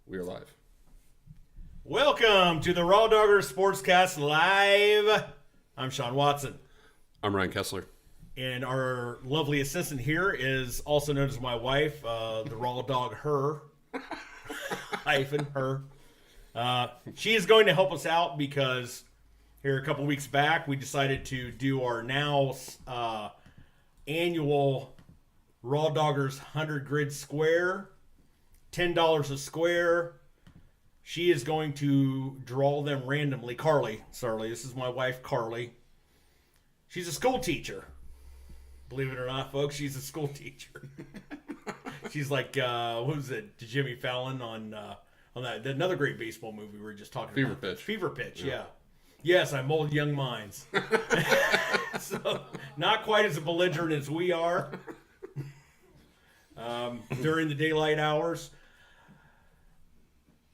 We are live. Welcome to the RawDawgers Sportscast Live. I'm Sean Watson. I'm Ryan Kessler. And our lovely assistant here is also known as my wife, the Raw Dog Her. Hyphen her. She is going to help us out because here a couple weeks back we decided to do our now annual RawDawgers 100 grid square, $10 a square. She is going to draw them randomly. Carly, this is my wife, Carly. She's a school teacher. Believe it or not, folks, she's a school teacher. She's like, what was it, Jimmy Fallon on that another great baseball movie we were just talking about. Fever Pitch, yeah. Yes, I mold young minds. So, not quite as belligerent as we are during the daylight hours.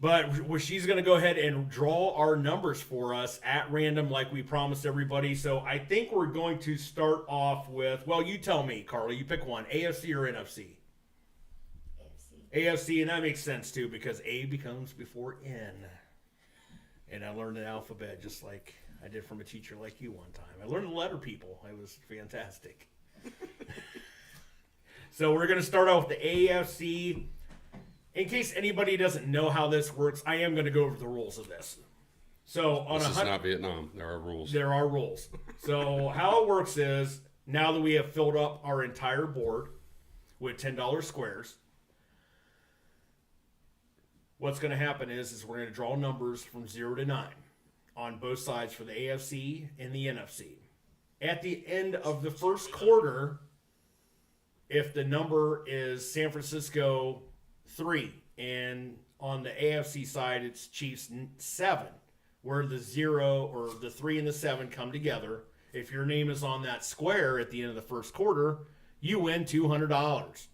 But she's going to go ahead and draw our numbers for us at random like we promised everybody. So I think we're going to start off with, well, you tell me, Carly. You pick one, AFC or NFC? AFC, and that makes sense too because A becomes before N. And I learned the alphabet just like I did from a teacher like you one time. I learned the letter people. It was fantastic. So we're going to start off with the AFC. In case anybody doesn't know how this works, I am going to go over the rules of this. So on this is not Vietnam. There are rules. There are rules. So how it works is now that we have filled up our entire board with $10 squares, what's going to happen is we're going to draw numbers from 0 to 9 on both sides for the AFC and the NFC. At the end of the first quarter, if the number is San Francisco 3, and on the AFC side it's Chiefs 7, where the 0 or the 3 and the 7 come together. If your name is on that square at the end of the first quarter, you win $200.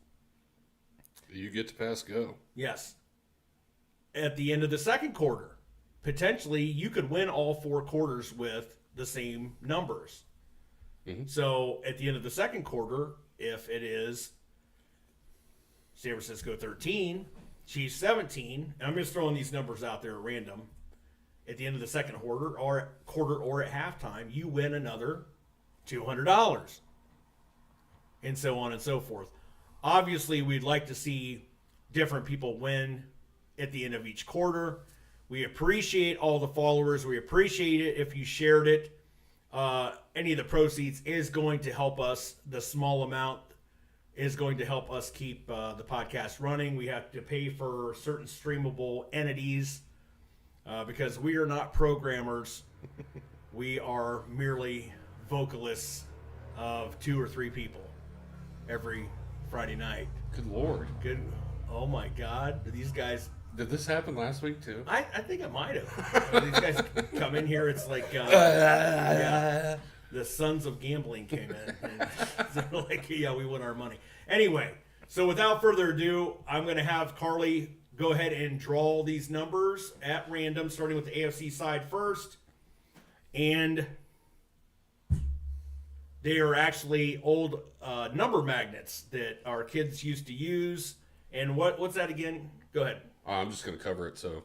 You get to pass go. Yes. At the end of the second quarter, potentially you could win all 4 quarters with the same numbers. Mm-hmm. So at the end of the second quarter, if it is San Francisco 13, Chiefs 17, and I'm just throwing these numbers out there at random. At the end of the second quarter or at halftime, you win another $200. And so on and so forth. Obviously, we'd like to see different people win at the end of each quarter. We appreciate all the followers. We appreciate it if you shared it. Any of the proceeds is going to help us. The small amount is going to help us keep the podcast running. We have to pay for certain streamable entities because we are not programmers. We are merely vocalists of 2 or 3 people every Friday night. Good Lord. Good. Oh my God. These guys. Did this happen last week too? I think it might have. These guys come in here. It's like yeah, the sons of gambling came in. And they're like, yeah, we won our money. Anyway, so without further ado, I'm going to have Carly go ahead and draw these numbers at random, starting with the AFC side first. And they are actually old number magnets that our kids used to use. And what's that again? Go ahead. I'm just going to cover it. So,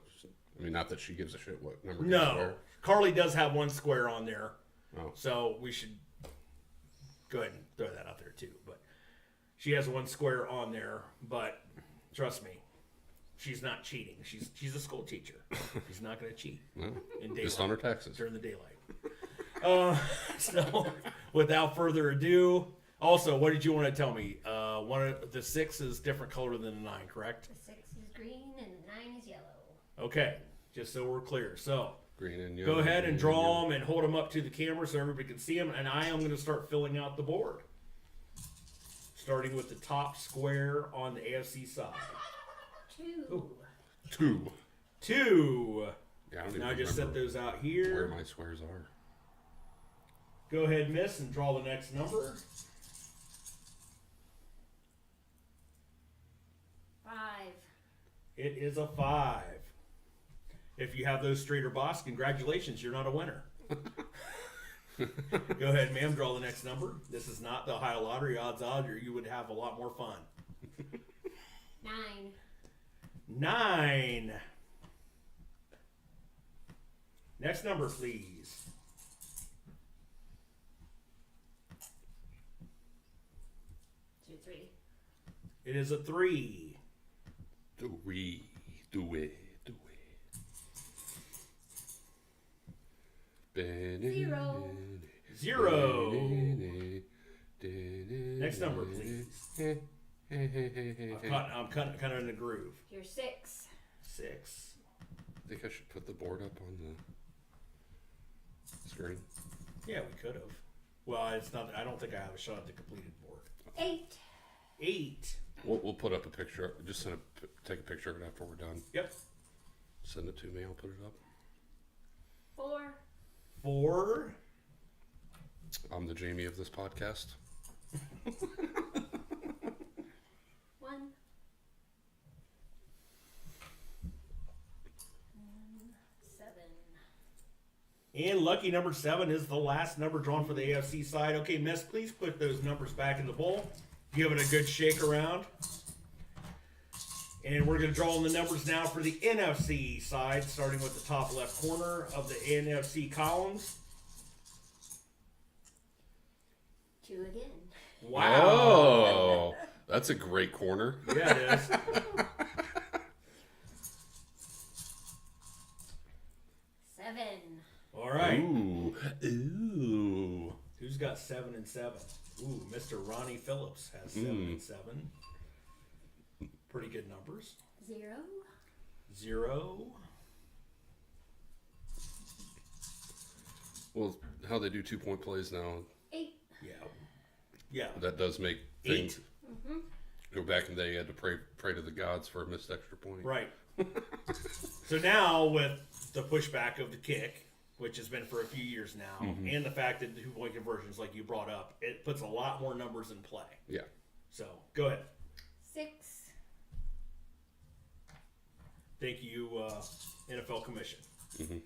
I mean, not that she gives a shit what number. No, Carly does have 1 square on there. Oh. So we should go ahead and throw that out there too. But she has 1 square on there. But trust me, she's not cheating. She's a school teacher. She's not going to cheat. No, in daylight, just on her taxes during the daylight. So without further ado, also, what did you want to tell me? One of the 6 is different color than the 9, correct? The 6 is green and the 9 is yellow. Okay, just so we're clear. So green and yellow. go ahead and draw them and hold them up to the camera so everybody can see them. And I am going to start filling out the board. Starting with the top square on the AFC side. 2. Ooh. 2. 2. Yeah, I don't even Now just set those out where here. my squares are. Go ahead, miss, and draw the next number. 5. It is a 5. If you have those straight or boss, congratulations, you're not a winner. Go ahead, ma'am, draw the next number. This is not the Ohio Lottery odds or you would have a lot more fun. 9. 9. Next number, please. 3. It is a 3. Do it. 0. 0. Next number, please. I'm kind of in the groove. You're 6. 6. I think I should put the board up on the screen. Yeah, we could have. Well, it's not. I don't think I have a shot at the completed board. 8. 8. We'll put up a picture. Just take a picture of it after we're done. Yep. Send it to me. I'll put it up. 4. 4. I'm the Jamie of this podcast. 1. 7. And lucky number 7 is the last number drawn for the AFC side. Okay, Miss, please put those numbers back in the bowl. Give it a good shake around. And we're going to draw in the numbers now for the NFC side, starting with the top left corner of the NFC columns. 2 again. Wow. Oh, that's a great corner. Yeah, it is. 7. All right. Ooh. Who's got 7 and 7? Ooh, Mr. Ronnie Phillips has 7 and 7. Pretty good numbers. 0. 0. Well, how they do 2-point plays now, 8. Yeah. Yeah. that does make things 8. go back in the day. You had to pray to the gods for a missed extra point. Right. So now with the pushback of the kick, which has been for a few years now, and the fact that the 2-point conversions, like you brought up, it puts a lot more numbers in play. Yeah. So go ahead. 6. Thank you, NFL Commission. Mm-hmm.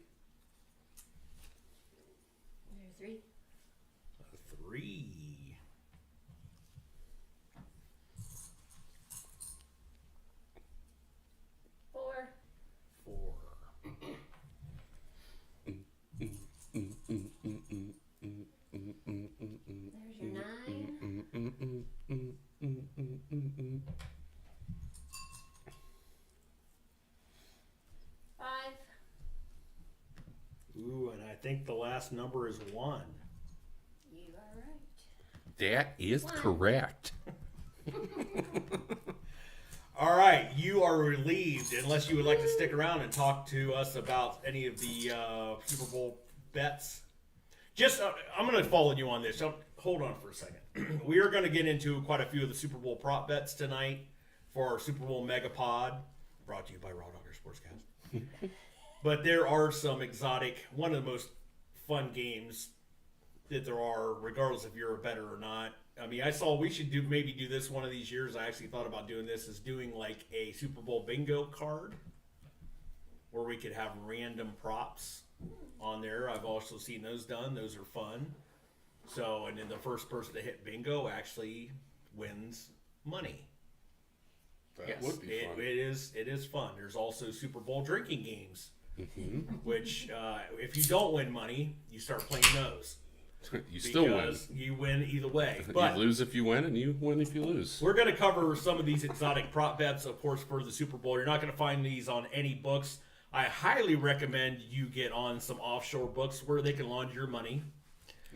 There's 3. 3. 4. 4. There's your 9. 5. Ooh, and I think the last number is 1. You are right. That is One. correct. All right, you are relieved, unless you would like to stick around and talk to us about any of the Super Bowl bets. Just, I'm going to follow you on this. Hold on for a second. We are going to get into quite a few of the Super Bowl prop bets tonight for our Super Bowl Megapod, brought to you by RawDawgers Sportscast. But there are some exotic, one of the most fun games that there are, regardless if you're a bettor or not. I mean, I saw we should maybe do this one of these years. I actually thought about doing this, is doing like a Super Bowl bingo card where we could have random props on there. I've also seen those done. Those are fun. So, and then the first person to hit bingo actually wins money. That would be fun. It is fun. There's also Super Bowl drinking games, which if you don't win money, you start playing those. You still win. Because you win either way. But you lose if you win, and you win if you lose. we're going to cover some of these exotic prop bets, of course, for the Super Bowl. You're not going to find these on any books. I highly recommend you get on some offshore books where they can launder your money.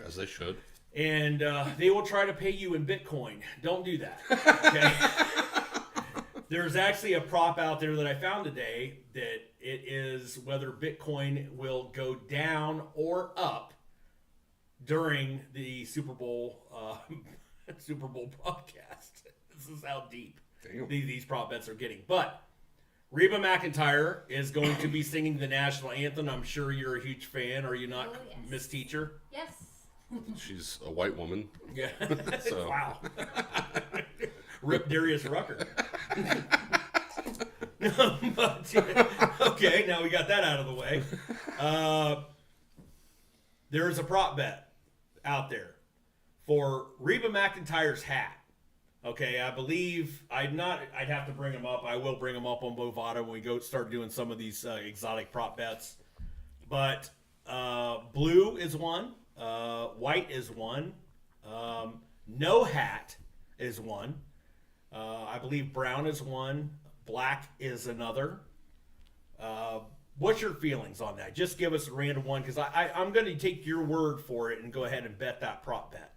As they should. And they will try to pay you in Bitcoin. Don't do that. Okay? There's actually a prop out there that I found today that it is whether Bitcoin will go down or up during the Super Bowl broadcast. This is how deep these prop bets are getting. But Reba McEntire is going to be singing the national anthem. I'm sure you're a huge fan, are you not, Oh, yes. Miss Teacher? Yes. She's a white woman. Yeah. So. Wow. Rip Darius Rucker. But, okay, now we got that out of the way. There is a prop bet out there for Reba McEntire's hat. Okay, I believe I'd have to bring them up. I will bring them up on Bovada when we go start doing some of these exotic prop bets. But blue is one. White is one. No hat is one. I believe brown is one. Black is another. What's your feelings on that? Just give us a random one, because I'm going to take your word for it and go ahead and bet that prop bet.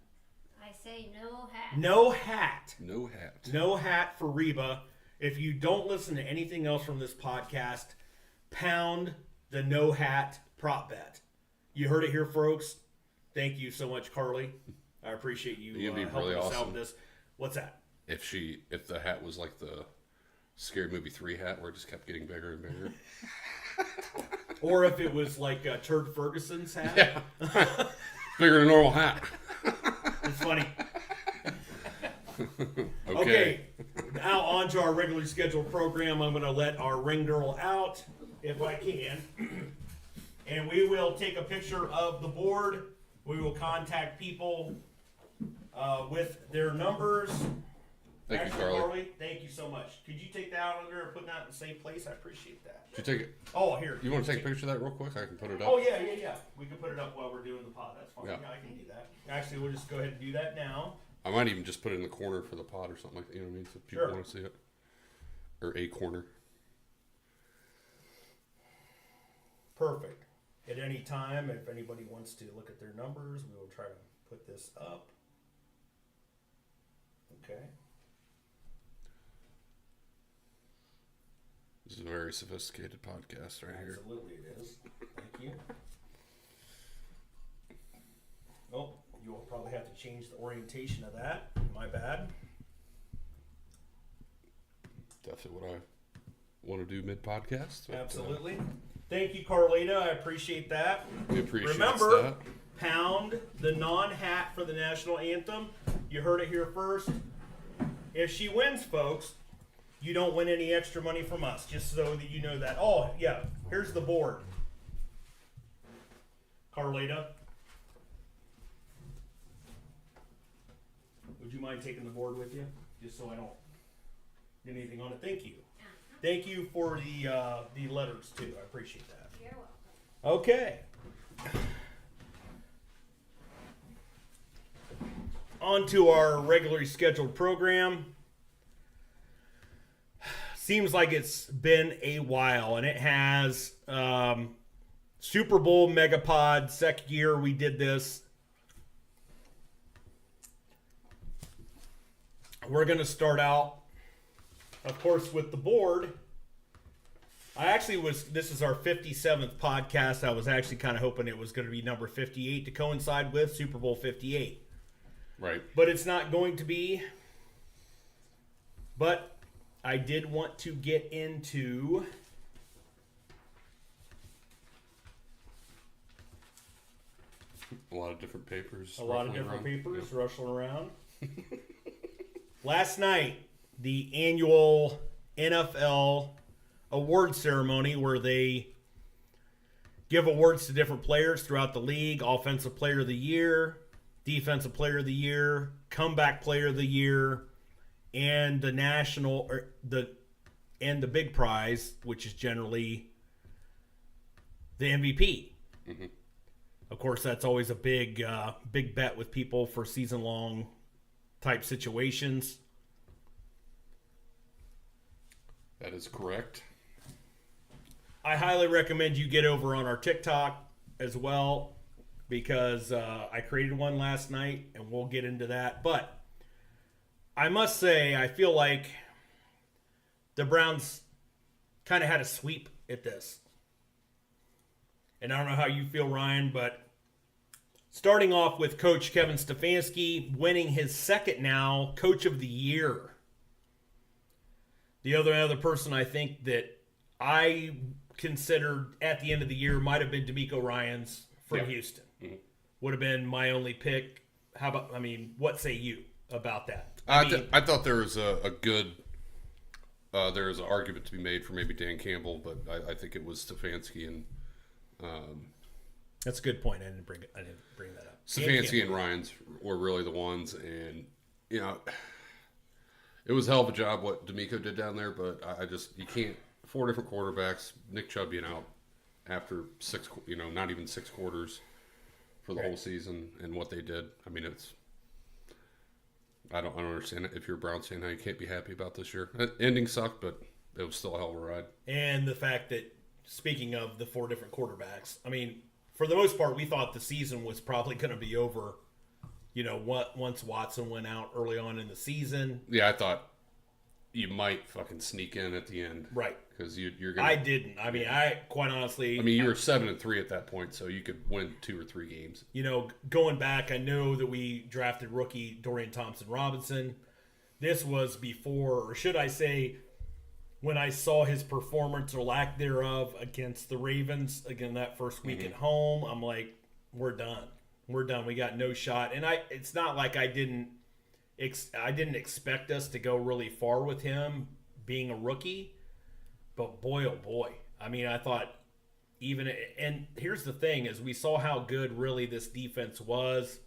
I say no hat. No hat. No hat. No hat for Reba. If you don't listen to anything else from this podcast, pound the no hat prop bet. You heard it here, folks. Thank you so much, Carly. I appreciate you It'd be helping really us out awesome. with this. What's that? If the hat was like the Scary Movie 3 hat, where it just kept getting bigger and bigger. Or if it was like Turd Ferguson's hat. Yeah. Bigger than a normal hat. It's funny. Okay. Okay, now on to our regularly scheduled program. I'm going to let our ring girl out, if I can. And we will take a picture of the board. We will contact people with their numbers. Thank you, Actually, Carly. thank you so much. Could you take that out under and put that in the same place? I appreciate that. Did you take it? Oh, here. You want to take a picture of that real quick? I can put it up. Oh, yeah. We can put it up while we're doing the pod. That's fine. Yeah. Yeah, I can do that. Actually, we'll just go ahead and do that now. I might even just put it in the corner for the pod or something like that. You know what I mean? So people Sure. want to see it. Or a corner. Perfect. At any time, if anybody wants to look at their numbers, we will try to put this up. Okay. This is a very sophisticated podcast right here. Absolutely it is. Thank you. Oh, you will probably have to change the orientation of that. My bad. Definitely what I want to do mid-podcast. But, Absolutely. Thank you, Carlita. I appreciate that. we appreciate Remember, that. pound the non-hat for the national anthem. You heard it here first. If she wins, folks, you don't win any extra money from us, just so that you know that. Oh, yeah, here's the board. Carlita. Would you mind taking the board with you? Just so I don't get anything on it. Thank you. Thank you for the letters, too. I appreciate that. You're welcome. Okay. On to our regularly scheduled program. Seems like it's been a while, and it has. Super Bowl Megapod, second year we did this. We're going to start out, of course, with the board. This is our 57th podcast. I was actually kind of hoping it was going to be number 58 to coincide with Super Bowl 58. Right. But it's not going to be. But I did want to get into A lot of different papers. a lot of ruffling different around. papers rushing around. Last night, the annual NFL award ceremony where they give awards to different players throughout the league: Offensive Player of the Year, Defensive Player of the Year, Comeback Player of the Year, and the big prize, which is generally the MVP. Mm-hmm. Of course, that's always a big bet with people for season-long type situations. That is correct. I highly recommend you get over on our TikTok as well, because I created one last night, and we'll get into that. But I must say, I feel like the Browns kind of had a sweep at this. And I don't know how you feel, Ryan, but starting off with Coach Kevin Stefanski winning his second now Coach of the Year. The other person I think that I considered at the end of the year might have been DeMeco Ryans from Houston. Mm-hmm. Would have been my only pick. What say you about that? I thought there was a good. There was an argument to be made for maybe Dan Campbell, but I think it was Stefanski and. That's a good point. I didn't bring that up. Stefanski and Ryans were really the ones, and It was a hell of a job what D'Amico did down there, but I just, you can't, 4 different quarterbacks, Nick Chubb being out after 6, not even 6 quarters for the whole season, and what they did. I mean, I don't understand it. If you're a Browns fan, how you can't be happy about this year. Ending sucked, but it was still a hell of a ride. And the fact that, speaking of the 4 different quarterbacks, I mean, for the most part, we thought the season was probably going to be over, once Watson went out early on in the season. Yeah, I thought you might fucking sneak in at the end. Right. Because you're going to... I didn't. I mean, quite honestly... I mean, you were 7-3 at that point, so you could win 2 or 3 games. Going back, I know that we drafted rookie Dorian Thompson-Robinson. This was before, or should I say, when I saw his performance or lack thereof against the Ravens, again, that first week at home, I'm like, we're done. We're done. We got no shot. And it's not like I didn't expect us to go really far with him being a rookie. But boy, oh boy. I mean, I thought and here's the thing, is we saw how good really this defense was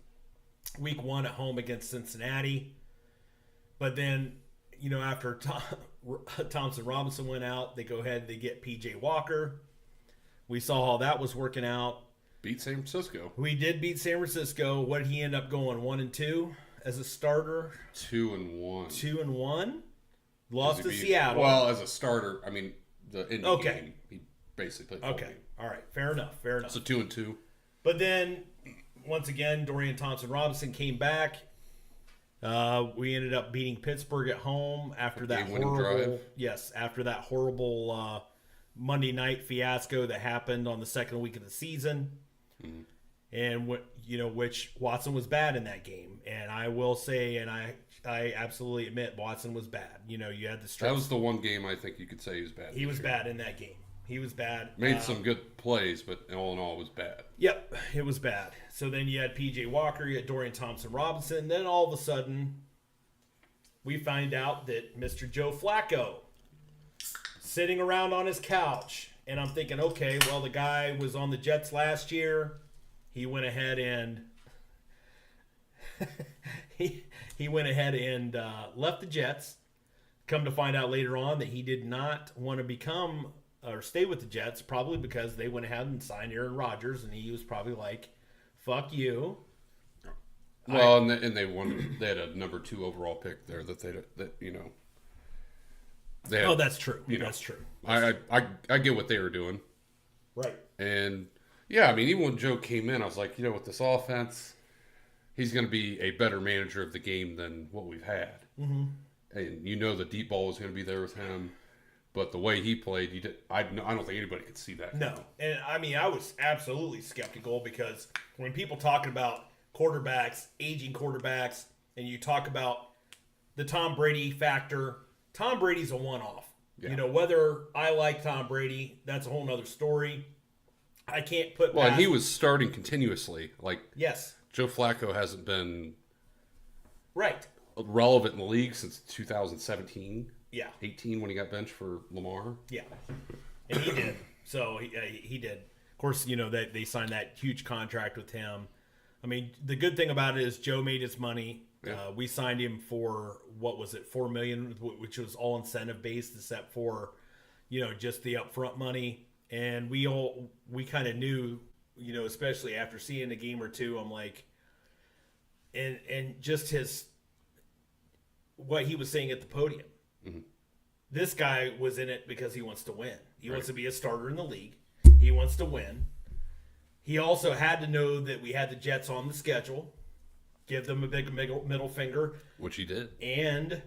week 1 at home against Cincinnati. But then, after Thompson Robinson went out, they go ahead, they get P.J. Walker. We saw how that was working out. Beat San Francisco. We did beat San Francisco. What did he end up going, 1-2 as a starter? 2-1. 2-1. Lost to Seattle. Well, as a starter, I mean, the ending game, he basically played full game. All right. Fair enough. So 2-2. But then, once again, Dorian Thompson-Robinson came back. We ended up beating Pittsburgh at home after that horrible Monday night fiasco that happened on the second week of the season. Mm-hmm. And which Watson was bad in that game. And I will say, and I absolutely admit, Watson was bad. You had the stress. That was the one game I think you could say he was bad. He was bad in that game. He was bad. Made some good plays, but all in all, it was bad. Yep, it was bad. So then you had P.J. Walker, you had Dorian Thompson-Robinson. Then all of a sudden, we find out that Mr. Joe Flacco sitting around on his couch. And I'm thinking, okay, well, the guy was on the Jets last year. He went ahead and he went ahead and left the Jets. Come to find out later on that he did not want to become or stay with the Jets, probably because they went ahead and signed Aaron Rodgers, and he was probably like, "Fuck you." Well, they won. They had a number 2 overall pick there that they had, oh, that's true. That's true. I get what they were doing, right? And yeah, I mean, even when Joe came in, I was like, with this offense, he's going to be a better manager of the game than what we've had. Mm-hmm. And the deep ball was going to be there with him. But the way he played, I don't think anybody could see that. No. And, I mean, I was absolutely skeptical because when people talk about quarterbacks, aging quarterbacks, and you talk about the Tom Brady factor, Tom Brady's a one-off. Yeah. Whether I like Tom Brady, that's a whole other story. I can't put and he was starting continuously. Yes. Joe Flacco hasn't been relevant in the league since 2017. Yeah. 18 when he got benched for Lamar. Yeah. And he did. So he did. Of course, they signed that huge contract with him. I mean, the good thing about it is Joe made his money. Yeah. We signed him for, what was it, $4 million, which was all incentive based except for, just the upfront money. And we kind of knew, especially after seeing a game or two, I'm like, and just what he was saying at the podium. Mm-hmm. This guy was in it because he wants to win. He wants to be a starter in the league. He wants to win. He also had to know that we had the Jets on the schedule, give them a big middle finger. Which he did. And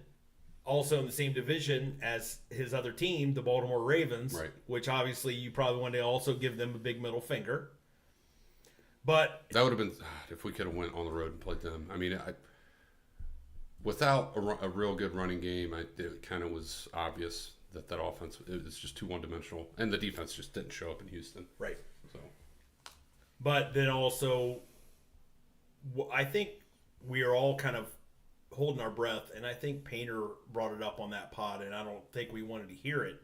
also in the same division as his other team, the Baltimore Ravens, which obviously you probably want to also give them a big middle finger. But that would have been, if we could have went on the road and played them. I mean, without a real good running game, it kind of was obvious that offense is just too one-dimensional, and the defense just didn't show up in Houston. Right. So, but then also, I think we are all kind of holding our breath, and I think Painter brought it up on that pod, and I don't think we wanted to hear it,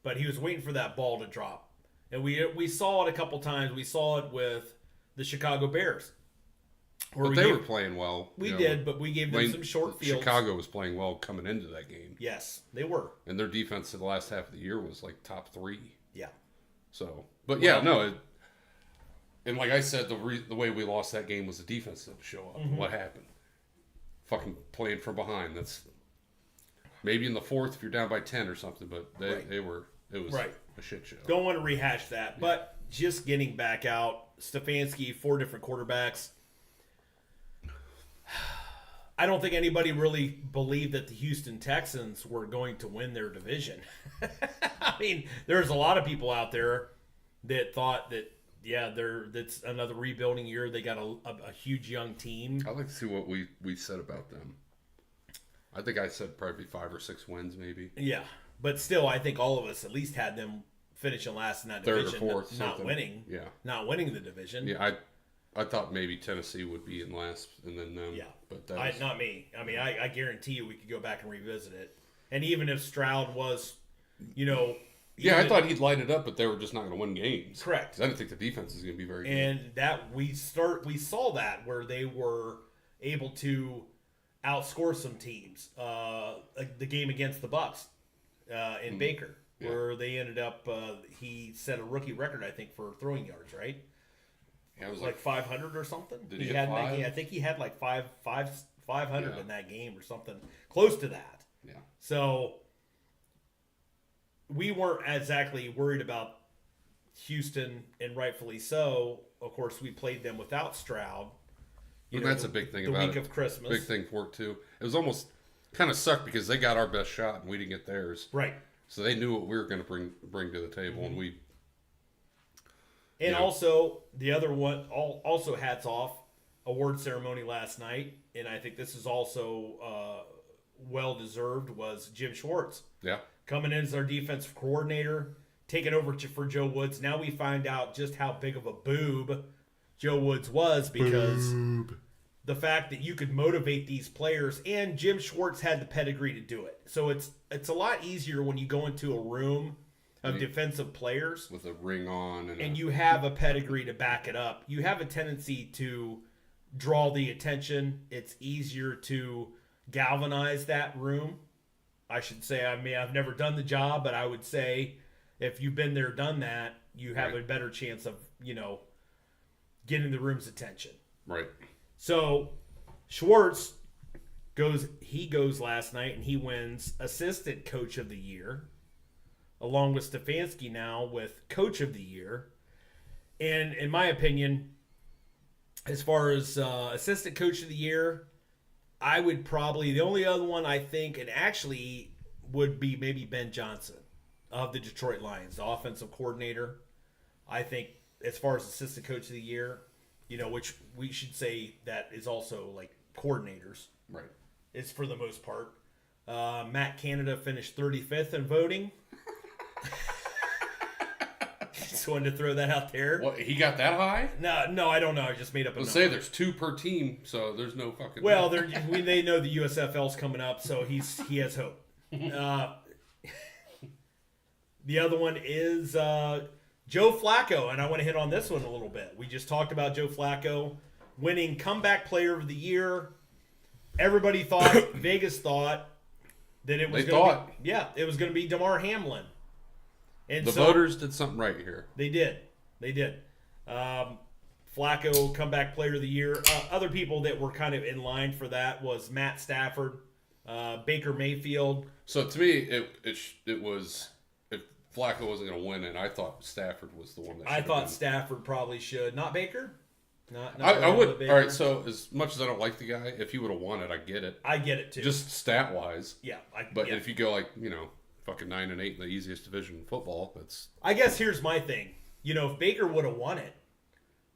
but he was waiting for that ball to drop, and we saw it a couple times. We saw it with the Chicago Bears. But they were playing well. We did, but we gave them some short fields. Chicago was playing well coming into that game. Yes, they were. And their defense in the last half of the year was like top 3. Yeah. So, but yeah, no. And like I said, the way we lost that game was the defense didn't show up. Mm-hmm. What happened? Fucking playing from behind. That's maybe in the fourth if you're down by 10 or something, but it was a shit show. Don't want to rehash that, but just getting back out, Stefanski, 4 different quarterbacks. I don't think anybody really believed that the Houston Texans were going to win their division. I mean, there's a lot of people out there that thought that, that's another rebuilding year. They got a huge young team. I'd like to see what we said about them. I think I said probably 5 or 6 wins, maybe. Yeah, but still, I think all of us at least had them finishing last in that division. 3rd or 4th, not winning. Yeah, not winning the division. Yeah, I thought maybe Tennessee would be in last, and then them. Yeah, but not me. I mean, I guarantee you we could go back and revisit it. And even if Stroud was, I thought he'd light it up, but they were just not going to win games. Correct. 'Cause I didn't think the defense is going to be very good. And that we saw that where they were able to outscore some teams. The game against the Bucks in Baker, where they ended up. He set a rookie record, I think, for throwing yards. Right. Yeah, it was like 500 or something. Did he had 5? I think he had like 500 in that game or something close to that. Yeah. So we weren't exactly worried about Houston, and rightfully so. Of course, we played them without Stroud. That's a big thing about it. The week of Christmas. Big thing for it, too. It was almost kind of sucked because they got our best shot and we didn't get theirs. Right. So they knew what we were going to bring to the table, and we... And also, the other one, also hats off, award ceremony last night, and I think this is also well-deserved, was Jim Schwartz. Yeah. Coming in as our defensive coordinator, taking over for Joe Woods. Now we find out just how big of a boob Joe Woods was, because the fact that you could motivate these players, and Jim Schwartz had the pedigree to do it. So it's a lot easier when you go into a room of defensive players with a ring on and you have a pedigree to back it up. You have a tendency to draw the attention. It's easier to galvanize that room, I should say. I mean, I've never done the job, but I would say if you've been there, done that, you have a better chance of, getting the room's attention. Right. So Schwartz goes last night and he wins assistant coach of the year, along with Stefanski now with coach of the year. And in my opinion, as far as assistant coach of the year, I would probably, the only other one I think, and actually would be maybe Ben Johnson of the Detroit Lions, the offensive coordinator. I think as far as assistant coach of the year, which we should say that is also like coordinators. Right. It's for the most part. Matt Canada finished 35th in voting. Just wanted to throw that out there. What, he got that high? No, I don't know. I just made up a number. Say there's 2 per team, so there's no fucking... Well, they know the USFL's coming up, so he has hope. The other one is Joe Flacco, and I want to hit on this one a little bit. We just talked about Joe Flacco winning comeback player of the year. Everybody thought, Vegas thought, that it was going to be Damar Hamlin. And the voters did something right here. They did. Flacco, comeback player of the year. Other people that were kind of in line for that was Matt Stafford, Baker Mayfield. So to me, it was, if Flacco wasn't going to win it, I thought Stafford was the one that should I thought been. Stafford probably should. Not Baker? I would. Baker. All right, so as much as I don't like the guy, if he would have won it, I get it. I get it too. Just stat-wise. Yeah. But if you go fucking 9-8 in the easiest division in football, that's... I guess here's my thing. If Baker would have won it,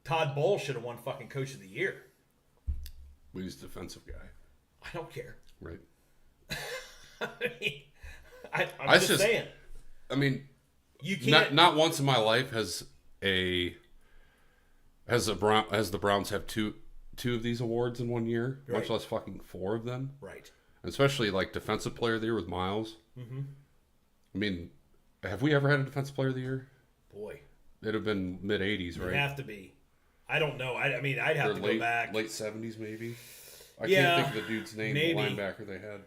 Todd Bowles should have won fucking coach of the year. But he's a defensive guy. I don't care. Right. I'm just saying. I mean, you can't... Not once in my life has the Browns have two of these awards in one year, right. Much less fucking 4 of them. Right. Especially like defensive player of the year with Miles. Mm-hmm. I mean, have we ever had a defensive player of the year? Boy. It'd have been mid-'80s, right? It'd have to be. I don't know. I mean, I'd have to go back. Late 70s, maybe. I Yeah, can't think of the dude's name. maybe. The linebacker they had.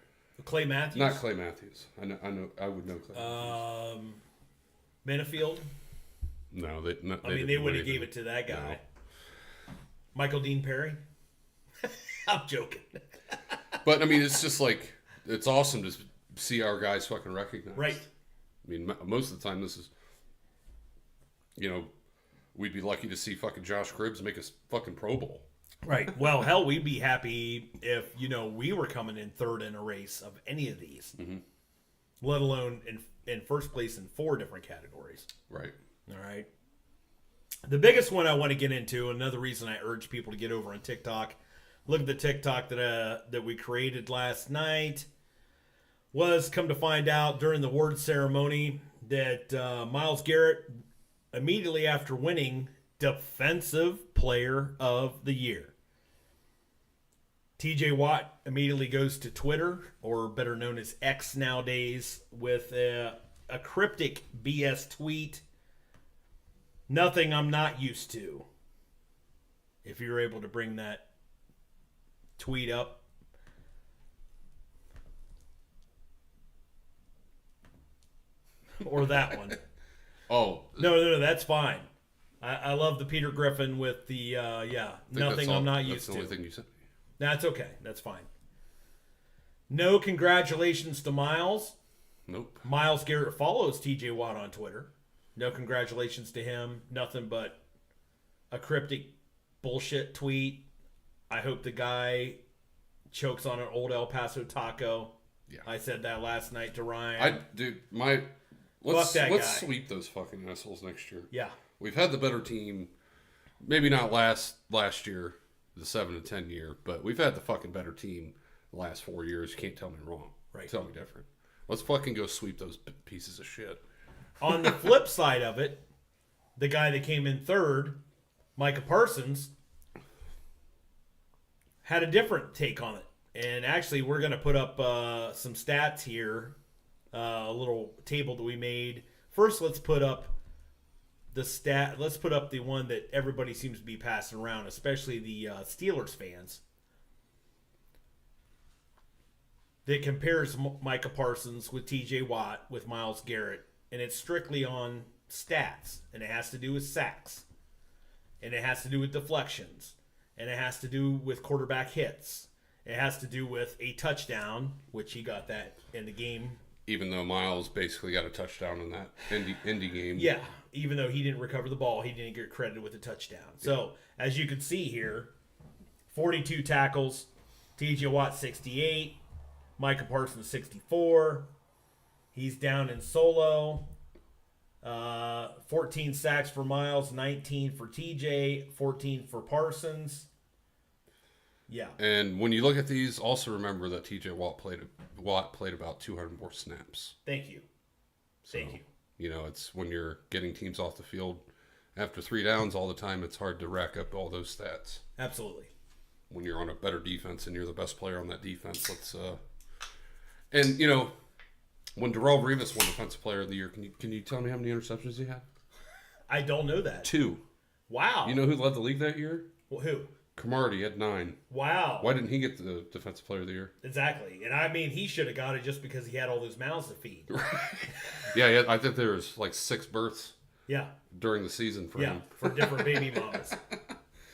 Clay Matthews. Not Clay Matthews. I know. I would know Clay Matthews. Minifield. No, they they would have gave it to that guy. No. Michael Dean Perry. I'm joking. But I mean, it's just like it's awesome to see our guys fucking recognized. Right. I mean, most of the time, this is, we'd be lucky to see fucking Josh Cribbs make a fucking Pro Bowl. Right. Well, hell, we'd be happy if, we were coming in third in a race of any of these, let alone in first place in 4 different categories. Right. All right. The biggest one I want to get into, another reason I urge people to get over on TikTok, look at the TikTok that we created last night, was come to find out during the award ceremony that Myles Garrett, immediately after winning Defensive Player of the Year, TJ Watt immediately goes to Twitter, or better known as X nowadays, with a cryptic BS tweet. Nothing I'm not used to. If you're able to bring that tweet up. Or that one. Oh. No, that's fine. I love the Peter Griffin with the, nothing I'm not used to. That's the only thing you said. That's okay. That's fine. No congratulations to Myles. Nope. Myles Garrett follows TJ Watt on Twitter. No congratulations to him. Nothing but a cryptic bullshit tweet. I hope the guy chokes on an old El Paso taco. Yeah. I said that last night to Ryan. Let's sweep those fucking assholes next year. Yeah. We've had the better team. Maybe not last year, the 7 to 10 year, but we've had the fucking better team the last 4 years. You can't tell me wrong. Right. Tell me different. Let's fucking go sweep those pieces of shit. On the flip side of it, the guy that came in third, Micah Parsons, had a different take on it. And actually, we're going to put up some stats here, a little table that we made. First, let's put up Let's put up the one that everybody seems to be passing around, especially the Steelers fans. That compares Micah Parsons with T.J. Watt with Myles Garrett, and it's strictly on stats, and it has to do with sacks, and it has to do with deflections, and it has to do with quarterback hits. It has to do with a touchdown, which he got that in the game. Even though Myles basically got a touchdown in that Indy game. Yeah, even though he didn't recover the ball, he didn't get credited with a touchdown. So, as you can see here, 42 tackles, T.J. Watt 68, Micah Parsons 64. He's down in solo. 14 sacks for Myles, 19 for TJ, 14 for Parsons. Yeah. And when you look at these, also remember that TJ Watt played about 200 more snaps. Thank you. Thank you. It's when you're getting teams off the field after 3 downs all the time, it's hard to rack up all those stats. Absolutely. When you're on a better defense and you're the best player on that defense, when Darrelle Revis won Defensive Player of the Year, can you tell me how many interceptions he had? I don't know that. 2. Wow. You know who led the league that year? Well, who? Cromartie had 9. Wow. Why didn't he get the Defensive Player of the Year? Exactly. And I mean, he should have got it just because he had all those mouths to feed. Yeah, I think there was like 6 births. Yeah. During the season for him. For different baby mamas.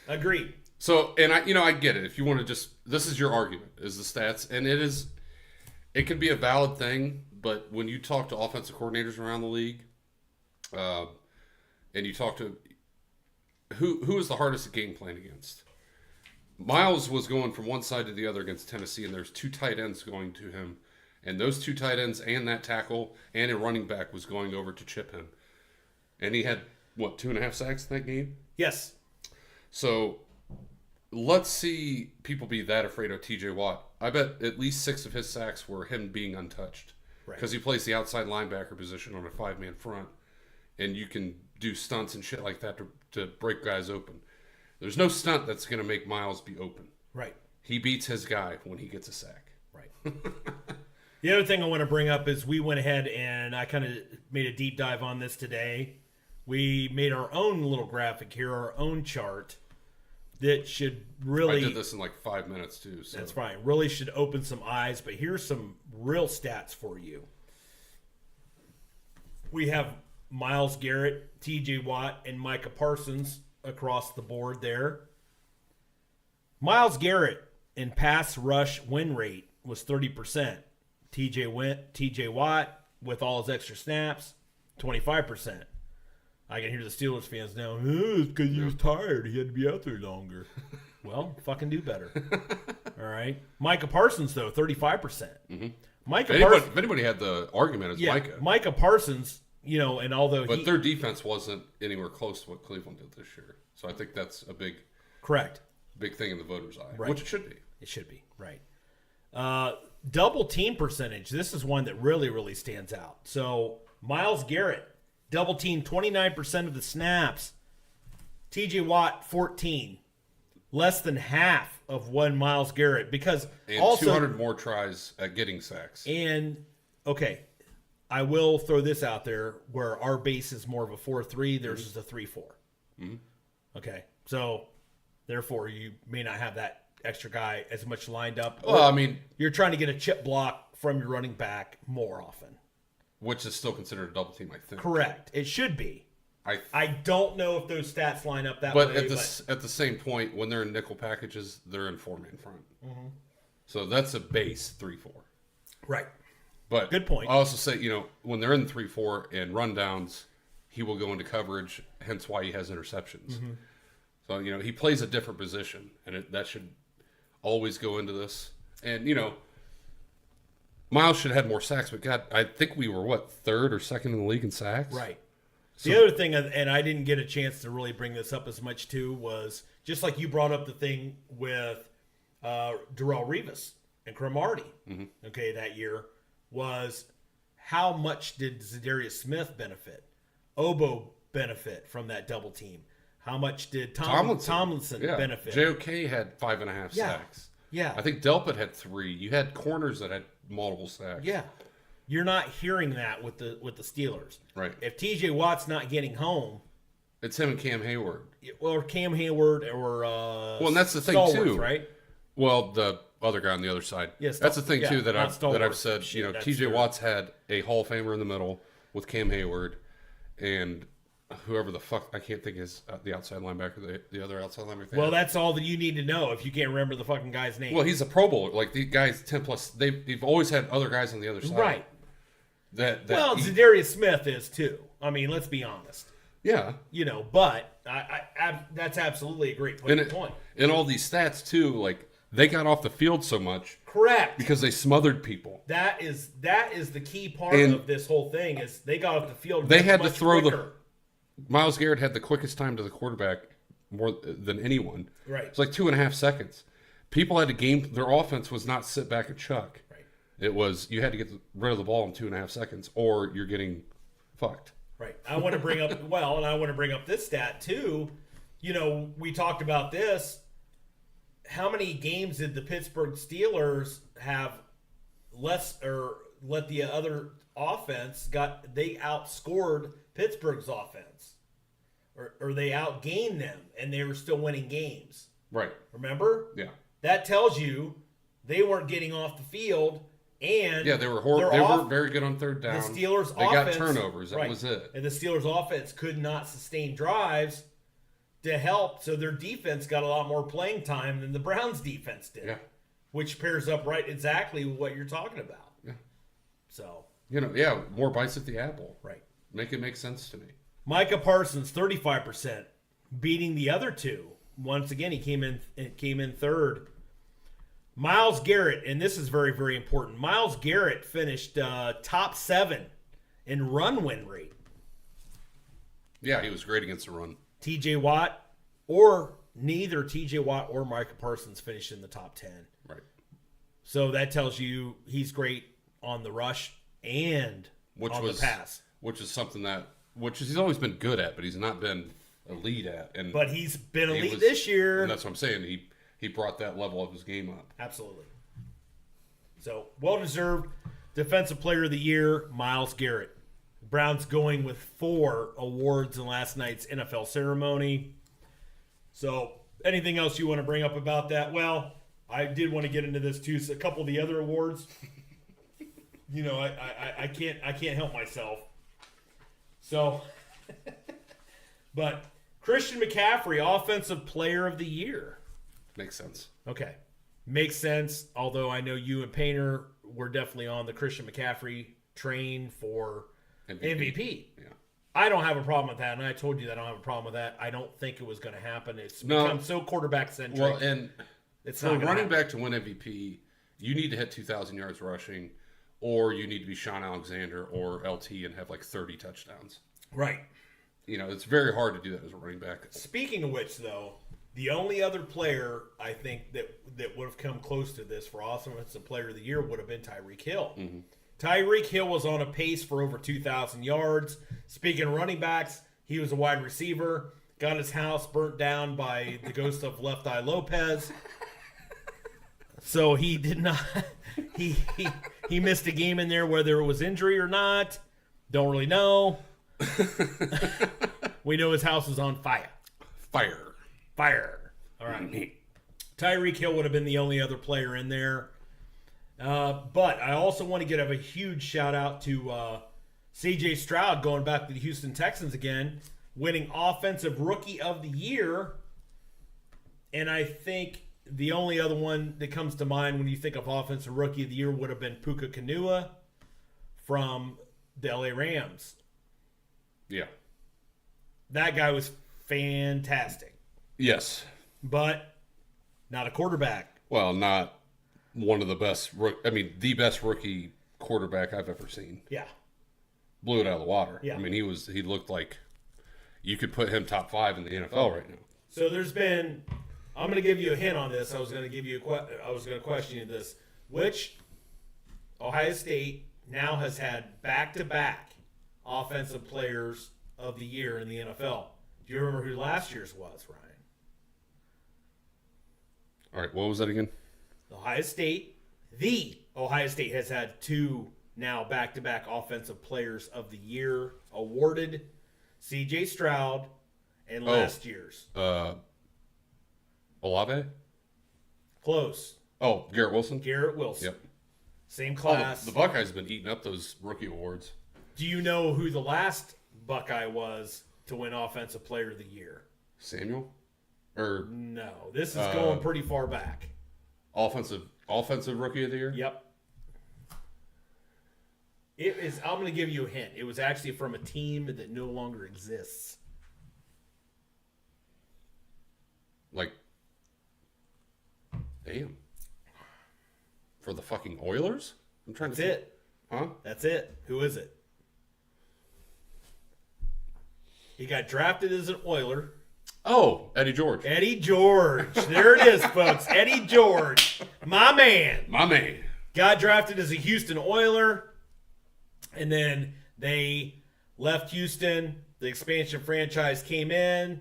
Agreed. So, and I get it. If you want to this is your argument, is the stats. And it can be a valid thing, but when you talk to offensive coordinators around the league, and you talk to, who is the hardest to game plan against? Myles was going from one side to the other against Tennessee, and there's 2 tight ends going to him. And those 2 tight ends and that tackle and a running back was going over to chip him. And he had, 2.5 sacks in that game? Yes. So let's see people be that afraid of TJ Watt. I bet at least 6 of his sacks were him being untouched. Because he plays the outside linebacker position on a 5-man front. And you can do stunts and shit like that to break guys open. There's no stunt that's going to make Myles be open. Right. He beats his guy when he gets a sack. Right. The other thing I want to bring up is we went ahead and I kind of made a deep dive on this today. We made our own little graphic here, our own chart that should I really... did this in like 5 minutes, too. So. That's fine. Really should open some eyes, but here's some real stats for you. We have Myles Garrett, T.J. Watt, and Micah Parsons across the board there. Myles Garrett in pass rush win rate was 30%. T.J. Watt, with all his extra snaps, 25%. I can hear the Steelers fans now. It's because he was tired. He had to be out there longer. Well, fucking do better. All right. Micah Parsons, though, 35%. Mm-hmm. If anybody had the argument, it's Micah. Micah Parsons, and although But their defense wasn't anywhere close to what Cleveland did this year. So I think that's a big thing in the voters' eye, right. Which it should be. It should be, right. Double team percentage. This is one that really, really stands out. So Myles Garrett, double team 29% of the snaps. T.J. Watt, 14. Less than half of one Myles Garrett. Because and also 200 more tries at getting sacks. And, okay, I will throw this out there where our base is more of a 4-3. Theirs is a 3-4. Mm-hmm. Okay, so therefore you may not have that extra guy as much lined up. Well, I mean, you're trying to get a chip block from your running back more often. Which is still considered a double team, I think. Correct. It should be. I don't know if those stats line up that way. But at the same point, when they're in nickel packages, they're in 4-man front. Mm-hmm. So that's a base 3-4. Right. But good point. I also say, when they're in 3-4 and rundowns, he will go into coverage, hence why he has interceptions. Mm-hmm. So, he plays a different position, and that should always go into this. And, Myles should have had more sacks, but God, I think we were, third or second in the league in sacks? Right. The other thing, and I didn't get a chance to really bring this up as much too, was just like you brought up the thing with Darrelle Revis and Cromartie, okay, that year, was how much did Zadarius Smith benefit? Obo benefit from that double team? How much did Tomlinson benefit? JOK had 5.5 sacks. Yeah. I think Delpit had 3. You had corners that had multiple sacks. Yeah. You're not hearing that with the Steelers. Right. If TJ Watt's not getting home, it's him and Cam Hayward. Or Cam Hayward or and that's the thing Stallworth, too, right? Well, the other guy on the other side. Yes, that's the thing too that I've said. Shit, TJ Watt's had a Hall of Famer in the middle with Cam Hayward, and whoever the fuck I can't think is the outside linebacker, the other outside linebacker. Well, that's all that you need to know if you can't remember the fucking guy's name. Well, he's a Pro Bowler. Like these guys, 10+. They've always had other guys on the other side, right? Zadarius Smith is too. I mean, let's be honest. Yeah, but I that's absolutely a great point. And all these stats too, like they got off the field so much, correct? Because they smothered people. That is the key part of this whole thing is they got off the field. They had to throw quicker. Myles Garrett had the quickest time to the quarterback more than anyone. Right, it's like 2.5 seconds. People had to game. Their offense was not sit back and chuck. Right, it was you had to get rid of the ball in 2.5 seconds, or you're getting fucked. Right. I want to bring up and I want to bring up this stat too. We talked about this. How many games did the Pittsburgh Steelers have less or let the other offense they outscored Pittsburgh's offense or they outgained them and they were still winning games. Right. Remember? Yeah. That tells you they weren't getting off the field. And they were horrible. They weren't very good on third down. The Steelers' they offense, got turnovers. That was it. And the Steelers' offense could not sustain drives to help, so their defense got a lot more playing time than the Browns' defense did. Yeah. Which pairs up right exactly with what you're talking about. Yeah. So. More bites at the apple. Right. Make it make sense to me. Micah Parsons, 35%, beating the other two. Once again, he came in third. Myles Garrett, and this is very, very important. Myles Garrett finished top 7 in run win rate. Yeah, he was great against the run. TJ Watt, or neither TJ Watt or Micah Parsons finished in the top 10. Right. So that tells you he's great on the rush and on the pass. Which is something he's always been good at, but he's not been elite at. But he's been elite this year. And that's what I'm saying. He brought that level of his game up. Absolutely. So, well-deserved Defensive Player of the Year, Myles Garrett. Browns going with 4 awards in last night's NFL ceremony. So, anything else you want to bring up about that? Well, I did want to get into this too. So a couple of the other awards. I can't help myself. So, but Christian McCaffrey, Offensive Player of the Year. Makes sense. Okay. Makes sense, although I know you and Painter were definitely on the Christian McCaffrey train for MVP. Yeah. I don't have a problem with that, and I told you that I don't have a problem with that. I don't think it was going to happen. It's become so quarterback-centric. Well, and it's for running back to win MVP, you need to hit 2,000 yards rushing, or you need to be Sean Alexander or LT and have like 30 touchdowns. Right. It's very hard to do that as a running back. Speaking of which, though, the only other player I think that would have come close to this for Offensive Player of the Year would have been Tyreek Hill. Mm-hmm. Tyreek Hill was on a pace for over 2,000 yards. Speaking of running backs, he was a wide receiver. Got his house burnt down by the ghost of Left Eye Lopez. So he did not. He missed a game in there, whether it was injury or not. Don't really know. We know his house was on fire. Fire. All right. Tyreek Hill would have been the only other player in there. But I also want to give a huge shout out to C.J. Stroud going back to the Houston Texans again, winning Offensive Rookie of the Year. And I think the only other one that comes to mind when you think of Offensive Rookie of the Year would have been Puka Kanua from the LA Rams. Yeah. That guy was fantastic. Yes. But not a quarterback. Well, not one of the best. The best rookie quarterback I've ever seen. Yeah. Blew it out of the water. Yeah. He looked like you could put him top 5 in the NFL right now. So I'm going to give you a hint on this. I was going to question you this. Which Ohio State now has had back-to-back Offensive Players of the Year in the NFL? Do you remember who last year's was, Ryan? All right, what was that again? Ohio State. The Ohio State has had 2 now back-to-back Offensive Players of the Year awarded. C.J. Stroud and last year's. Olave? Close. Oh, Garrett Wilson? Garrett Wilson. Yep. Same class. The Buckeyes have been eating up those rookie awards. Do you know who the last Buckeye was to win Offensive Player of the Year? Samuel? No, this is going pretty far back. Offensive Rookie of the Year? Yep. It is. I'm going to give you a hint. It was actually from a team that no longer exists. Like, damn. For the fucking Oilers? I'm trying That's to. it. Huh? That's it. Who is it? He got drafted as an Oiler. Oh, Eddie George. Eddie George. There it is, folks. Eddie George. My man. My man. Got drafted as a Houston Oiler. And then they left Houston. The expansion franchise came in,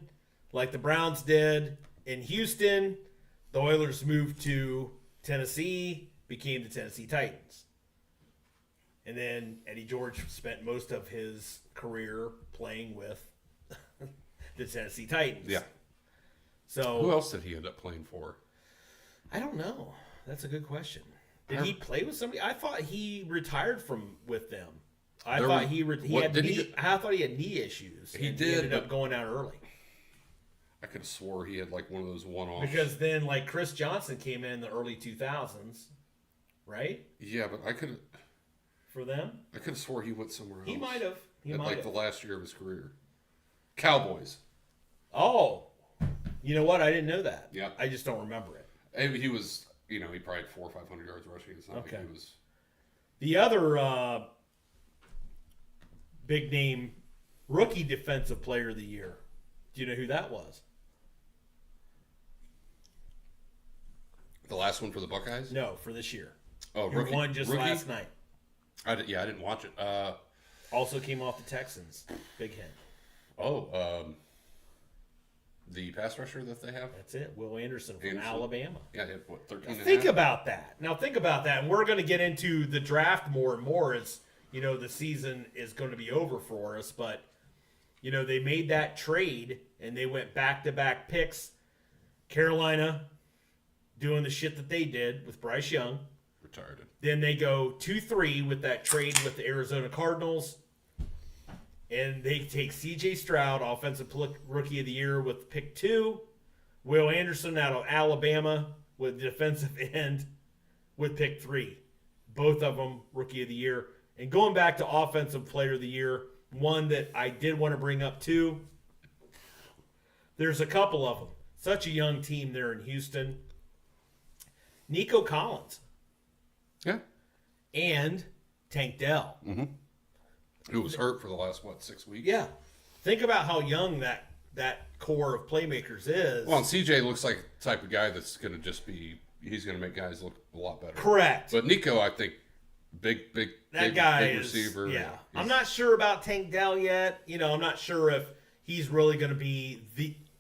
like the Browns did in Houston. The Oilers moved to Tennessee, became the Tennessee Titans. And then Eddie George spent most of his career playing with the Tennessee Titans. Yeah. So who else did he end up playing for? I don't know. That's a good question. Did he play with somebody? I thought he retired with them. I thought he had knee issues. He He ended up going out early. I could have swore he had like one of those one-offs. Because then, like, Chris Johnson came in the early 2000s, right? Yeah, but I could have swore he went somewhere else. He might have. The last year of his career. Cowboys. Oh, you know what? I didn't know that. Yeah. I just don't remember it. He was, he probably had 400 or 500 yards rushing. It's not like he was. The other big name rookie defensive player of the year. Do you know who that was? The last one for the Buckeyes? No, for this year. Oh, Who rookie. won just last night. I didn't watch it. Also came off the Texans. Big hint. The pass rusher that they have? That's it. Will Anderson from Alabama. Yeah, he had, 13 Now think about that. And we're going to get into the draft more and more as, the season is going to be over for us. But, they made that trade and they went back-to-back picks. Carolina doing the shit that they did with Bryce Young. Retired. Then they go 2-3 with that trade with the Arizona Cardinals. And they take C.J. Stroud, Offensive Rookie of the Year, with pick 2. Will Anderson out of Alabama with defensive end with pick 3. Both of them Rookie of the Year. And going back to Offensive Player of the Year, one that I did want to bring up too, there's a couple of them. Such a young team there in Houston. Nico Collins. Yeah. And Tank Dell. Mm-hmm. Who was hurt for the last, 6 weeks? Yeah. Think about how young that core of playmakers is. Well, and CJ looks like the type of guy that's going to just be, he's going to make guys look a lot better. Correct. But Nico, I think, big receiver. Yeah. I'm not sure about Tank Dell yet. I'm not sure if he's really going to be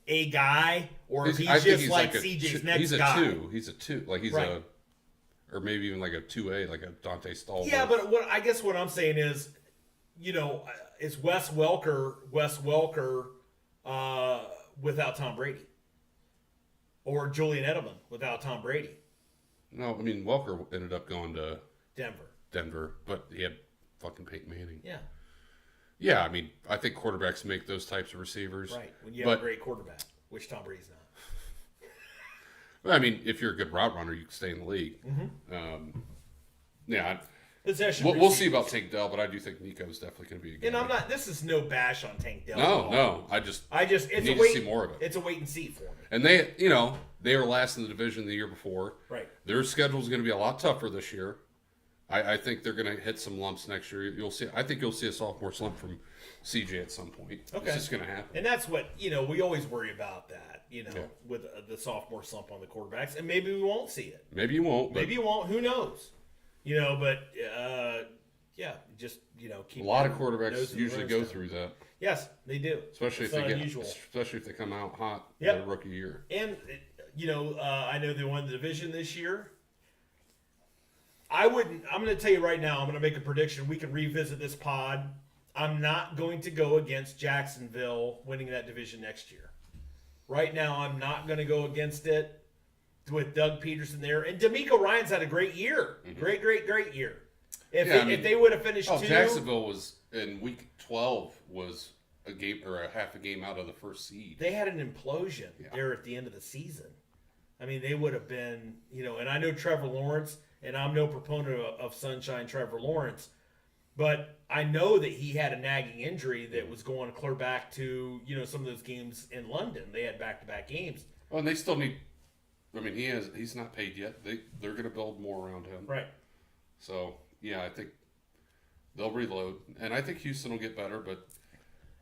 a guy or if he's just like CJ's next guy. He's a 2. Like he's right. Or maybe even like a 2A, like a Dante Stallworth. Yeah, but what I'm saying is, is Wes Welker without Tom Brady? Or Julian Edelman without Tom Brady? No, I mean, Welker ended up going to Denver, but he had fucking Peyton Manning. Yeah. Yeah, I mean, I think quarterbacks make those types of receivers. Right, when you have a great quarterback, which Tom Brady's not. Well, I mean, if you're a good route runner, you can stay in the league. Mm-hmm. Yeah, Possession. We'll see about Tank Dell, but I do think Nico's definitely going to be a good. And I'm not. This is no bash on Tank Dell. No. I just it's need a wait, to see more of it. It's a wait and see for me. And they were last in the division the year before. Right. Their schedule is going to be a lot tougher this year. I think they're going to hit some lumps next year. I think you'll see a sophomore slump from CJ at some point. Okay. It's just going to happen. And that's what we always worry about that. With the sophomore slump on the quarterbacks, and maybe we won't see it. Maybe you won't. Maybe you won't. Who knows? But just keep. A lot of quarterbacks usually go through that. Yes, they do. Especially if they come out hot in their rookie year. And I know they won the division this year. I'm going to tell you right now. I'm going to make a prediction. We can revisit this pod. I'm not going to go against Jacksonville winning that division next year. Right now, I'm not going to go against it with Doug Peterson there. And D'Amico Ryans had a great year. Mm-hmm. Great year. If they would have finished 2. Jacksonville was in week 12 was a game or a half a game out of the first seed. They had an implosion there at the end of the season. I mean, they would have been, and I know Trevor Lawrence, and I'm no proponent of Sunshine Trevor Lawrence, but I know that he had a nagging injury that was going clear back to, some of those games in London. They had back-to-back games. Well, and they still need, he's not paid yet. They're going to build more around him. Right. So, yeah, I think they'll reload. And I think Houston will get better, but...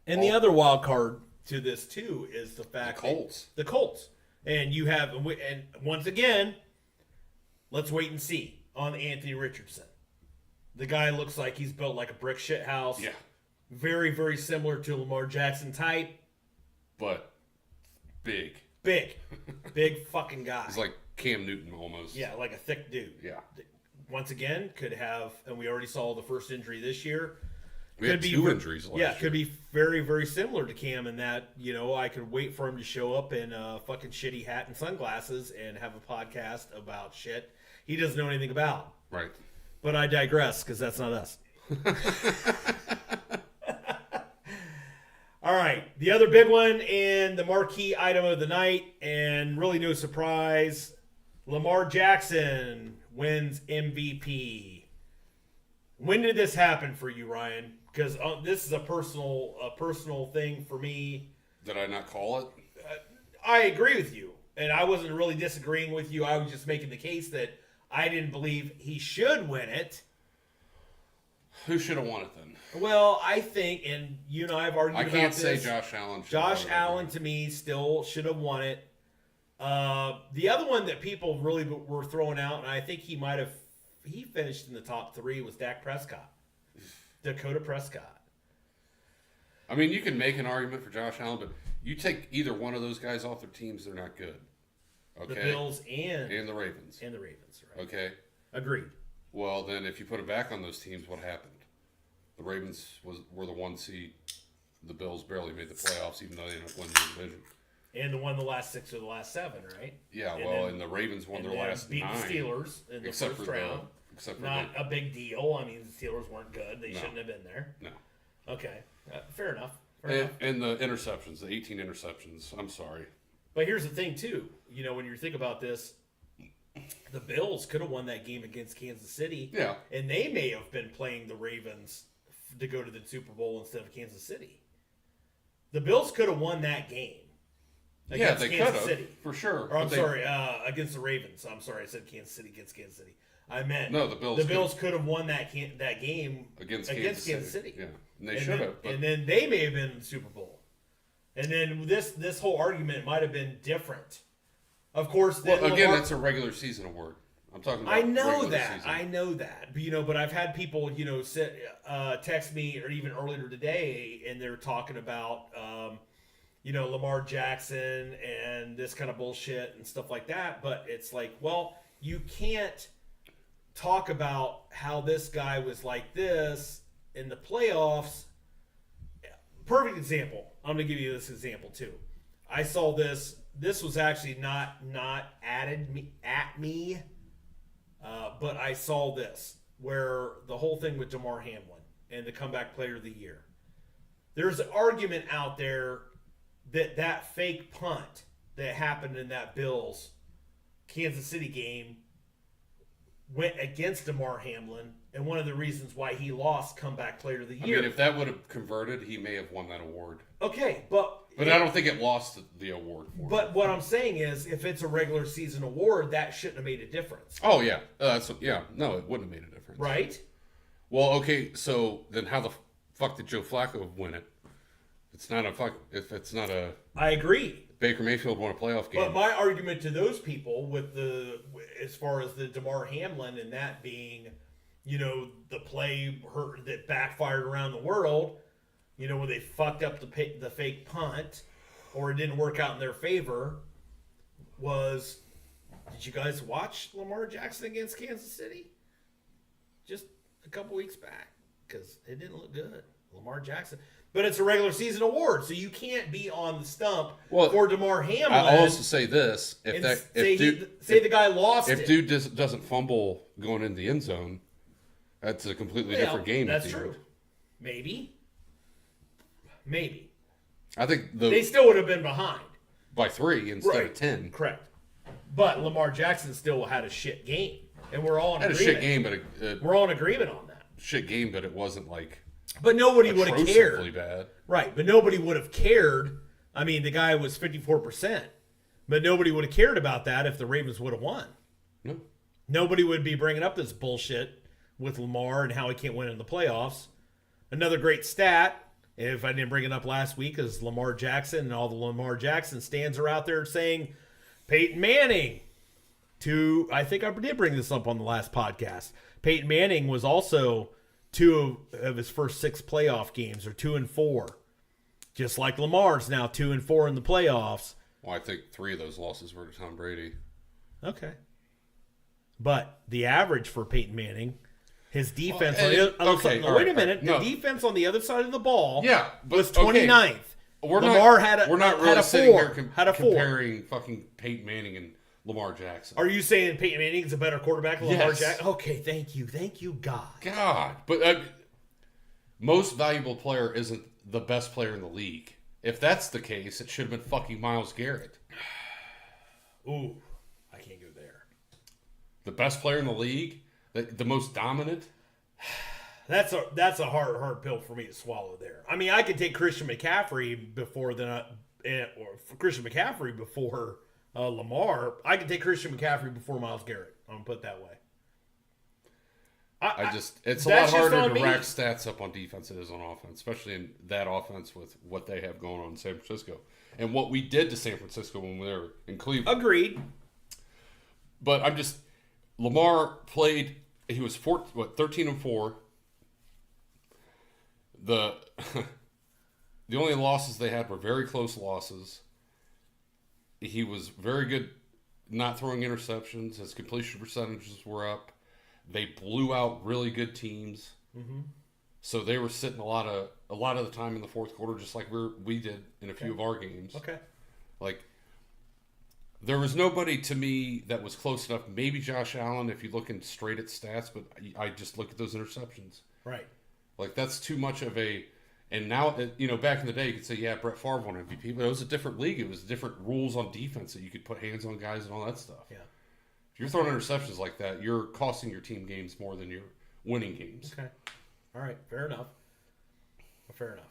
And the other wild card to this, too, is the fact the Colts. And you have, and once again, let's wait and see on Anthony Richardson. The guy looks like he's built like a brick shit house. Yeah. Very, very similar to Lamar Jackson type. But big. Big fucking guy. He's like Cam Newton almost. Yeah, like a thick dude. Yeah. Once again, could have, and we already saw the first injury this year. We had 2 injuries last year. Could be very, very similar to Cam in that, I could wait for him to show up in a fucking shitty hat and sunglasses and have a podcast about shit he doesn't know anything about. Right. But I digress, because that's not us. All right. The other big one and the marquee item of the night, and really no surprise, Lamar Jackson wins MVP. When did this happen for you, Ryan? Because this is a personal thing for me. Did I not call it? I agree with you, and I wasn't really disagreeing with you. I was just making the case that I didn't believe he should win it. Who should have won it then? Well, I think, and you and I have argued about this. I can't say Josh Allen. Josh Allen, to me, still should have won it. The other one that people really were throwing out, and I think he finished in the top 3, was Dak Prescott. Dakota Prescott. I mean, you can make an argument for Josh Allen, but you take either one of those guys off their teams, they're not good. Okay. The Bills and the Ravens. And the Ravens, right. Okay. Agreed. Well, then if you put it back on those teams, what happened? The Ravens were the 1 seed. The Bills barely made the playoffs, even though they ended up winning the division. And won the last 6 or the last 7, right? Yeah, and the Ravens won their last beat 9. the Steelers in the first round. Not a big deal. I mean, the Steelers weren't good. They shouldn't have been there. No. Okay, fair enough. And the interceptions, the 18 interceptions. I'm sorry. But here's the thing, too. When you think about this, the Bills could have won that game against Kansas City. Yeah. And they may have been playing the Ravens to go to the Super Bowl instead of Kansas City. The Bills could have won that game. Against they Kansas could have, City. for sure. Or against the Ravens. I'm sorry, I said Kansas City against Kansas City. I meant the Bills. The Bills could have won that game against Kansas City. Yeah, and they should have. And then they may have been in the Super Bowl. And then this whole argument might have been different. Of course, that's a regular season award. I'm talking about. I know that. But I've had people, text me or even earlier today, and they're talking about, Lamar Jackson and this kind of bullshit and stuff like that. But it's like, well, you can't talk about how this guy was like this in the playoffs. Perfect example. I'm going to give you this example too. I saw this. This was actually not at me, but I saw this where the whole thing with Damar Hamlin and the comeback player of the year. There's an argument out there that fake punt that happened in that Bills Kansas City game went against Damar Hamlin, and one of the reasons why he lost comeback player of the year. I mean, if that would have converted, he may have won that award. Okay, but I don't think it lost the award for him. But what I'm saying is, if it's a regular season award, that shouldn't have made a difference. Oh, yeah. No, it wouldn't have made a difference. Right? Well, okay, so then how the fuck did Joe Flacco win it? If it's not a... I agree. Baker Mayfield won a playoff game. But my argument to those people as far as the Damar Hamlin and that being, the play that backfired around the world, when they fucked up the fake punt or it didn't work out in their favor, was, did you guys watch Lamar Jackson against Kansas City? Just a couple weeks back, because it didn't look good. Lamar Jackson. But it's a regular season award, so you can't be on the stump for Damar Hamlin. I'll also say this: the guy lost if dude doesn't fumble going in the end zone, that's a completely different game. That's true. Maybe. I think they still would have been behind by 3 instead of 10. Correct. But Lamar Jackson still had a shit game, and we're all in agreement. Had a shit game, but we're all in agreement on that. Shit game, but it wasn't like. But nobody would have cared. Bad. Right, but nobody would have cared. I mean, the guy was 54%. But nobody would have cared about that if the Ravens would have won. No. Nobody would be bringing up this bullshit with Lamar and how he can't win in the playoffs. Another great stat, if I didn't bring it up last week, is Lamar Jackson, and all the Lamar Jackson stands are out there saying Peyton Manning. I think I did bring this up on the last podcast. Peyton Manning was also 2 of his first 6 playoff games are 2-4. Just like Lamar's now 2-4 in the playoffs. Well, I think 3 of those losses were to Tom Brady. Okay. But the average for Peyton Manning, his defense wait a minute. The defense on the other side of the ball was 29th. We're not really sitting here comparing fucking Peyton Manning and Lamar Jackson. Are you saying Peyton Manning is a better quarterback than Lamar Jackson? Okay, thank you, God. But most valuable player isn't the best player in the league. If that's the case, it should have been fucking Myles Garrett. Ooh, I can't go there. The best player in the league, the most dominant. That's a hard pill for me to swallow there. I mean, I could take Christian McCaffrey before Lamar. I could take Christian McCaffrey before Myles Garrett. I'm gonna put it that way. It's a lot harder to rack stats up on defense than it is on offense, especially in that offense with what they have going on in San Francisco and what we did to San Francisco when we were in Cleveland. Agreed. But Lamar played. He was 13-4. The only losses they had were very close losses. He was very good not throwing interceptions. His completion percentages were up. They blew out really good teams. Mm-hmm. So they were sitting a lot of the time in the fourth quarter, just like we did in a few of our games. Okay. Like, there was nobody to me that was close enough. Maybe Josh Allen, if you're looking straight at stats, but I just look at those interceptions. Right. Like, that's too much of a. And now, back in the day, you could say, yeah, Brett Favre won MVP, but it was a different league. It was different rules on defense that you could put hands on guys and all that stuff. Yeah. If you're throwing interceptions like that, you're costing your team games more than you're winning games. Okay. All right. Fair enough. Fair enough.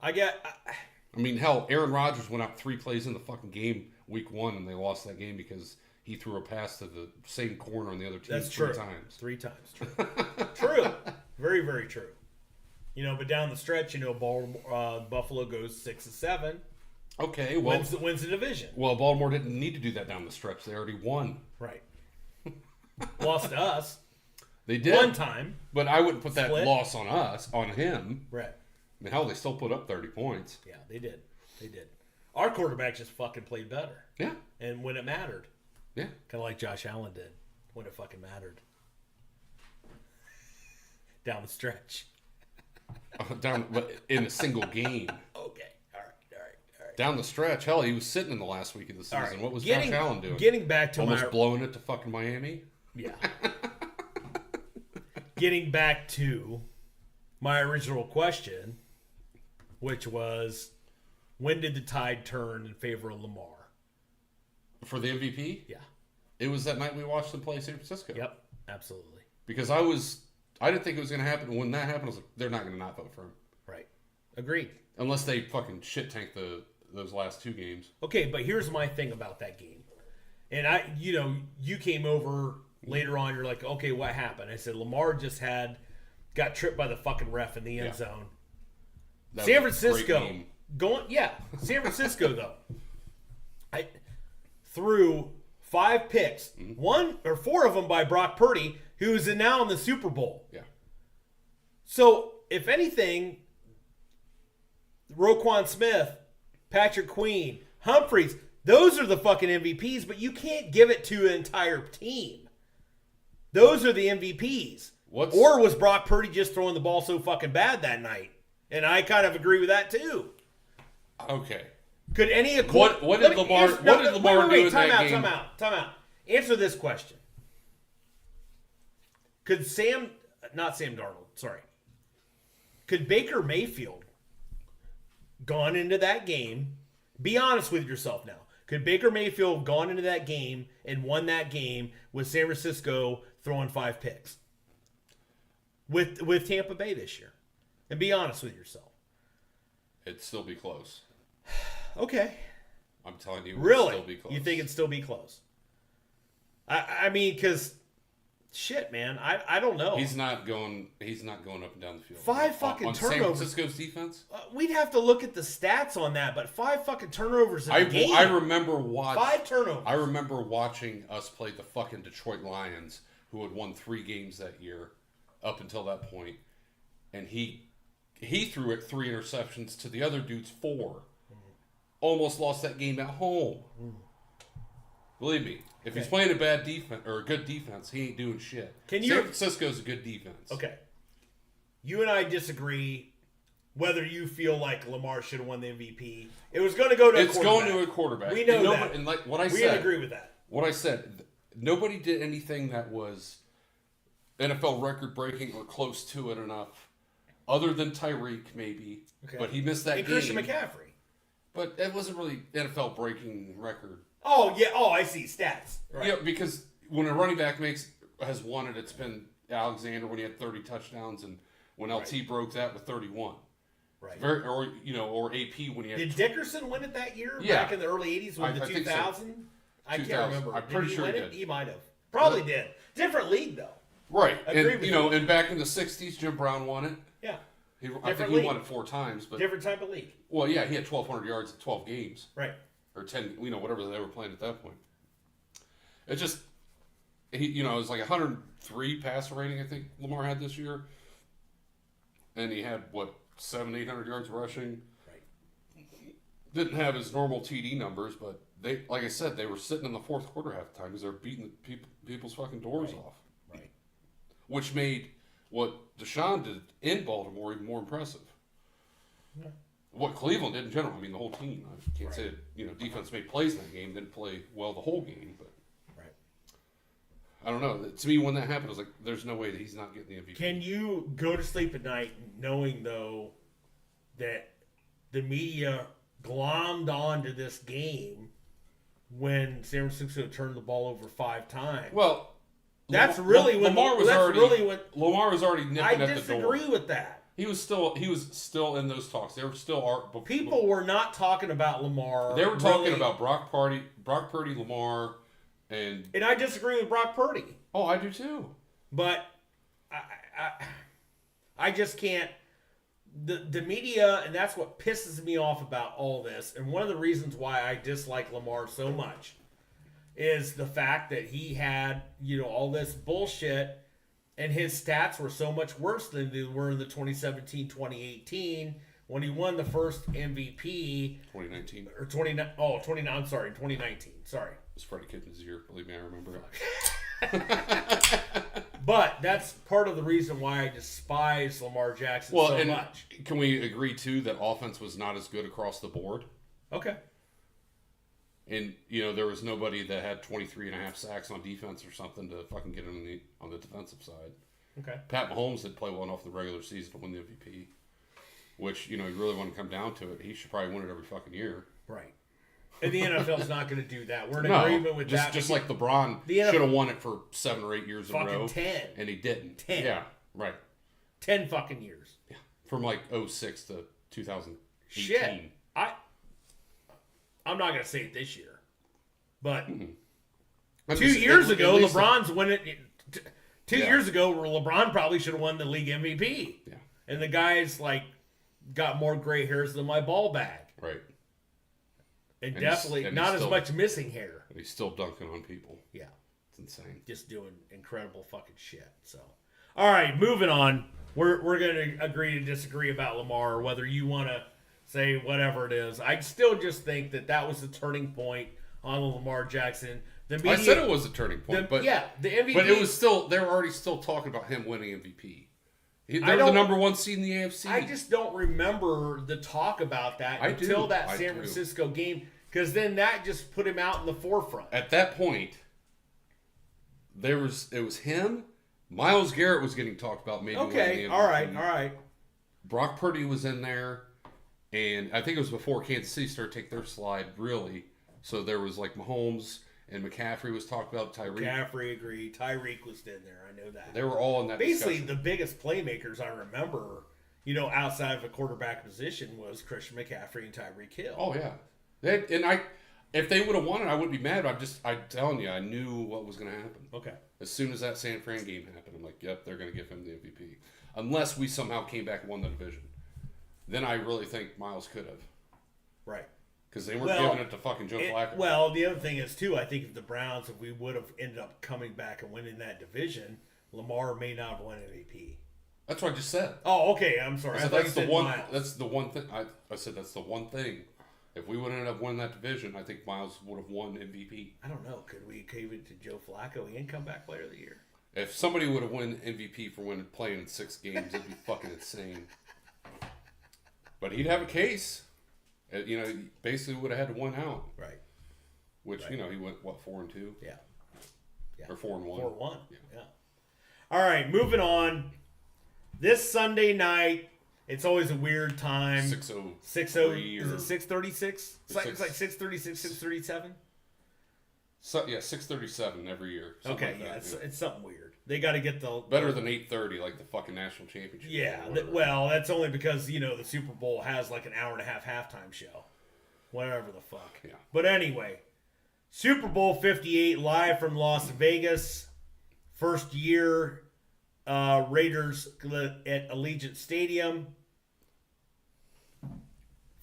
I mean, hell, Aaron Rodgers went out 3 plays in the fucking game week 1, and they lost that game because he threw a pass to the same corner on the other team That's 3 true. times. 3 times. True. True. Very, very true. But down the stretch, Buffalo goes 6-7. Okay, well, wins the division. Well, Baltimore didn't need to do that down the stretch. They already won. Right. Lost to us. They did. One time. But I wouldn't put that Split. loss on us, on him. Right. I mean, hell, they still put up 30 points. Yeah, they did. They did. Our quarterback just fucking played better. Yeah. And when it mattered. Yeah. Kind of like Josh Allen did when it fucking mattered. Down the stretch. In a single game. Okay. All right. Down the stretch. Hell, he was sitting in the last week of the season. Right. What was Josh Allen doing? Getting back to almost blowing it to fucking Miami? Yeah. Getting back to my original question, which was, when did the tide turn in favor of Lamar? For the MVP? Yeah. It was that night we watched them play San Francisco. Yep, absolutely. Because I didn't think it was going to happen. When that happened, I was like, they're not going to not vote for him. Right. Agreed. Unless they fucking shit tank those last 2 games. Okay, but here's my thing about that game. And you came over later on, you're like, okay, what happened? I said, Lamar just got tripped by the fucking ref in the end zone. That San was a great Francisco game. San Francisco though. I threw 5 picks, 1 or 4 of them by Brock Purdy, who is now in the Super Bowl. Yeah. So, if anything, Roquan Smith, Patrick Queen, Humphreys, those are the fucking MVPs, but you can't give it to an entire team. Those are the MVPs. Or was Brock Purdy just throwing the ball so fucking bad that night? And I kind of agree with that too. Okay. Could any what did Lamar do in that game? Time out. Answer this question. Could Could Baker Mayfield gone into that game? Be honest with yourself now. Could Baker Mayfield gone into that game and won that game with San Francisco throwing 5 picks with Tampa Bay this year? And be honest with yourself. It'd still be close. Okay. I'm telling you, really? It'd still be close. You think it'd still be close? I mean, because shit, man, I don't know. He's not going up and down the field. 5 fucking on turnovers. San Francisco's defense. We'd have to look at the stats on that, but 5 fucking turnovers in a game. I remember 5 turnovers. I remember watching us play the fucking Detroit Lions, who had won 3 games that year, up until that point, and he threw it 3 interceptions to the other dude's 4. Almost lost that game at home. Believe me, if he's playing a bad defense or a good defense, he ain't doing shit. San Francisco's a good defense. Okay. You and I disagree whether you feel like Lamar should have won the MVP. It was going to go to a quarterback. It's going to a quarterback. We know that. And like what I said. We agree with that. What I said, nobody did anything that was NFL record breaking or close to it enough, other than Tyreek maybe. Okay. But he missed that game. Christian McCaffrey. But it wasn't really NFL breaking record. Oh yeah. Oh, I see stats. Right. Yeah, because when a running back has won it, it's been Alexander when he had 30 touchdowns, and when LT broke that with 31. Right. Or AP when he had. Did Dickerson win it that year? Yeah. Back in the early '80s with the 2000? So. I can't remember. I'm pretty sure he did. He might have. Probably did. Different league though. Right. Agree with you. And back in the '60s, Jim Brown won it. Yeah. I think he won it 4 times, but different type of league. Well, yeah, he had 1,200 yards in 12 games. Right. Or 10, whatever they were playing at that point. It just, it was like 103 passer rating, I think Lamar had this year. And he had, 700-800 yards rushing. Right. Didn't have his normal TD numbers, but they, like I said, they were sitting in the fourth quarter half the time because they were beating people's fucking doors off. Right. Which made what Deshaun did in Baltimore even more impressive. Yeah. what Cleveland did in general. I mean, the whole team. I can't say that, defense made plays in that game, didn't play well the whole game, but I don't know. To me, when that happened, I was like, there's no way that he's not getting the MVP. Can you go to sleep at night knowing, though, that the media glommed onto this game when San Francisco turned the ball over 5 times? Well, Lamar was already nipping at the door. I disagree with that. He was still in those talks. They were still people were not talking about Lamar. They were talking about Brock Purdy, Lamar, and I disagree with Brock Purdy. Oh, I do too. But I just can't. The media, and that's what pisses me off about all this. And one of the reasons why I dislike Lamar so much is the fact that he had, all this bullshit, and his stats were so much worse than they were in the 2017-2018 when he won the first MVP. 2019. Or 2019. I'm sorry, 2019. Sorry. It was Freddie Kitchens' year. Believe me, I remember it. But that's part of the reason why I despise Lamar Jackson so much. Can we agree, too, that offense was not as good across the board? Okay. And, there was nobody that had 23.5 sacks on defense or something to fucking get him on the defensive side. Okay. Pat Mahomes did play well enough in the regular season to win the MVP, which, you really want to come down to it. He should probably win it every fucking year. Right. And the NFL's not going to do that. We're in agreement with that. Just like LeBron should have won it for 7 or 8 years in a row. 10. And he didn't. 10. Yeah, right. 10 fucking years. Yeah. From like 06 to 2018. Shit. I'm not going to say it this year. But 2 years ago, LeBron's winning. 2 years ago, LeBron probably should have won the league MVP. Yeah. And the guy's got more gray hairs than my ball bag. Right. And definitely not as much missing hair. And he's still dunking on people. Yeah. It's insane. Just doing incredible fucking shit. So, all right, moving on. We're going to agree to disagree about Lamar, whether you want to say whatever it is. I still just think that was the turning point on Lamar Jackson. The media, I said it was a turning point, the MVP. But it was still, they were already still talking about him winning MVP. They were the number 1 seed in the AFC. I just don't remember the talk about that until that San Francisco game, because then that just put him out in the forefront. At that point, it was him. Myles Garrett was getting talked about maybe winning the MVP. All right. Brock Purdy was in there, and I think it was before Kansas City started to take their slide, really. So there was Mahomes and McCaffrey was talked about. McCaffrey agreed. Tyreek was in there. I know that. They were all in that Basically, discussion. the biggest playmakers I remember, outside of a quarterback position was Christian McCaffrey and Tyreek Hill. Oh, yeah. If they would have won it, I wouldn't be mad. I'm telling you, I knew what was going to happen. Okay. As soon as that San Fran game happened, I'm like, yep, they're going to give him the MVP. Unless we somehow came back and won the division. Then I really think Myles could have. Right. Because they weren't giving it to fucking Joe Flacco. Well, the other thing is, too, I think if the Browns, if we would have ended up coming back and winning that division, Lamar may not have won MVP. That's what I just said. Oh, okay. I'm sorry. That's the one. Miles. That's the one thing. I said that's the one thing. If we would have ended up winning that division, I think Myles would have won MVP. I don't know. Could we give it to Joe Flacco and comeback player of the year? If somebody would have won MVP for playing in 6 games, it'd be fucking insane. But he'd have a case. He basically would have had to win out. Right. Which, he went, 4-2? Yeah. Or 4-1. 4-1. Yeah. All right, moving on. This Sunday night, it's always a weird time. 6:00. 6:00. Is it 6:36? It's like 6:36, 6:37? So, yeah, 6:37 every year. Okay, it's something weird. They got to get the... Better than 8:30, like the fucking national championship. Yeah, well, that's only because, the Super Bowl has like an hour-and-a-half halftime show. Whatever the fuck. Yeah. But anyway, Super Bowl 58 live from Las Vegas. First year, Raiders at Allegiant Stadium.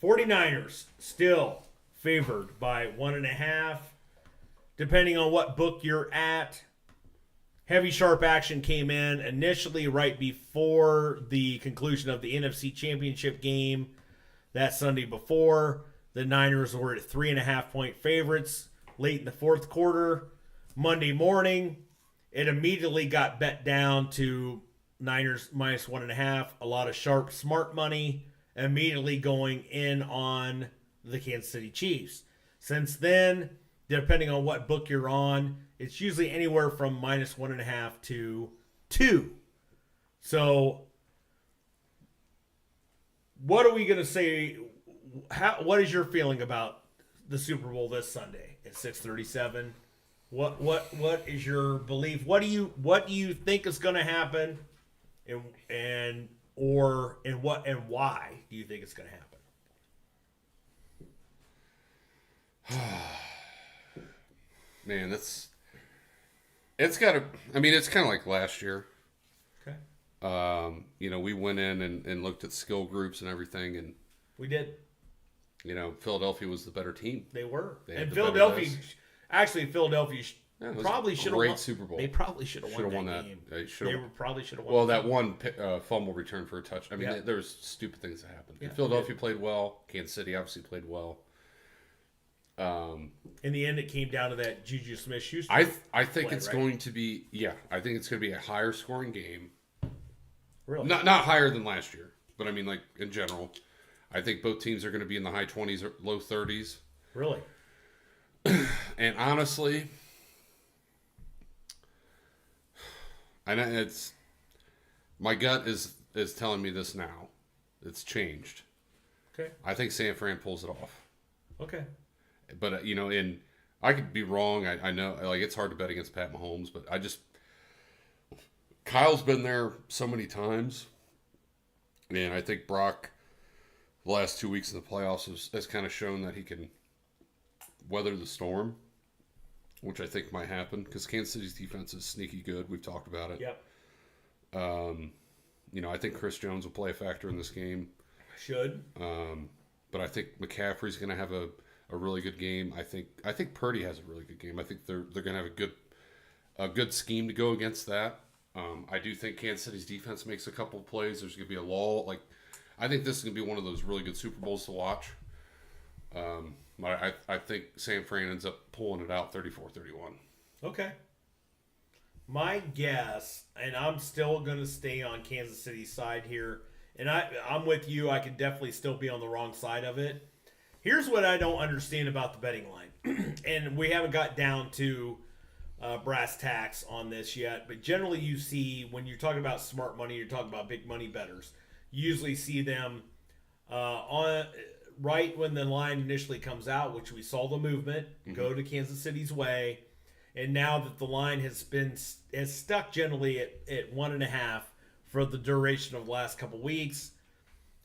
49ers still favored by 1.5. Depending on what book you're at. Heavy sharp action came in initially right before the conclusion of the NFC Championship game that Sunday before. The Niners were at 3.5-point favorites late in the fourth quarter. Monday morning, it immediately got bet down to Niners minus 1.5. A lot of sharp, smart money immediately going in on the Kansas City Chiefs. Since then, depending on what book you're on, it's usually anywhere from -1.5 to 2. So, what are we going to say? What is your feeling about the Super Bowl this Sunday at 6:37? What is your belief? What do you think is going to happen, and why do you think it's going to happen? Man, it's got to. I mean, it's kind of like last year. Okay. We went in and looked at skill groups and everything, and we did. Philadelphia was the better team. They were, and Philadelphia probably should have won. Super Bowl. They probably should have won that game. They probably should have won. Well, that one fumble return for a touch. I mean, Yeah. there was stupid things that happened. Yeah, Philadelphia played well. Kansas City obviously played well. In the end, it came down to that Juju Smith-Schuster. I think it's going to be I think it's going to be a higher scoring game. Really? Not higher than last year, but I mean, like, in general, I think both teams are going to be in the high 20s or low 30s. Really? And honestly, I know it's my gut is telling me this now. It's changed. Okay. I think San Fran pulls it off. Okay. But and I could be wrong. I know, like, it's hard to bet against Pat Mahomes, but Kyle's been there so many times, and I think Brock, the last 2 weeks in the playoffs, has kind of shown that he can weather the storm, which I think might happen because Kansas City's defense is sneaky good. We've talked about it. Yep. I think Chris Jones will play a factor in this game. Should. But I think McCaffrey's going to have a really good game. I think Purdy has a really good game. I think they're going to have a good scheme to go against that. I do think Kansas City's defense makes a couple of plays. There's going to be a lull. Like, I think this is going to be one of those really good Super Bowls to watch. I think San Fran ends up pulling it out 34-31. Okay. My guess, and I'm still going to stay on Kansas City's side here, and I'm with you. I could definitely still be on the wrong side of it. Here's what I don't understand about the betting line, and we haven't got down to brass tacks on this yet, but generally you see when you're talking about smart money, you're talking about big money bettors. You usually see them on right when the line initially comes out, which we saw the movement go to Kansas City's way, and now that the line has stuck generally at 1.5 for the duration of the last couple weeks.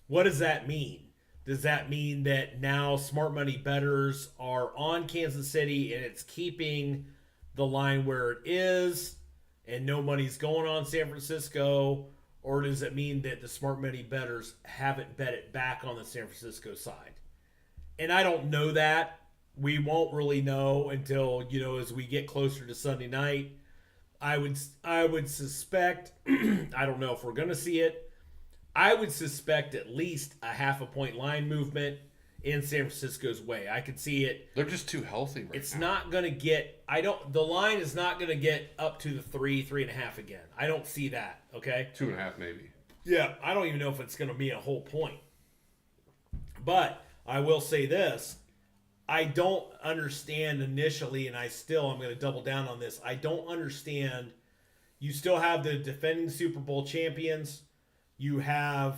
What does that mean? Does that mean that now smart money bettors are on Kansas City and it's keeping the line where it is and no money's going on San Francisco? Or does it mean that the smart money bettors haven't bet it back on the San Francisco side? And I don't know that. We won't really know until, as we get closer to Sunday night. I would suspect, I don't know if we're going to see it, I would suspect at least a 0.5 point line movement in San Francisco's way. I could see it. They're just too healthy right now. It's not going to get, the line is not going to get up to the 3.5 again. I don't see that, okay? 2.5 maybe. Yeah, I don't even know if it's going to be a whole point. But I will say this. I don't understand initially, and I'm going to double down on this. I don't understand. You still have the defending Super Bowl champions. You have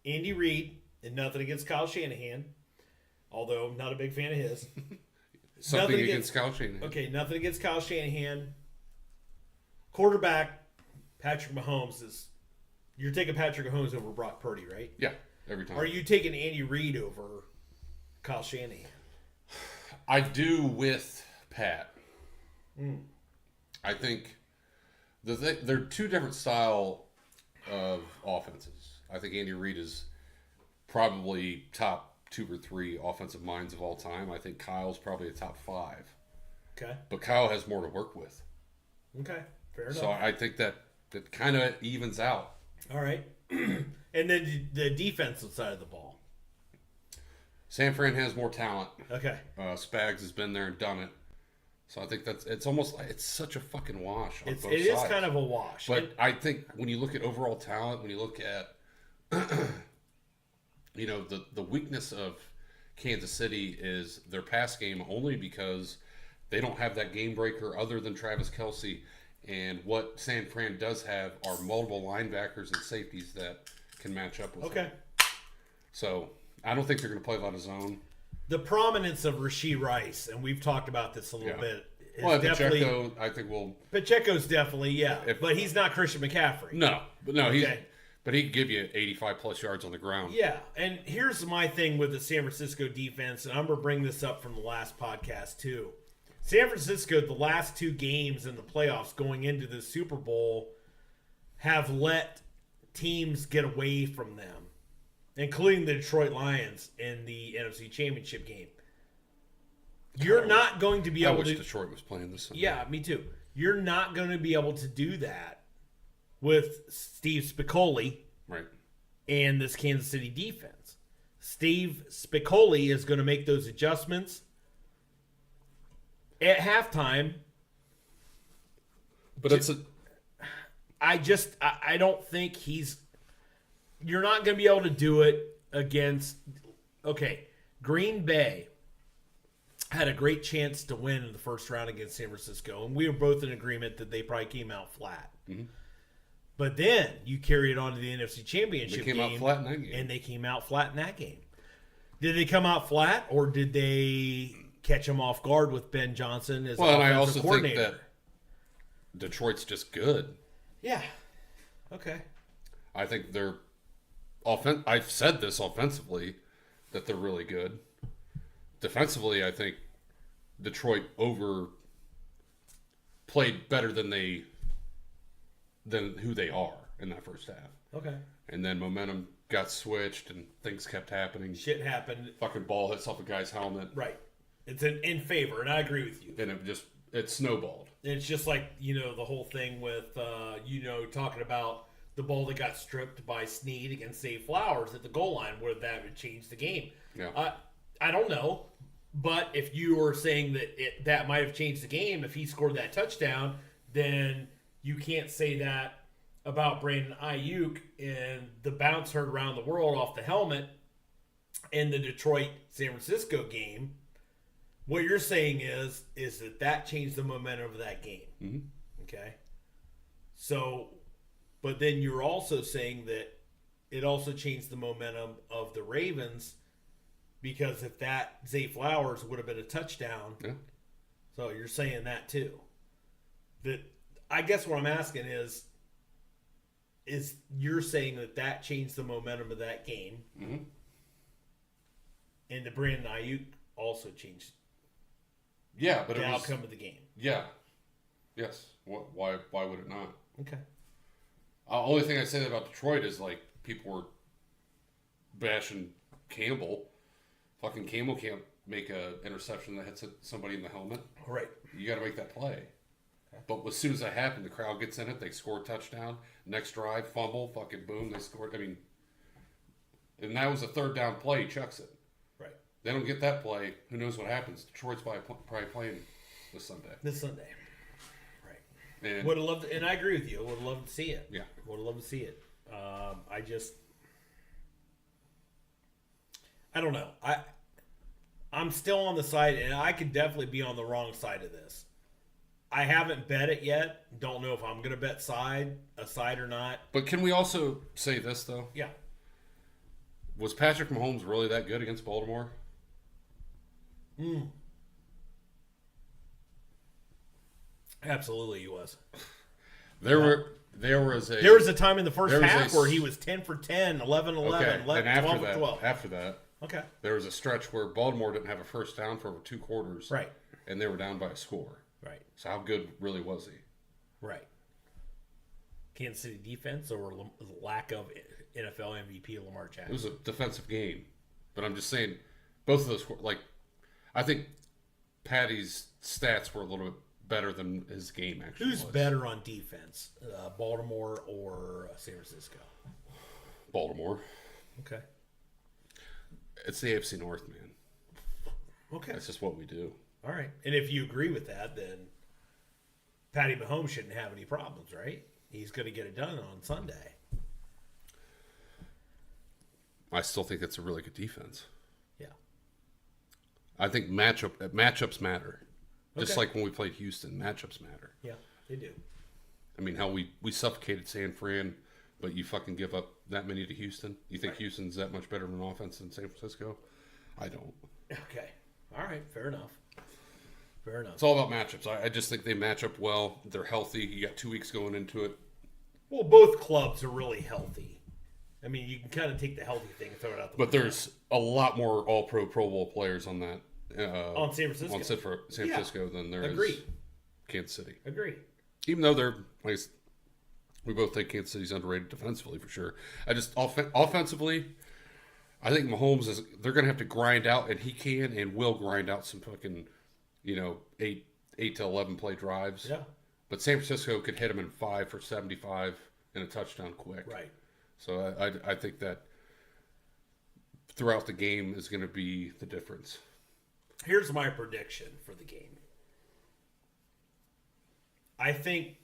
Andy Reid, and nothing against Kyle Shanahan, although I'm not a big fan of his. Something against Kyle Shanahan. Okay, nothing against Kyle Shanahan. Quarterback, Patrick Mahomes you're taking Patrick Mahomes over Brock Purdy, right? Yeah, every time. Are you taking Andy Reid over Kyle Shanahan? I do with Pat. I think they're two different style of offenses. I think Andy Reid is probably top 2 or 3 offensive minds of all time. I think Kyle's probably a top 5. Okay. But Kyle has more to work with. Okay, fair enough. So I think that kind of evens out. All right. And then the defensive side of the ball. San Fran has more talent. Okay. Spags has been there and done it. So I think it's almost like it's such a fucking wash on both sides. It is kind of a wash. But I think when you look at overall talent, when you look at you know, the weakness of Kansas City is their pass game only because they don't have that game breaker other than Travis Kelce. And what San Fran does have are multiple linebackers and safeties that can match up with them. So I don't think they're going to play a lot of zone. The prominence of Rashee Rice, and we've talked about this a little bit. Well, Pacheco, I think Pacheco's definitely, but he's not Christian McCaffrey. No, but he can give you 85 plus yards on the ground. Yeah, and here's my thing with the San Francisco defense, and I'm going to bring this up from the last podcast too. San Francisco, the last 2 games in the playoffs going into the Super Bowl, have let teams get away from them, including the Detroit Lions in the NFC Championship game. You're not going to be able to. Detroit was playing this Sunday. Yeah, me too. You're not going to be able to do that with Steve Spicoli, right, and this Kansas City defense. Steve Spicoli is going to make those adjustments at halftime. But I don't think you're not going to be able to do it against. Okay, Green Bay had a great chance to win in the first round against San Francisco, and we were both in agreement that they probably came out flat. Mm-hmm. But then you carry it on to the NFC Championship game. They came out flat in that game. And they came out flat in that game. Did they come out flat, or did they catch them off guard with Ben Johnson as and I offensive also coordinator? think that Detroit's just good. Yeah. Okay. I think they're I've said this offensively that they're really good. Defensively, I think Detroit played better than who they are in that first half. Okay. And then momentum got switched and things kept happening. Shit happened. Fucking ball hits off a guy's helmet. Right. It's in favor, and I agree with you. And it snowballed. It's just like, the whole thing with, talking about the ball that got stripped by Snead against Zay Flowers at the goal line, where that would change the game. Yeah. I don't know. But if you were saying that that might have changed the game, if he scored that touchdown, then you can't say that about Brandon Ayuk and the bounce heard around the world off the helmet in the Detroit-San Francisco game. What you're saying is that changed the momentum of that game. Mm-hmm. Okay? So, but then you're also saying that it also changed the momentum of the Ravens, because if that Zay Flowers would have been a touchdown, so you're saying that too. That, I guess what I'm asking is you're saying that changed the momentum of that game, mm-hmm. and the Brandon Ayuk also changed. Yeah, but the outcome of the game. Yeah. Yes. Why would it not? Okay. Only thing I say about Detroit is like people were bashing Campbell. Fucking Campbell can't make an interception that hits somebody in the helmet. Right. You got to make that play. Okay. But as soon as that happened, the crowd gets in it. They score a touchdown. Next drive, fumble, fucking boom, they scored. I mean, and that was a third down play. He chucks it. Right. They don't get that play. Who knows what happens? Detroit's probably playing this Sunday. Right. And would have loved, and I agree with you. Would have loved to see it. Yeah. Would have loved to see it. I don't know. I'm still on the side, and I could definitely be on the wrong side of this. I haven't bet it yet. Don't know if I'm going to bet a side or not. But can we also say this, though? Yeah. Was Patrick Mahomes really that good against Baltimore? Absolutely, he was. There was a time in the first half where he was 10 for 10, 11, 11, 12 for 12. After that, okay, there was a stretch where Baltimore didn't have a first down for over 2 quarters. Right. And they were down by a score. Right. So how good really was he? Right. Kansas City defense or the lack of NFL MVP Lamar Jackson? It was a defensive game. But I'm just saying, both of those, I think Patty's stats were a little bit better than his game actually Who's better on defense, Baltimore or San Francisco? Baltimore. Okay. It's the AFC North, man. Okay. That's just what we do. All right. And if you agree with that, then Patty Mahomes shouldn't have any problems, right? He's going to get it done on Sunday. I still think it's a really good defense. Yeah. I think matchups matter. Just Okay. like when we played Houston, matchups matter. Yeah, they do. I mean, how we suffocated San Fran, but you fucking give up that many to Houston? You think Houston's that much better of an offense than San Francisco? I don't. Okay. All right. Fair enough. Fair enough. It's all about matchups. I just think they match up well. They're healthy. You got 2 weeks going into it. Well, both clubs are really healthy. I mean, you can kind of take the healthy thing and throw it out the But window. there's a lot more All-Pro, Pro Bowl players on that. On San Francisco. On San Francisco than there Agreed. is Kansas City. Agree. Even though they're, we both think Kansas City's underrated defensively for sure. I just offensively, I think Mahomes they're going to have to grind out, and he can and will grind out some fucking, 8 to 11 play drives. Yeah. But San Francisco could hit him in 5 for 75 and a touchdown quick. Right. So I think that throughout the game is going to be the difference. Here's my prediction for the game. I think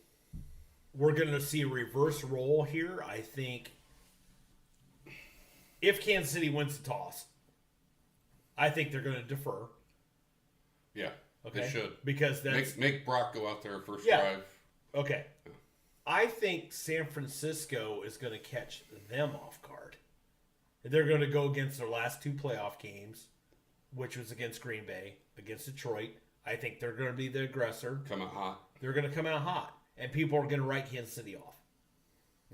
we're going to see a reverse role here. I think if Kansas City wins the toss, I think they're going to defer. Yeah, Okay. they should. Because that's Make Brock go out there first Yeah. drive. okay. I think San Francisco is going to catch them off guard. They're going to go against their last 2 playoff games, which was against Green Bay, against Detroit. I think they're going to be the aggressor. Come out hot. They're going to come out hot, and people are going to write Kansas City off.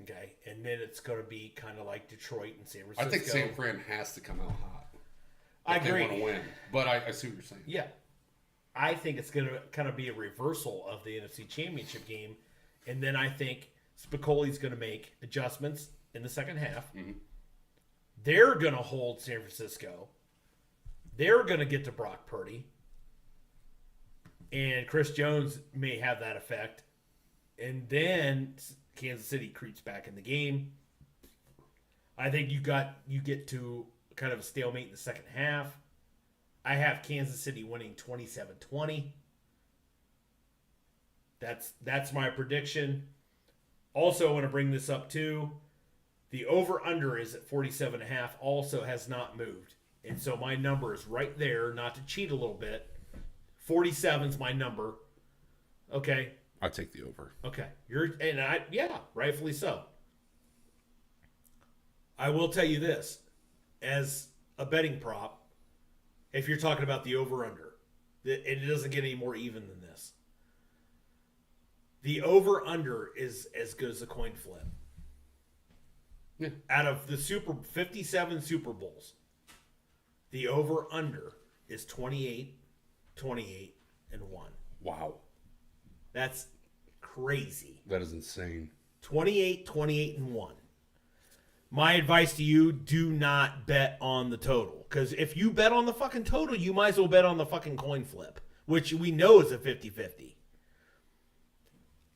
Okay, and then it's going to be kind of like Detroit and San Francisco. I think San Fran has to come out hot. I if agree. They want to win, but I see what you're saying. Yeah, I think it's going to kind of be a reversal of the NFC Championship game, and then I think Spicoli's going to make adjustments in the second half. Mm-hmm. They're going to hold San Francisco. They're going to get to Brock Purdy. And Chris Jones may have that effect. And then Kansas City creeps back in the game. I think you get to kind of a stalemate in the second half. I have Kansas City winning 27-20. That's my prediction. Also, I want to bring this up too. The over-under is at 47.5, also has not moved. And so my number is right there, not to cheat a little bit. 47 is my number. Okay. I take the over. Okay. Rightfully so. I will tell you this. As a betting prop, if you're talking about the over-under, it doesn't get any more even than this. The over-under is as good as a coin flip. Yeah. Out of the 57 Super Bowls, the over-under is 28, 28, and 1. Wow. That's crazy. That is insane. 28, 28, and 1. My advice to you, do not bet on the total. Because if you bet on the fucking total, you might as well bet on the fucking coin flip, which we know is a 50-50.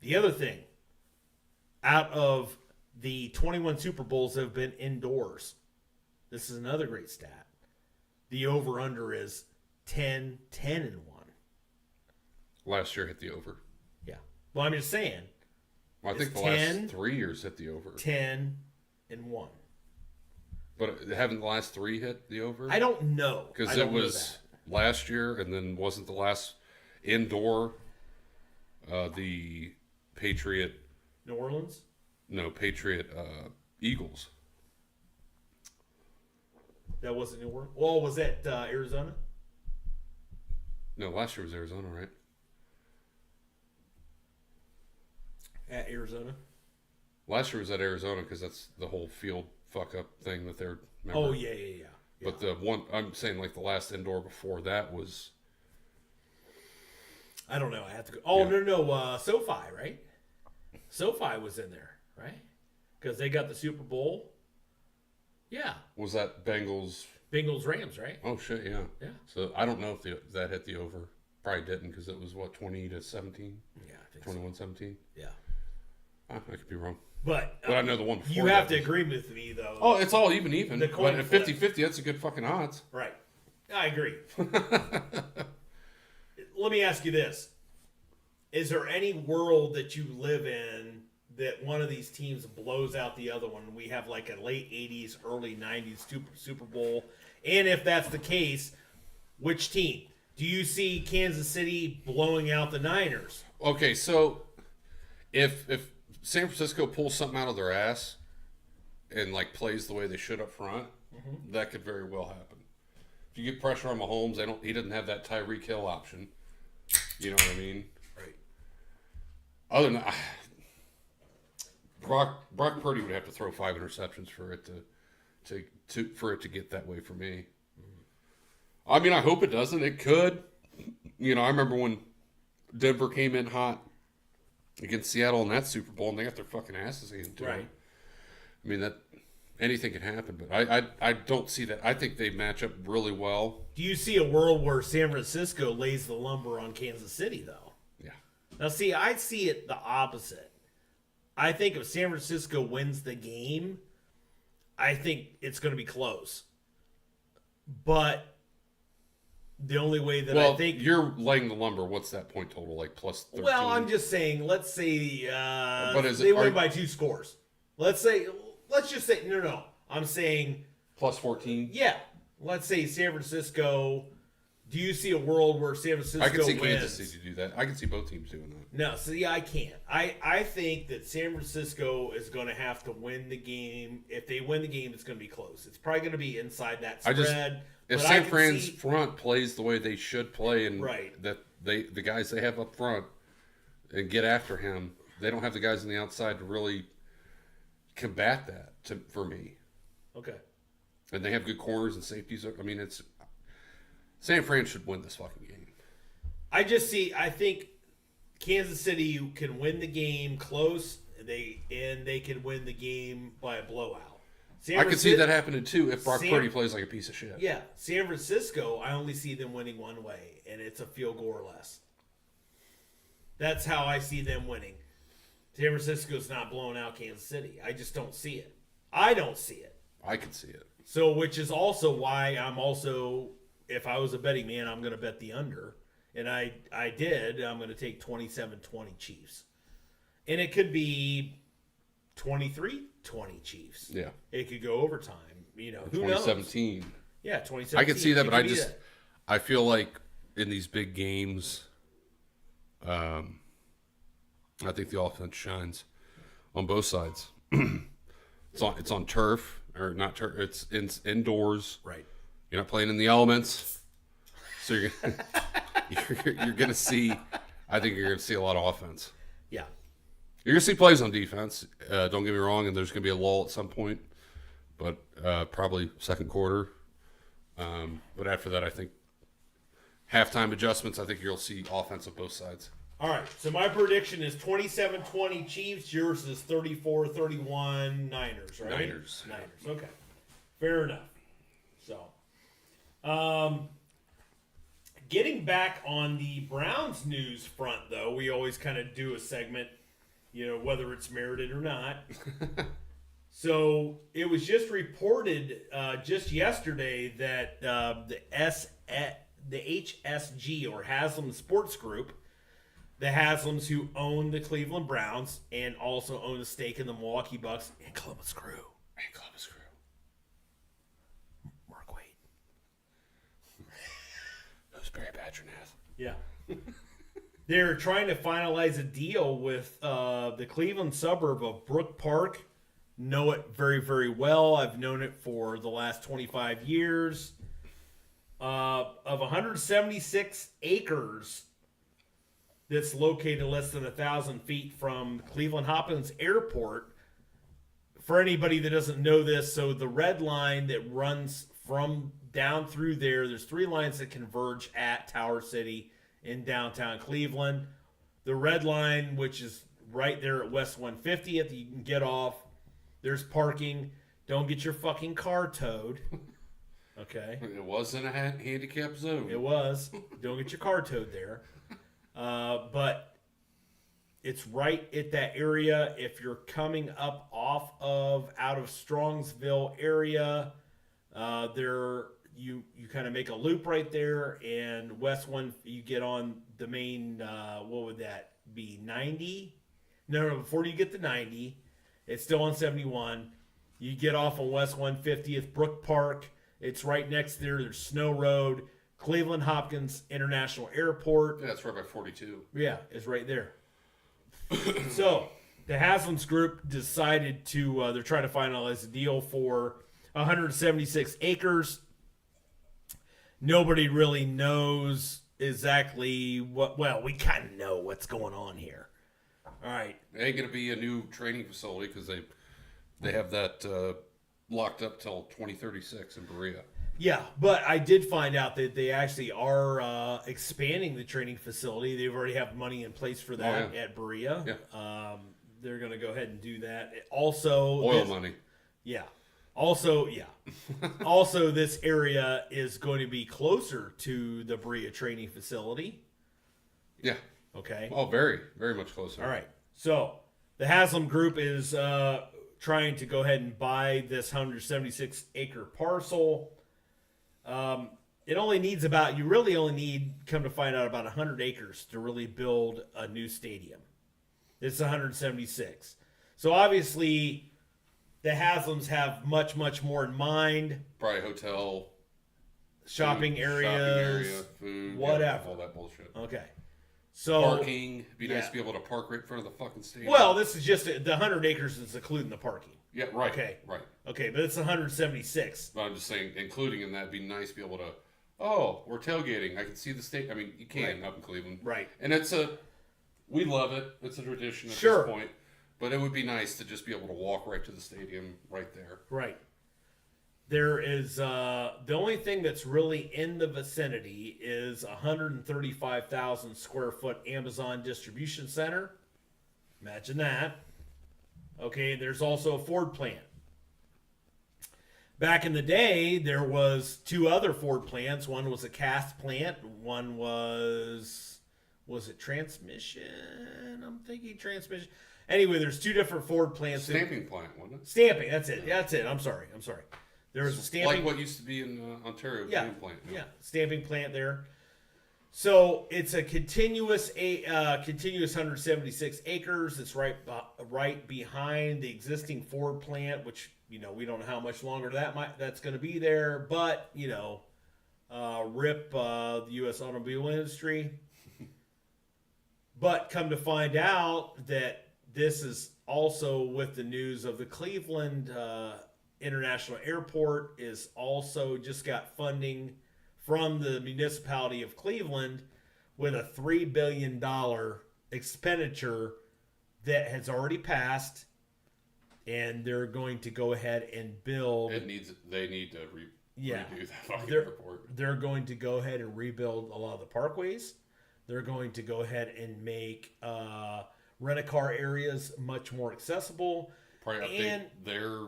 The other thing, out of the 21 Super Bowls that have been indoors, this is another great stat. The over-under is 10, 10, and 1. Last year hit the over. Yeah. Well, I'm just saying. Well, I think the 10, last 3 years hit the over. 10, and 1. But haven't the last 3 hit the over? I don't know. Because I it don't know was that. last year, and then wasn't the last indoor the Patriot New Orleans? Patriot Eagles. That wasn't New Orleans? Well, was that Arizona? No, last year was Arizona, right? At Arizona? Last year was at Arizona because that's the whole field fuck up thing that they're. Oh, yeah. But the one I'm saying, like the last indoor before that was. I don't know. I have to go. Oh, Yeah. no. SoFi, right? SoFi was in there, right? Because they got the Super Bowl. Yeah. Was that Bengals? Bengals Rams, right? Oh shit, yeah. Yeah. So I don't know if that hit the over. Probably didn't because it was 20-17, Yeah, I think so. 21-17. Yeah. I could be wrong. But I know the one before. you have that to was- agree with me, though. Oh, it's all even. The coin But at flip. 50-50, that's a good fucking odds. Right. I agree. Let me ask you this. Is there any world that you live in that one of these teams blows out the other one. We have like a late 80s, early 90s Super Bowl. And if that's the case, which team? Do you see Kansas City blowing out the Niners? Okay, so if San Francisco pulls something out of their ass and like plays the way they should up front, that could very well happen. If you get pressure on Mahomes, he doesn't have that Tyreek Hill option. You know what I mean? Right. Other than that, Brock Purdy would have to throw 5 interceptions for it to get that way for me. I mean, I hope it doesn't. It could. You know, I remember when Denver came in hot against Seattle in that Super Bowl, and they got their fucking asses handed to them. I mean, that anything can happen, but I don't see that. I think they match up really well. Do you see a world where San Francisco lays the lumber on Kansas City, though? Yeah. Now, see, I see it the opposite. I think if San Francisco wins the game, I think it's going to be close. But the only way that I think you're laying the lumber. What's that point total? Like plus 13? Well, I'm just saying. Let's say but they win by 2 scores. Let's just say no. I'm saying plus 14. Yeah. Let's say San Francisco. Do you see a world where San Francisco I can see wins? Kansas City do that. I can see both teams doing that. No, see, I can't. I think that San Francisco is going to have to win the game. If they win the game, it's going to be close. It's probably going to be inside that spread. If San Fran's front plays the way they should play, and that the guys they have up front and get after him, they don't have the guys on the outside to really combat that. For me, okay. And they have good corners and safeties. I mean, San Fran should win this fucking game. I think Kansas City can win the game close. They can win the game by a blowout. I could see that happening too if Brock Purdy plays like a piece of shit. Yeah, San Francisco, I only see them winning one way, and it's a field goal or less. That's how I see them winning. San Francisco's not blowing out Kansas City. I just don't see it. I don't see it. I can see it. So, which is also why I'm also, if I was a betting man, I'm going to bet the under. And I did. I'm going to take 27-20 Chiefs. And it could be 23-20 Chiefs. Yeah. It could go overtime. You know, who 2017. knows? Yeah, 2017. I can see that, but I feel like in these big games, I think the offense shines on both sides. It's on turf, or not turf. It's indoors. Right. You're not playing in the elements, so you're gonna see. I think you're gonna see a lot of offense. Yeah. You're gonna see plays on defense. Don't get me wrong, and there's gonna be a lull at some point, but probably second quarter. But after that, I think halftime adjustments. I think you'll see offense on both sides. All right, so my prediction is 27-20 Chiefs. Yours is 34-31 Niners, right? Niners. Okay. Fair enough. So, getting back on the Browns news front, though, we always kind of do a segment, you know, whether it's merited or not. So, it was just reported just yesterday that the HSG, or Haslam Sports Group, the Haslams who own the Cleveland Browns and also own a stake in the Milwaukee Bucks and Columbus Crew. Mark Waid. Who's Barry Badgernath? Yeah. They're trying to finalize a deal with the Cleveland suburb of Brook Park. Know it very, very well. I've known it for the last 25 years. Of 176 acres that's located less than 1,000 feet from Cleveland Hopkins Airport. For anybody that doesn't know this, so the red line that runs from down through there's 3 lines that converge at Tower City in downtown Cleveland. The red line, which is right there at West 150th, you can get off. There's parking. Don't get your fucking car towed. Okay. It wasn't a handicap zone. It was. Don't get your car towed there. But it's right at that area. If you're coming up out of Strongsville area, you kind of make a loop right there, and West One, you get on the main. What would that be? 90. No, before you get to 90, it's still on 71. You get off on West 150th, Brook Park. It's right next there. There's Snow Road, Cleveland Hopkins International Airport. Yeah, it's right by 42. Yeah, it's right there. So the Haslam's group decided to, they're trying to finalize a deal for 176 acres. Nobody really knows exactly what, well, we kind of know what's going on here. All right. It ain't going to be a new training facility because they have that locked up till 2036 in Berea. Yeah, but I did find out that they actually are expanding the training facility. They already have money in place for that at Berea. Yeah. They're going to go ahead and do that. Also, Oil money. Yeah. Also, also, this area is going to be closer to the Berea training facility. Yeah. Okay. Oh, very, very much closer. All right. So the Haslam Group is trying to go ahead and buy this 176 acre parcel. It only needs you really only need, come to find out, about 100 acres to really build a new stadium. It's 176. So obviously the Haslams have much, much more in mind. Probably hotel, shopping areas, food, whatever. all that bullshit. Okay. So parking. It'd be nice to be able to park right in front of the fucking stadium. Well, this is just the 100 acres is including the parking. Yeah, right. Okay. Right. Okay, but it's 176. But I'm just saying, including in that, it'd be nice to be able to, oh, we're tailgating. I can see the state. I mean, you can up in Cleveland. Right. And we love it. It's a tradition at Sure. this point. But it would be nice to just be able to walk right to the stadium right there. Right. There is, the only thing that's really in the vicinity is 135,000 square foot Amazon distribution center. Imagine that. Okay, there's also a Ford plant. Back in the day, there was two other Ford plants. One was a cast plant. One was it transmission? I'm thinking transmission. Anyway, there's two different Ford plants. Stamping plant, wasn't it? Stamping, that's it. That's it. I'm sorry. There was a stamping. Like what used to be in Ontario, plant. Yeah, stamping plant there. So it's a continuous 176 acres. It's right behind the existing Ford plant, which we don't know how much longer that's going to be there. But rip the U.S. automobile industry. But come to find out that this is also with the news of the Cleveland International Airport is also just got funding from the municipality of Cleveland with a $3 billion expenditure that has already passed, and they're going to go ahead and build. They need to redo that fucking airport. They're going to go ahead and rebuild a lot of the parkways. They're going to go ahead and make rent-a-car areas much more accessible. Probably update their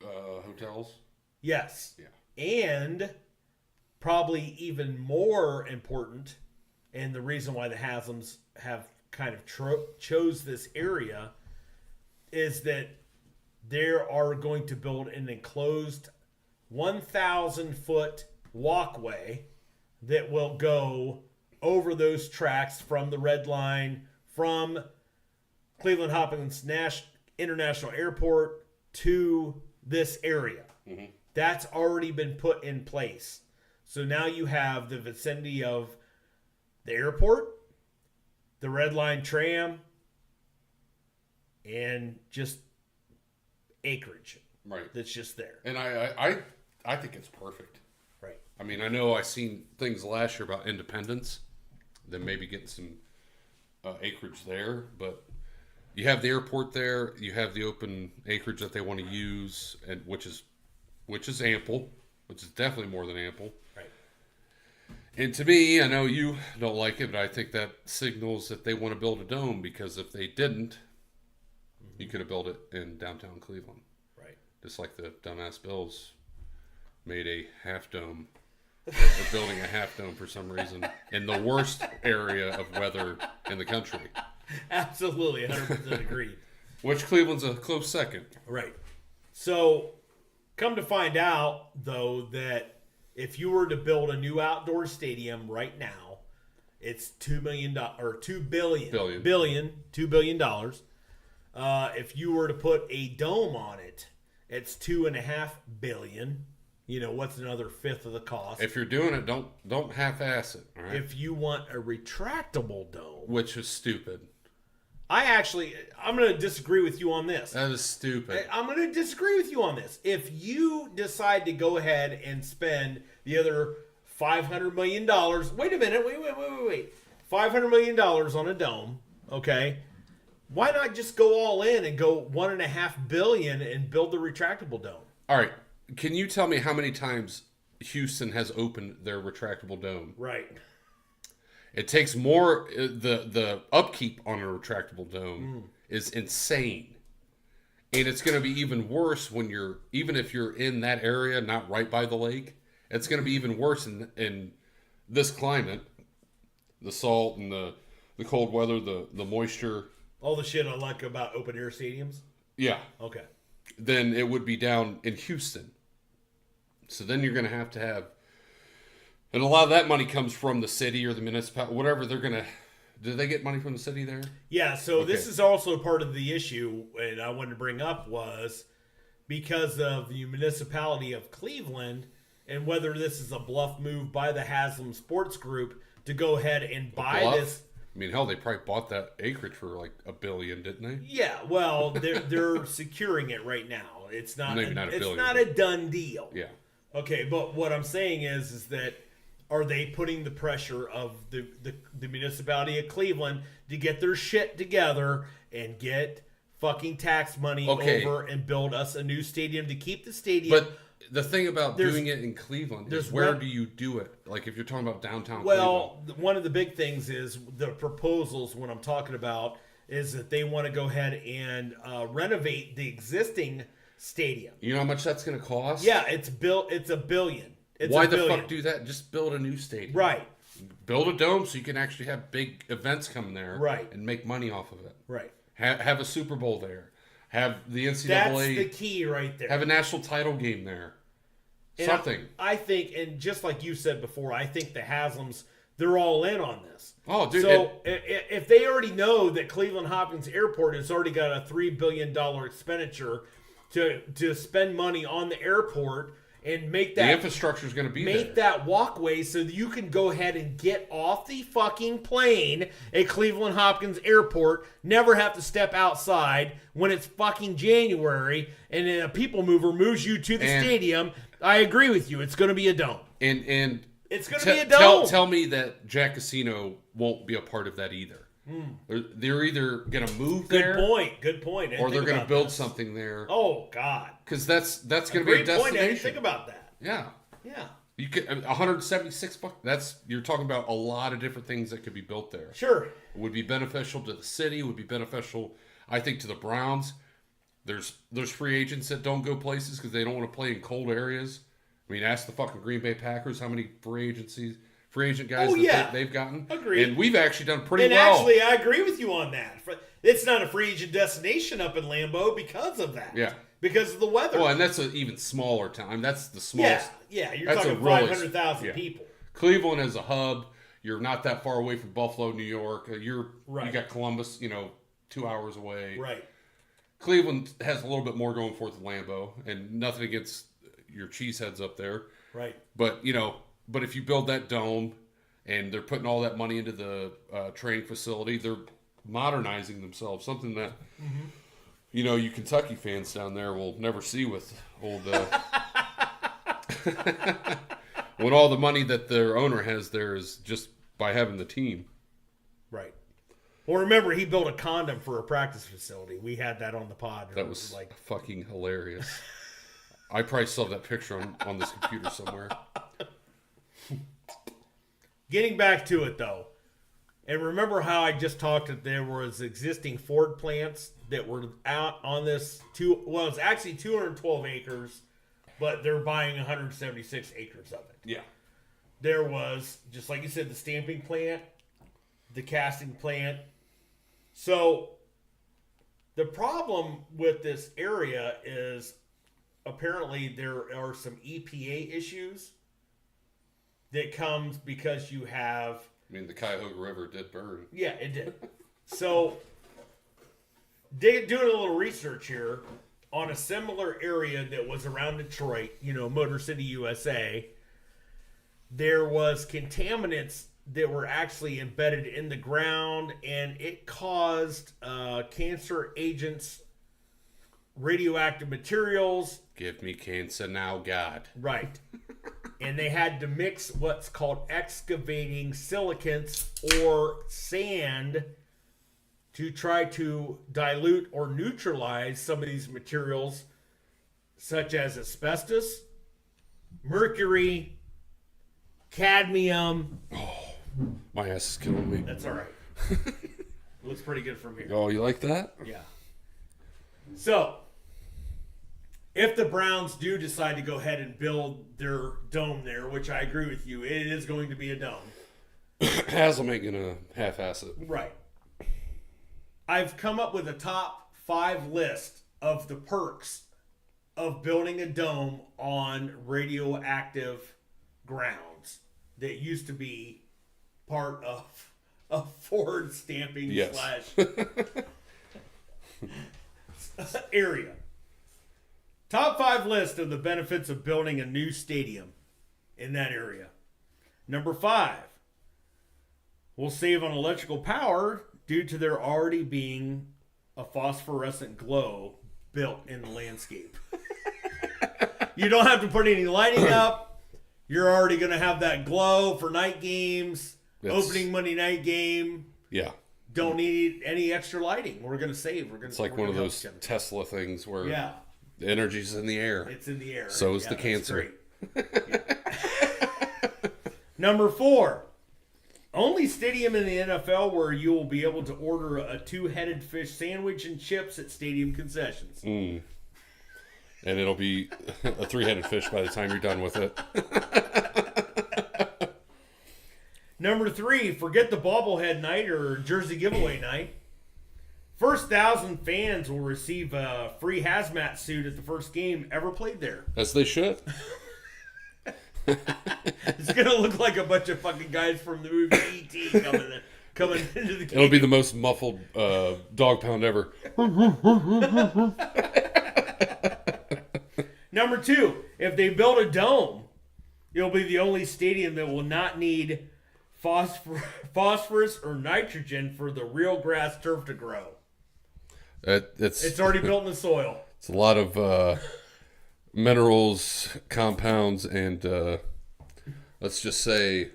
hotels. Yes. Yeah. And probably even more important, and the reason why the Haslams have kind of chose this area, is that they are going to build an enclosed 1,000-foot walkway that will go over those tracks from the red line from Cleveland Hopkins International Airport to this area. Mm-hmm. That's already been put in place. So now you have the vicinity of the airport, the red line tram, and just acreage. Right. That's just there. And I think it's perfect. Right. I mean, I know I seen things last year about Independence, then maybe getting some acreage there, but you have the airport there, you have the open acreage that they want to use, and which is ample, which is definitely more than ample. Right. And to me, I know you don't like it, but I think that signals that they want to build a dome, because if they didn't, you could have built it in downtown Cleveland. Right. Just like the dumbass Bills made a half dome. They're building a half dome for some reason in the worst area of weather in the country. Absolutely, 100% agreed. Which Cleveland's a close second. Right. So, come to find out, though, that if you were to build a new outdoor stadium right now, it's $2 million or $2 billion. $2 billion. If you were to put a dome on it, it's $2.5 billion. You know, what's another fifth of the cost? If you're doing it, don't half-ass it. All right? If you want a retractable dome, which is stupid. I'm going to disagree with you on this. That is stupid. I'm going to disagree with you on this. If you decide to go ahead and spend the other $500 million, wait a minute, wait. $500 million on a dome, okay? Why not just go all in and go $1.5 billion and build the retractable dome? All right. Can you tell me how many times Houston has opened their retractable dome? Right. It takes more. The upkeep on a retractable dome is insane, and it's going to be even worse when even if you're in that area, not right by the lake. It's going to be even worse in this climate, the salt and the cold weather, the moisture. All the shit I like about open air stadiums. Yeah. Okay. Then it would be down in Houston. So then you're going to have. And a lot of that money comes from the city or the municipality, whatever they're going to... Do they get money from the city there? Yeah, so this is also part of the issue, and I wanted to bring up was because of the municipality of Cleveland and whether this is a bluff move by the Haslam Sports Group to go ahead and buy this. I mean, hell, they probably bought that acreage for like $1 billion, didn't they? Yeah, well, they're securing it right now. It's not. Maybe not $1 billion. It's not a done deal. Yeah. Okay, but what I'm saying is that are they putting the pressure of the municipality of Cleveland to get their shit together and get fucking tax money over and build us a new stadium to keep the stadium? But the thing about doing it in Cleveland is where do you do it? Like if you're talking about downtown Cleveland. One of the big things is the proposals, what I'm talking about, is that they want to go ahead and renovate the existing stadium. You know how much that's going to cost? Yeah, it's $1 billion. Why the fuck do that? Just build a new stadium. Right. Build a dome so you can actually have big events come there. Right. And make money off of it. Right. Have a Super Bowl there. Have the NCAA. That's the key right there. Have a national title game there. And Something. I think, and just like you said before, I think the Haslams, they're all in on this. Oh, dude. So if they already know that Cleveland Hopkins Airport has already got a $3 billion expenditure to spend money on the airport and make that... The infrastructure is going to be there. Make that walkway so that you can go ahead and get off the fucking plane at Cleveland Hopkins Airport, never have to step outside when it's fucking January, and then a people mover moves you to the stadium. I agree with you. It's going to be a dome. And it's going to be a dome. Tell me that Jack Casino won't be a part of that either. They're either going to move there. Good point. Or they're going to build something there. Oh, God. Because that's going to be a destination. Point. I didn't think about that. Yeah. Yeah. You could $176. You're talking about a lot of different things that could be built there. Sure. It would be beneficial to the city. It would be beneficial, I think, to the Browns. There's free agents that don't go places because they don't want to play in cold areas. I mean, ask the fucking Green Bay Packers how many free agent guys they've gotten. Agreed. And we've actually done pretty well. And actually, I agree with you on that. It's not a free agent destination up in Lambeau because of that. Yeah. Because of the weather. Well, and that's an even smaller town. That's the smallest. Yeah, you're talking 500,000 people. Cleveland is a hub. You're not that far away from Buffalo, New York. You got Columbus, 2 hours away. Right. Cleveland has a little bit more going for it than Lambeau, and nothing against your cheeseheads up there. Right. But, but if you build that dome and they're putting all that money into the training facility, they're modernizing themselves, something that, you Kentucky fans down there will never see with old... when all the money that their owner has there is just by having the team. Right. Well, remember, he built a condom for a practice facility. We had that on the pod. That was fucking hilarious. I probably still have that picture on this computer somewhere. Getting back to it, though, and remember how I just talked that there was existing Ford plants that were out on this, it's actually 212 acres, but they're buying 176 acres of it. Yeah. There was, just like you said, the stamping plant, the casting plant. So the problem with this area is apparently there are some EPA issues that comes because you have I mean, the Cuyahoga River did burn. Yeah, it did. So, doing a little research here on a similar area that was around Detroit, Motor City, USA, there was contaminants that were actually embedded in the ground, and it caused cancer agents, radioactive materials. Give me cancer now, God. Right. And they had to mix what's called excavating silicants or sand to try to dilute or neutralize some of these materials, such as asbestos, mercury, cadmium. Oh, my ass is killing me. That's all right. Looks pretty good from here. Oh, you like that? Yeah. So, if the Browns do decide to go ahead and build their dome there, which I agree with you, it is going to be a dome. Haslam ain't gonna half-ass it. Right. I've come up with a top 5 list of the perks of building a dome on radioactive grounds that used to be part of a Ford stamping / area. Top 5 list of the benefits of building a new stadium in that area. Number 5, we'll save on electrical power due to there already being a phosphorescent glow built in the landscape. You don't have to put any lighting up. You're already going to have that glow for night games, opening Monday night game. Yeah. Don't need any extra lighting. We're going to save. It's like one of those Tesla things where the energy's in the air. It's in the air. So is the cancer. Number 4. Only stadium in the NFL where you will be able to order a 2-headed fish sandwich and chips at stadium concessions. And it'll be a 3-headed fish by the time you're done with it. Number 3, forget the bobblehead night or jersey giveaway night. First 1,000 fans will receive a free hazmat suit at the first game ever played there. As they should. It's going to look like a bunch of fucking guys from the movie E.T. coming into the game. It'll be the most muffled dog pound ever. Number 2, if they build a dome, it'll be the only stadium that will not need phosphorus or nitrogen for the real grass turf to grow. It's already built in the soil. It's a lot of minerals, compounds, and let's just say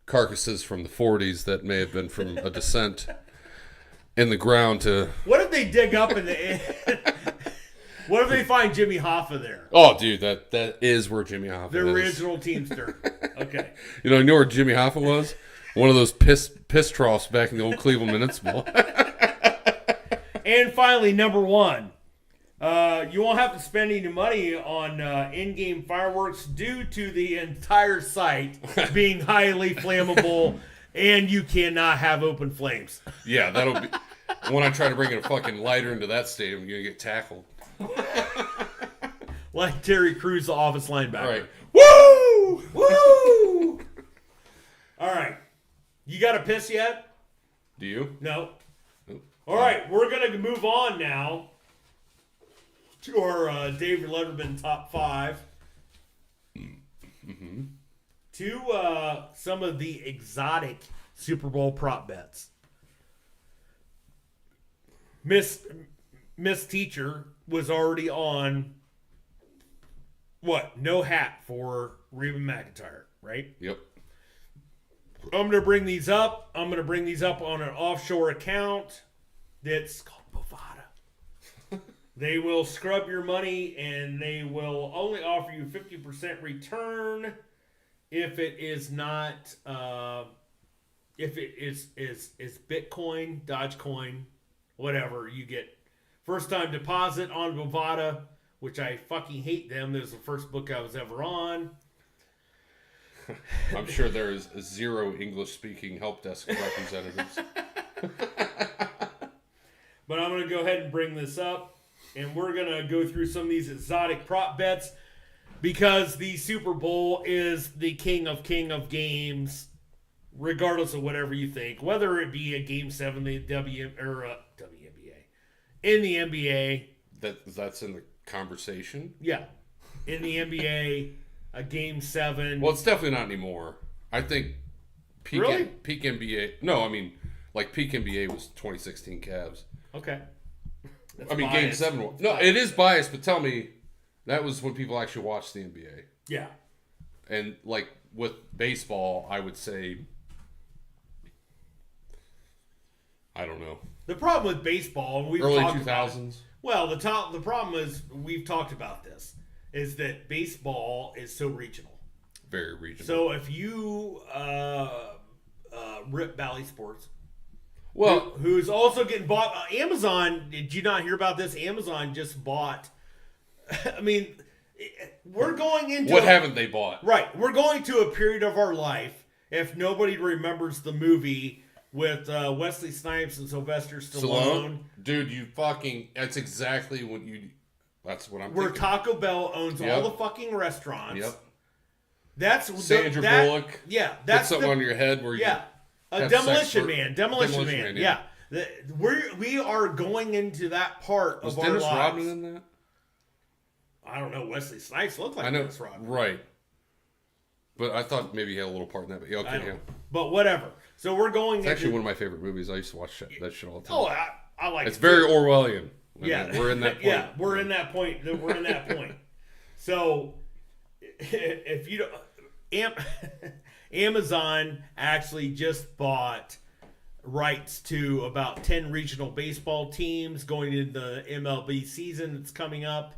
carcasses from the 40s that may have been from a descent in the ground to... What if they dig up in the... What if they find Jimmy Hoffa there? Oh, dude, that is where Jimmy Hoffa is. The original Teamster. Okay. You know where Jimmy Hoffa was? One of those piss troughs back in the old Cleveland Municipal. And finally, number 1. You won't have to spend any money on in-game fireworks due to the entire site being highly flammable, and you cannot have open flames. Yeah, that'll be... When I try to bring a fucking lighter into that stadium, you're going to get tackled. Like Terry Crews, the office linebacker. Right. Woo! Woo! All right. You got a piss yet? Do you? No. Nope. All right. We're going to move on now to our David Letterman top 5. Mm-hmm. To some of the exotic Super Bowl prop bets. Miss Teacher was already on no hat for Reba McEntire, right? Yep. I'm going to bring these up. I'm going to bring these up on an offshore account that's called Bovada. They will scrub your money, and they will only offer you 50% return if it is not, if it is Bitcoin, Dogecoin, whatever. You get first-time deposit on Bovada, which I fucking hate them. This was the first book I was ever on. I'm sure there is 0 English-speaking help desk representatives. But I'm going to go ahead and bring this up, and we're going to go through some of these exotic prop bets because the Super Bowl is the king of games regardless of whatever you think, whether it be a Game 7 the WNBA, in the NBA. That's in the conversation? Yeah. In the NBA, a Game 7. Well, it's definitely not anymore. I think peak NBA. No, I mean, like peak NBA was 2016 Cavs. Okay. That's I mean, biased. Game 7. No, it is biased, but tell me, that was when people actually watched the NBA. Yeah. And like with baseball, I would say, I don't know. The problem with baseball, and we've Early talked 2000s. about it, well, the problem is we've talked about this, is that baseball is so regional. Very regional. So if you rip Bally Sports, well, who's also getting bought, Amazon. Did you not hear about this? Amazon just bought. I mean, we're going into what haven't they bought? Right, we're going to a period of our life. If nobody remembers the movie with Wesley Snipes and Sylvester Stallone. Dude, you fucking... That's exactly what you... That's what I'm where thinking. Taco Bell owns all the fucking restaurants. Yep. That's... Sandra Bullock. Yeah. That's put something on your head where you... Yeah. A Demolition Man. Demolition Man, yeah. We are going into that part of our lives. Was Dennis Rodman in that? I don't know. Wesley Snipes looked like Dennis Rodman. Right. But I thought maybe he had a little part in that. But yeah, okay, yeah. But whatever. So we're going It's actually one of my favorite movies. I used to watch that shit all the time. Oh, I like it. It's very Orwellian. Yeah. We're in that point. Yeah, we're in that point. We're in that point. So, if you don't... Amazon actually just bought rights to about 10 regional baseball teams going into the MLB season that's coming up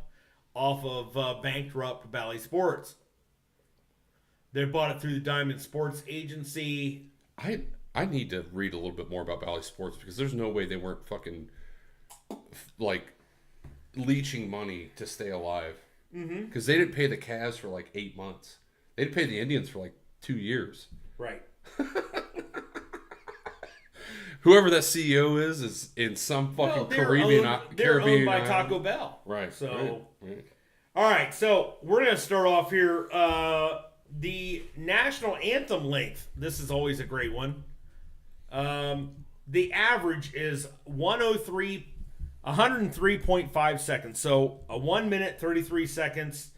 off of bankrupt Bally Sports. They bought it through the Diamond Sports Agency. I need to read a little bit more about Bally Sports because there's no way they weren't fucking like leeching money to stay alive. Because they didn't pay the Cavs for like 8 months. They didn't pay the Indians for like 2 years. Right. Whoever that CEO is in some fucking Caribbean. They're owned by Taco Bell. Right. So, right. All right. So we're gonna start off here. The national anthem length. This is always a great one. The average is 103.5 seconds. So a 1 minute 33 seconds.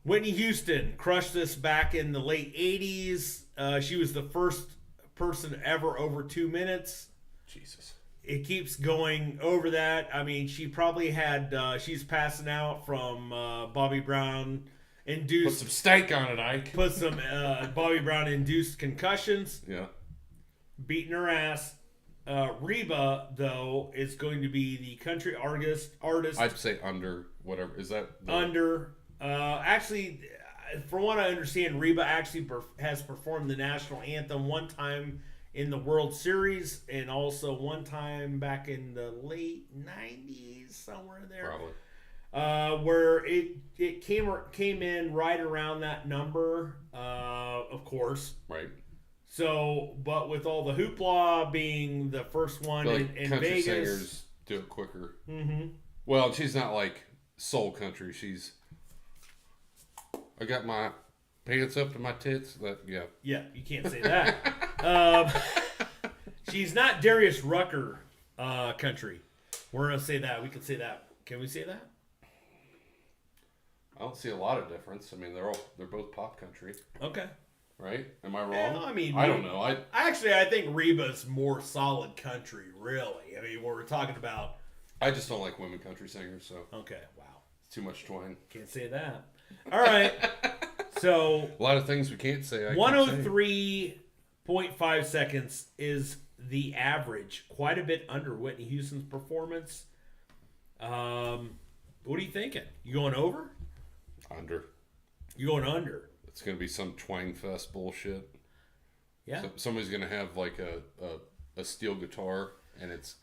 Whitney Houston crushed this back in the late 80s. She was the first person ever over 2 minutes. Jesus. It keeps going over that. I mean, she probably had, she's passing out from Bobby Brown induced. Put some stank on it, Ike. Put some Bobby Brown induced concussions. Yeah. Beating her ass. Reba, though, is going to be the country artist. I'd say under, whatever. Is that? Under. Actually, from what I understand, Reba actually has performed the national anthem one time in the World Series and also one time back in the late 90s, somewhere there. Probably. Where it came in right around that number, of course. Right. So, but with all the hoopla being the first one in country Vegas. Singers do it quicker. Mm-hmm. Well, she's not like soul country. She's... I got my pants up to my tits. Yeah, you can't say that. She's not Darius Rucker country. We're gonna say that. We can say that. Can we say that? I don't see a lot of difference. I mean, they're both pop country. Okay. Right? Am I wrong? Yeah, I mean, I don't know. I think Reba's more solid country. Really. I mean, we're talking about. I just don't like women country singers. So. Okay. Wow. It's too much twang. Can't say that. All right. So a lot of things we can't say. 103.5 seconds is the average. Quite a bit under Whitney Houston's performance. What are you thinking? You going over? Under. You going under? It's going to be some twang fest bullshit. Yeah. So somebody's going to have like a steel guitar, and it's.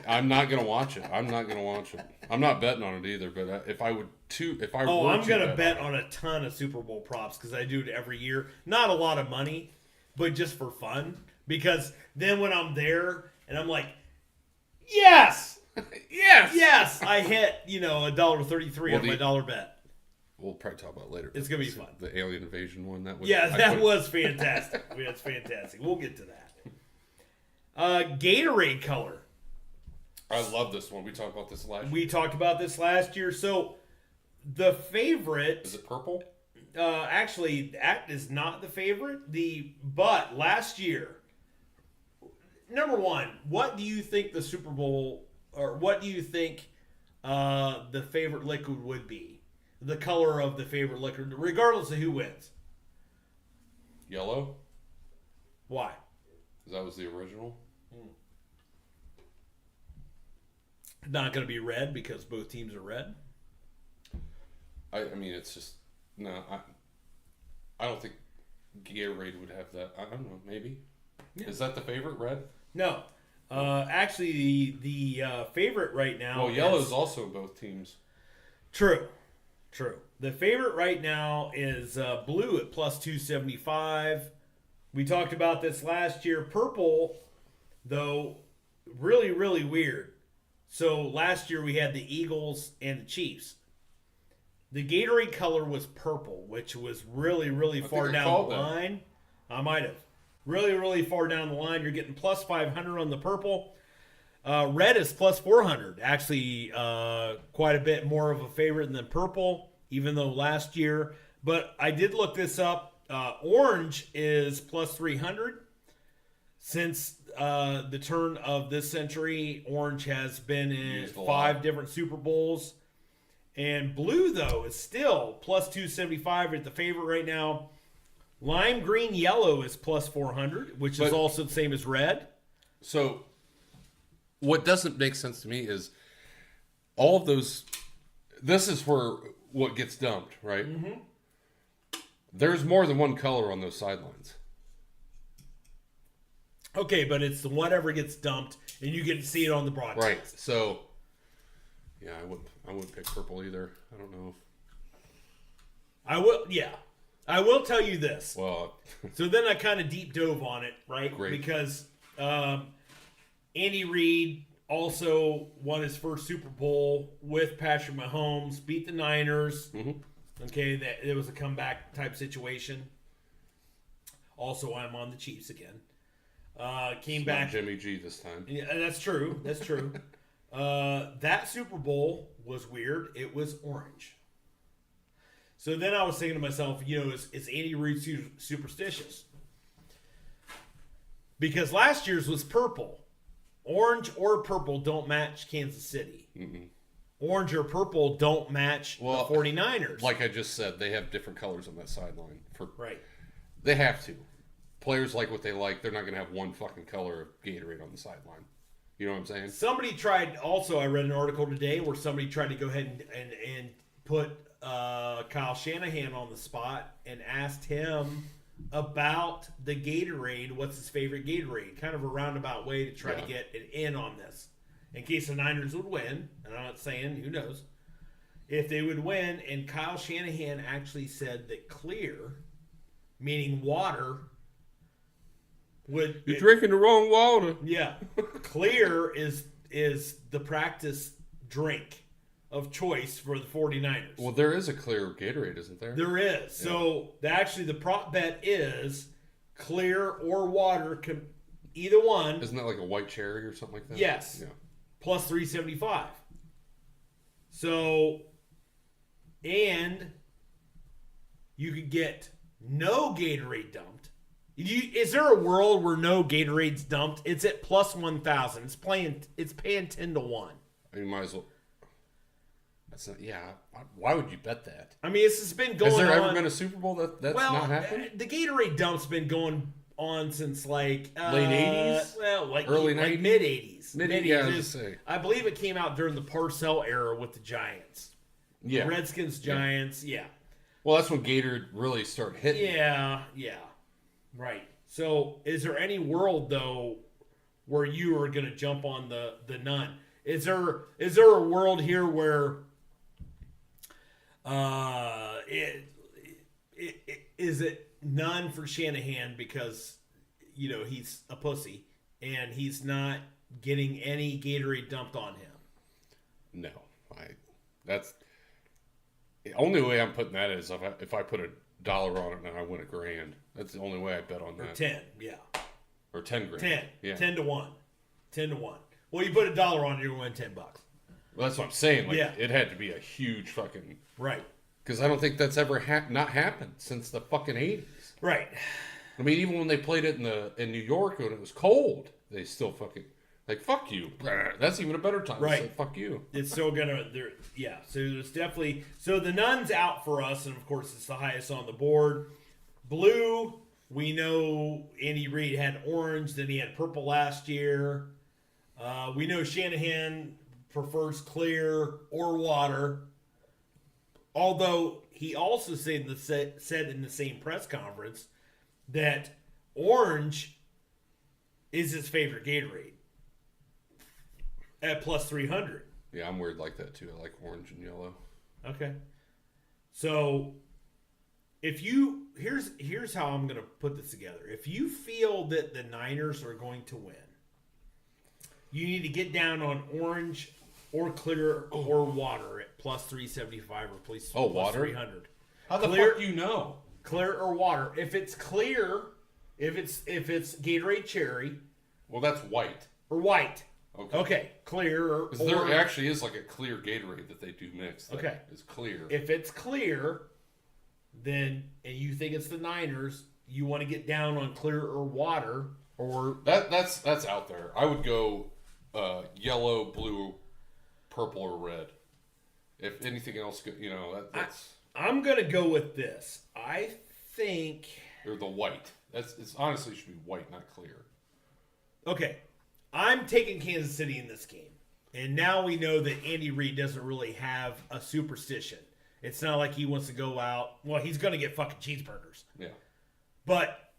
I'm not gonna watch it. I'm not betting on it either. But if I were I'm gonna bet on a ton of Super Bowl props because I do it every year. Not a lot of money, but just for fun. Because then when I'm there and I'm like, yes, yes, yes, I hit $1.33 on my dollar bet. we'll probably talk about it later. It's gonna be fun. The alien invasion one. That was that was fantastic. That's fantastic. We'll get to that. Gatorade color. I love this one. We talked about this last year. We talked about this last year. So the favorite Is it purple? actually, that is not the favorite. But last year, number one, what do you think the Super Bowl, or what do you think the favorite liquid would be? The color of the favorite liquid, regardless of who wins. Yellow? Why? Because that was the original. Not going to be red because both teams are red. I mean, it's just no. I don't think Gatorade would have that. I don't know. Maybe. Yeah. Is that the favorite? Red? No. Actually, the favorite right now. Well, yellow is also both teams. True. The favorite right now is blue at plus 275. We talked about this last year. Purple, though, really, really weird. So last year we had the Eagles and the Chiefs. The Gatorade color was purple, which was really, really far down the line. I might have. Really, really far down the line. You're getting plus 500 on the purple. Red is plus 400. Actually, quite a bit more of a favorite than purple, even though last year. But I did look this up. Orange is plus 300. Since the turn of this century, orange has been in 5 different Super Bowls. And blue, though, is still plus 275 at the favorite right now. Lime green yellow is plus 400, which is also the same as red. So what doesn't make sense to me is all of those. This is where what gets dumped, right? Mm-hmm. There's more than one color on those sidelines. Okay, but it's the whatever gets dumped, and you get to see it on the broadcast. Right. So, yeah, I wouldn't pick purple either. I don't know. I will. Yeah, I will tell you this. Well, so then I kind of deep dove on it, right? Great. Because Andy Reid also won his first Super Bowl with Patrick Mahomes, beat the Niners. Mm-hmm. Okay, it was a comeback type situation. Also, I'm on the Chiefs again. Came back. Not Jimmy G this time. Yeah, that's true. That's true. That Super Bowl was weird. It was orange. So then I was thinking to myself, is Andy Reid superstitious? Because last year's was purple. Orange or purple don't match Kansas City. Mm-mm. Orange or purple don't match the 49ers. Like I just said, they have different colors on that sideline. Right. They have to. Players like what they like. They're not going to have one fucking color of Gatorade on the sideline. You know what I'm saying? Somebody tried, also I read an article today where somebody tried to go ahead and put Kyle Shanahan on the spot and asked him about the Gatorade, what's his favorite Gatorade? Kind of a roundabout way to try to get an in on this. In case the Niners would win, and I'm not saying, who knows, if they would win, and Kyle Shanahan actually said that clear, meaning water, You're drinking the wrong water. Yeah. Clear is the practice drink of choice for the 49ers. Well, there is a clear Gatorade, isn't there? There is. Yeah. So, actually, the prop bet is clear or water, either one. Isn't that like a white cherry or something like that? Yes. Yeah. Plus 375. So, and you could get no Gatorade dumped. Is there a world where no Gatorade's dumped? It's at plus 1,000. It's paying 10 to 1. You might as well. That's not. Yeah. Why would you bet that? I mean, this has been going on. Has there ever been a Super Bowl that's not happened? The Gatorade dump's been going on since like late 80s. Well, like early 90s, like mid 80s. Mid 80s. I believe it came out during the Parcells era with the Giants. Yeah. The Redskins, Giants. Yeah. Well, that's when Gatorade really started hitting. Yeah. Right. So, is there any world though where you are going to jump on the none? Is there a world here where is it none for Shanahan because he's a pussy and he's not getting any Gatorade dumped on him? No, The only way I'm putting that is if I put $1 on it and I win $1,000. That's the only way I bet on that. Or 10, yeah. Or 10 grand. 10. Yeah. 10 to 1. 10 to 1. Well, you put $1 on it, you're going to win $10. Well, that's what I'm saying. Like, Yeah. it had to be a huge fucking... Right. Because I don't think that's ever not happened since the fucking 80s. Right. I mean, even when they played it in New York when it was cold, they still fucking... Like, fuck you. That's even a better time to say fuck you. It's still gonna, yeah. So there's definitely, so the Nun's out for us, and of course it's the highest on the board. Blue, we know Andy Reid had orange, then he had purple last year. We know Shanahan prefers clear or water. Although he also said in the same press conference that orange is his favorite Gatorade. At plus 300. Yeah, I'm weird like that too. I like orange and yellow. Okay. So here's how I'm going to put this together. If you feel that the Niners are going to win, you need to get down on orange or clear or water at plus 375 or plus water? 300. How the Clear- fuck do you know? Clear or water. If it's clear, if it's Gatorade cherry Well, that's white. or white. Okay. Okay, clear or Because there actually is like a clear Gatorade that they do mix. That Okay. is clear. If it's clear, then and you think it's the Niners, you want to get down on clear or water or That's out there. I would go yellow, blue, purple, or red. If anything else, that's I'm gonna go with this. I think or the white. It's honestly should be white, not clear. okay. I'm taking Kansas City in this game. And now we know that Andy Reid doesn't really have a superstition. It's not like he wants to go out. Well, he's going to get fucking cheeseburgers. Yeah. But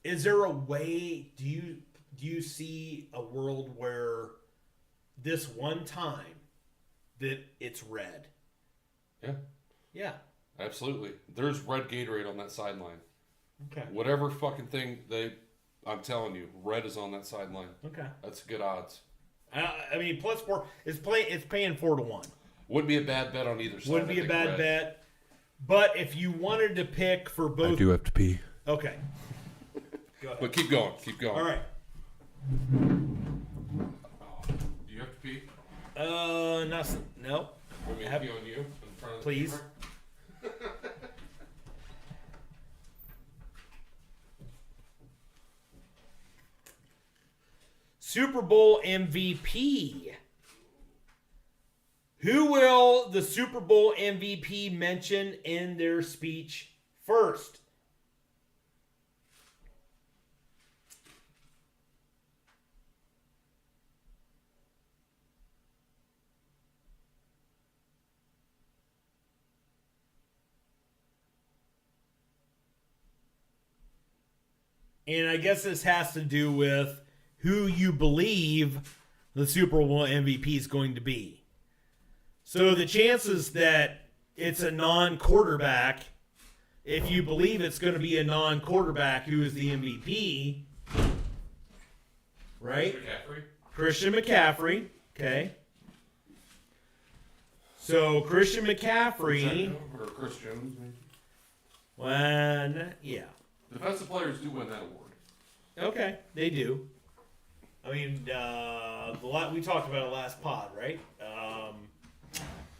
is there a way, do you see a world where this one time that it's red? Yeah. Yeah. Absolutely. There's red Gatorade on that sideline. Okay. Whatever fucking thing I'm telling you, red is on that sideline. Okay. That's good odds. I mean, plus 4 it's paying 4 to 1. Wouldn't be a bad bet on either side. Wouldn't be a bad bet. But if you wanted to pick for both, I do have to pee. okay. Go ahead. But keep going. Keep going. All right. Do you have to pee? Nothing. No. Want me to pee on you in front of the Please. camera? Super Bowl MVP. Who will the Super Bowl MVP mention in their speech first? And I guess this has to do with who you believe the Super Bowl MVP is going to be. So the chances that it's a non-quarterback, if you believe it's going to be a non-quarterback who is the MVP, right? Christian McCaffrey. Okay. So Christian McCaffrey. Or Chris Jones, maybe. Well, yeah. Defensive players do win that award. Okay, they do. I mean, we talked about it last pod, right?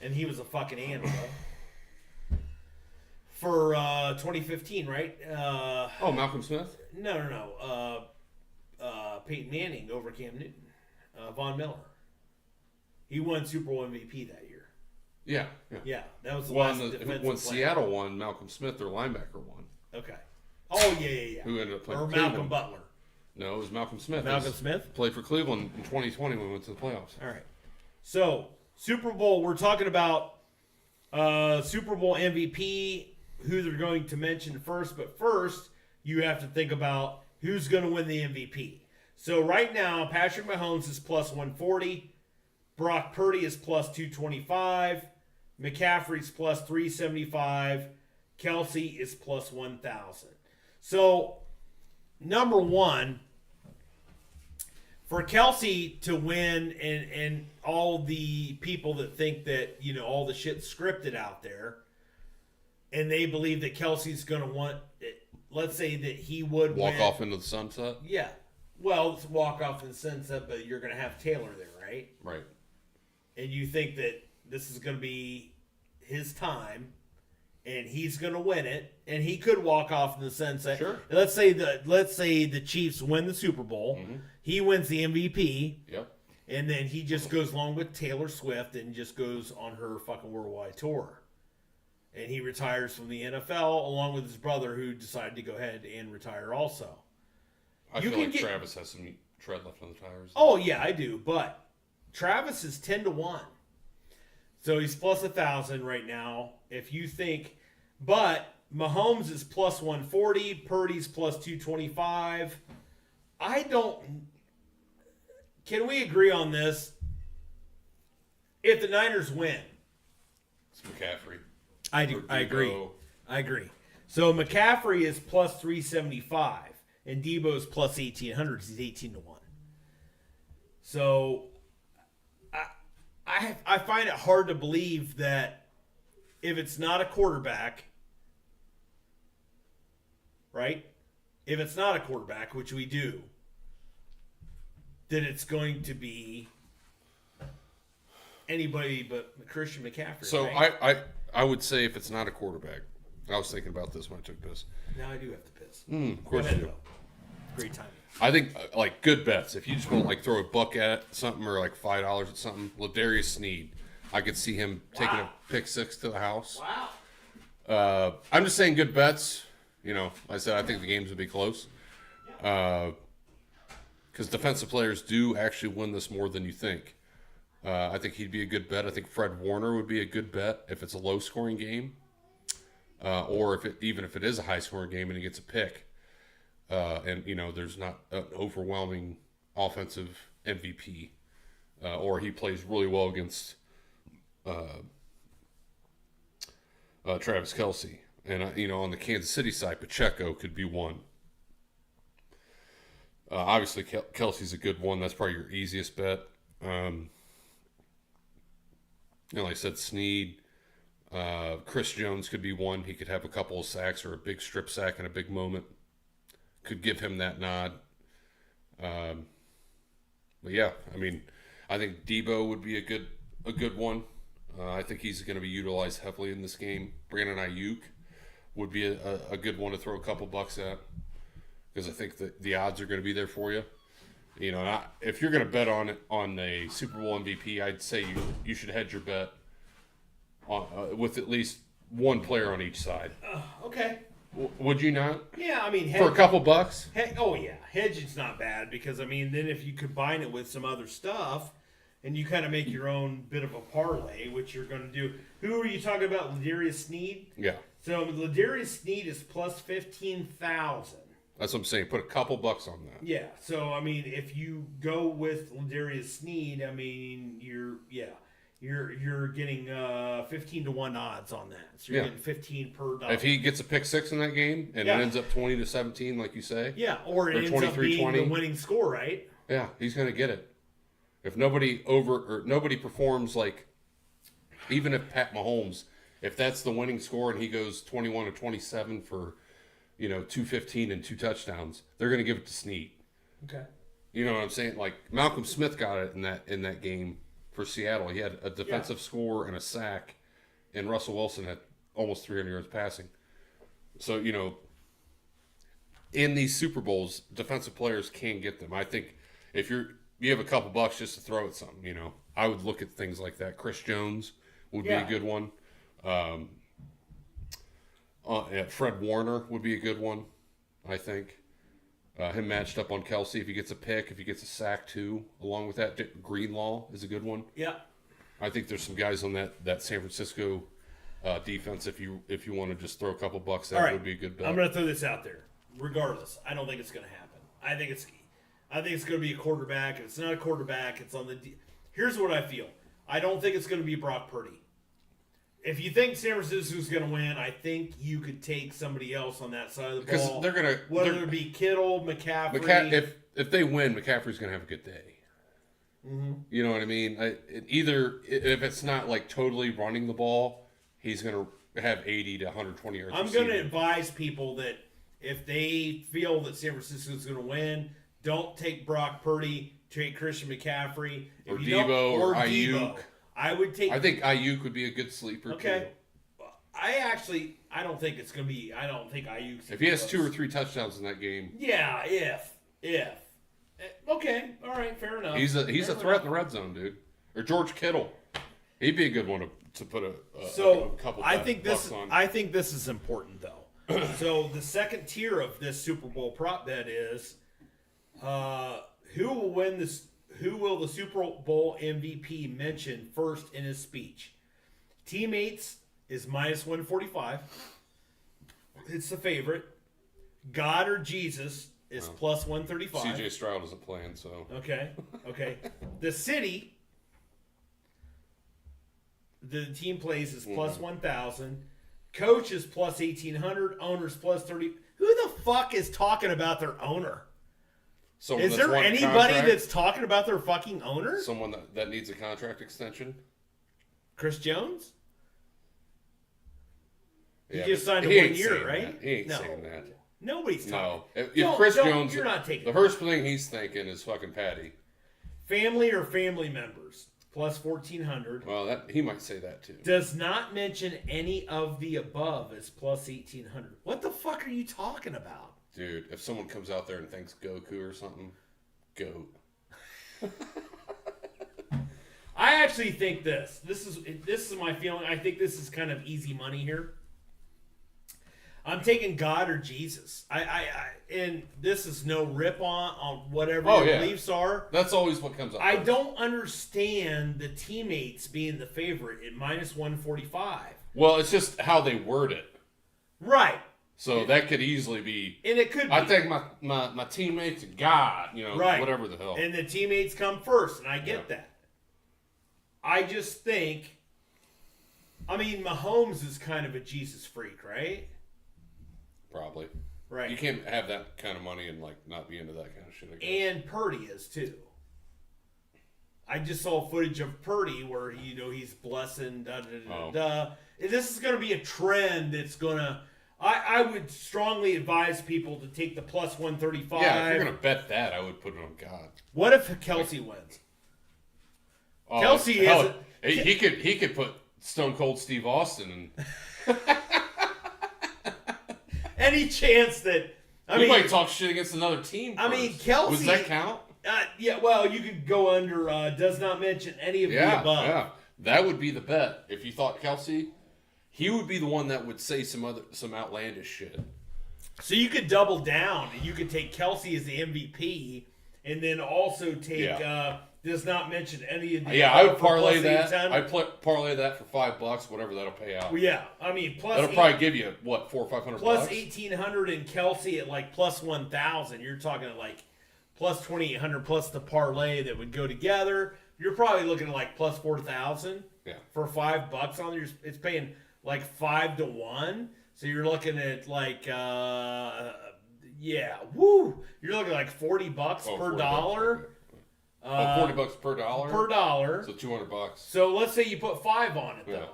And he was a fucking animal. For 2015, right? Malcolm Smith? No. Peyton Manning over Cam Newton. Von Miller. He won Super Bowl MVP that year. Yeah. Yeah, that was the last defensive when player. Seattle won, Malcolm Smith, their linebacker, won. Okay. Oh, yeah. Who ended up playing Or for Malcolm Cleveland. Butler. No, it was Malcolm Smith. Malcolm Smith? Played for Cleveland in 2020 when we went to the playoffs. All right. So, Super Bowl, we're talking about Super Bowl MVP, who they're going to mention first. But first, you have to think about who's going to win the MVP. So, right now, Patrick Mahomes is plus 140. Brock Purdy is plus 225. McCaffrey's plus 375. Kelsey is plus 1,000. So, number one, for Kelsey to win, and all the people that think that all the shit's scripted out there, and they believe that Kelsey's going to want. Let's say that he would walk off into the sunset. Yeah, well, it's walk off in the sunset, but you're going to have Taylor there, right? Right. And you think that this is going to be his time, and he's going to win it, and he could walk off in the sunset. Sure. Let's say the Chiefs win the Super Bowl. Mm-hmm. He wins the MVP. Yep. And then he just goes along with Taylor Swift and just goes on her fucking worldwide tour. And he retires from the NFL along with his brother, who decided to go ahead and retire also. I feel like Travis has some tread left on the tires. Oh, yeah, I do. But Travis is 10-1. So he's plus 1,000 right now. If you think, but Mahomes is plus 140, Purdy's plus 225. Can we agree on this? If the Niners win, It's McCaffrey. I agree. So McCaffrey is plus 375, and Debo's plus 1,800. He's 18-1. So I find it hard to believe that if it's not a quarterback, right? If it's not a quarterback, which we do, that it's going to be anybody but Christian McCaffrey. So right? I would say if it's not a quarterback, I was thinking about this when I took piss. Now I do have to piss. Of course you do. Great timing. I think like good bets. If you just want to like throw a buck at something or like $5 at something, Ladarius Sneed, I could see him taking a pick six to the house. Wow. I'm just saying good bets. I said I think the games would be close. Because defensive players do actually win this more than you think. I think he'd be a good bet. I think Fred Warner would be a good bet if it's a low-scoring game, or even if it is a high-scoring game and he gets a pick, and there's not an overwhelming offensive MVP, or he plays really well against Travis Kelce, and on the Kansas City side, Pacheco could be one. Obviously, Kelsey's a good one. That's probably your easiest bet. Like I said, Sneed. Chris Jones could be one. He could have a couple of sacks or a big strip sack in a big moment. Could give him that nod. But yeah, I think Debo would be a good one. I think he's going to be utilized heavily in this game. Brandon Ayuk would be a good one to throw a couple bucks at, because I think that the odds are going to be there for you. If you're going to bet on a Super Bowl MVP, I'd say you should hedge your bet with at least one player on each side. Okay. Would you not? Yeah, for a couple bucks. Hedging's not bad because then if you combine it with some other stuff, and you kind of make your own bit of a parlay, which you're going to do. Who are you talking about? Ladarius Sneed. Yeah. So Ladarius Sneed is plus 15,000. That's what I'm saying. Put a couple bucks on that. Yeah. So if you go with Ladarius Sneed, you're getting 15-1 odds on that. So you're getting 15 per dollar. If he gets a pick six in that game and it ends up 20-17, like you say. Yeah, or it ends up being the winning score, right? Yeah, he's going to get it. If nobody performs, like, even if Pat Mahomes, if that's the winning score and he goes 21-27 for 215 and 2 touchdowns, they're going to give it to Sneed. Okay. You know what I'm saying? Like Malcolm Smith got it in that game for Seattle. He had a defensive score and a sack, and Russell Wilson had almost 300 yards passing. So, in these Super Bowls, defensive players can get them. I think if you have a couple bucks just to throw at something, I would look at things like that. Chris Jones would be a good one. Fred Warner would be a good one, I think. Him matched up on Kelsey. If he gets a pick, if he gets a sack too, along with that, Greenlaw is a good one. Yeah. I think there's some guys on that San Francisco defense. If you want to just throw a couple bucks, that would be a good bet. I'm going to throw this out there. Regardless, I don't think it's going to happen. I think it's going to be a quarterback. If it's not a quarterback, it's on the. Here's what I feel. I don't think it's going to be Brock Purdy. If you think San Francisco's going to win, I think you could take somebody else on that side of the ball. Because whether it be Kittle, McCaffrey. if they win, McCaffrey's going to have a good day. Mm-hmm. You know what I mean? Either if it's not like totally running the ball, he's going to have 80 to 120 yards. I'm going to advise people that if they feel that San Francisco is going to win, don't take Brock Purdy, take Christian McCaffrey, or Debo, or Ayuk. I think Ayuk would be a good sleeper too. I don't think it's going to be. I don't think Ayuk's. If he has 2 or 3 touchdowns in that game. Yeah, if. Okay, all right, fair enough. He's a threat in the red zone, dude. Or George Kittle, he'd be a good one to put a couple. I think this is important though. So the second tier of this Super Bowl prop bet is, who will win this? Who will the Super Bowl MVP mention first in his speech? Teammates is minus 145. It's the favorite. God or Jesus is plus 135. CJ Stroud isn't playing, so. Okay. The city, the team plays is plus 1,000. Coach is plus 1,800. Owner's plus 30. Who the fuck is talking about their owner? Is there anybody that's talking about their fucking owner? Someone that needs a contract extension? Chris Jones? Yeah, he just signed a 1 year, right? He ain't saying that. Nobody's talking. No. If Chris Jones, you're not taking the first thing he's thinking is fucking Patty. Family or family members, plus 1,400. Well, he might say that too. Does not mention any of the above as plus 1,800. What the fuck are you talking about? Dude, if someone comes out there and thinks Goku or something, goat. I actually think this is my feeling. I think this is kind of easy money here. I'm taking God or Jesus. And this is no rip on whatever your beliefs are. That's always what comes up. I don't understand the teammates being the favorite at minus 145. Well, it's just how they word it. Right. So that could easily be. And it could be. I take my teammates to God, right. Whatever the hell. And the teammates come first, and I get that. I just think, Mahomes is kind of a Jesus freak, right? Probably. Right. You can't have that kind of money and not be into that kind of shit, I guess. And Purdy is too. I just saw footage of Purdy where he's blessing This is going to be a trend that's going to. I would strongly advise people to take the plus 135. Yeah, if you're going to bet that, I would put it on God. What if Kelsey wins? Kelsey is. He could put Stone Cold Steve Austin and. Any chance that you might talk shit against another team first. Kelsey. Does that count? Yeah. Well, you could go under. Does not mention any of the above. Yeah, that would be the bet. If you thought Kelsey, he would be the one that would say some outlandish shit. So you could double down, and you could take Kelsey as the MVP, and then also take. Does not mention any of the. Yeah, I would parlay that. I'd parlay that for $5, whatever that'll pay out. Well, yeah, plus that'll probably give you what, $400 or $500. Plus 1,800 and Kelsey at plus 1,000. You're talking plus 2,800 plus the parlay that would go together. You're probably looking at plus 4,000. Yeah. For $5 on there, it's paying 5 to 1. So you're looking at You're looking at $40 per dollar. $40 per dollar? Per dollar. So $200. So let's say you put 5 on it, though.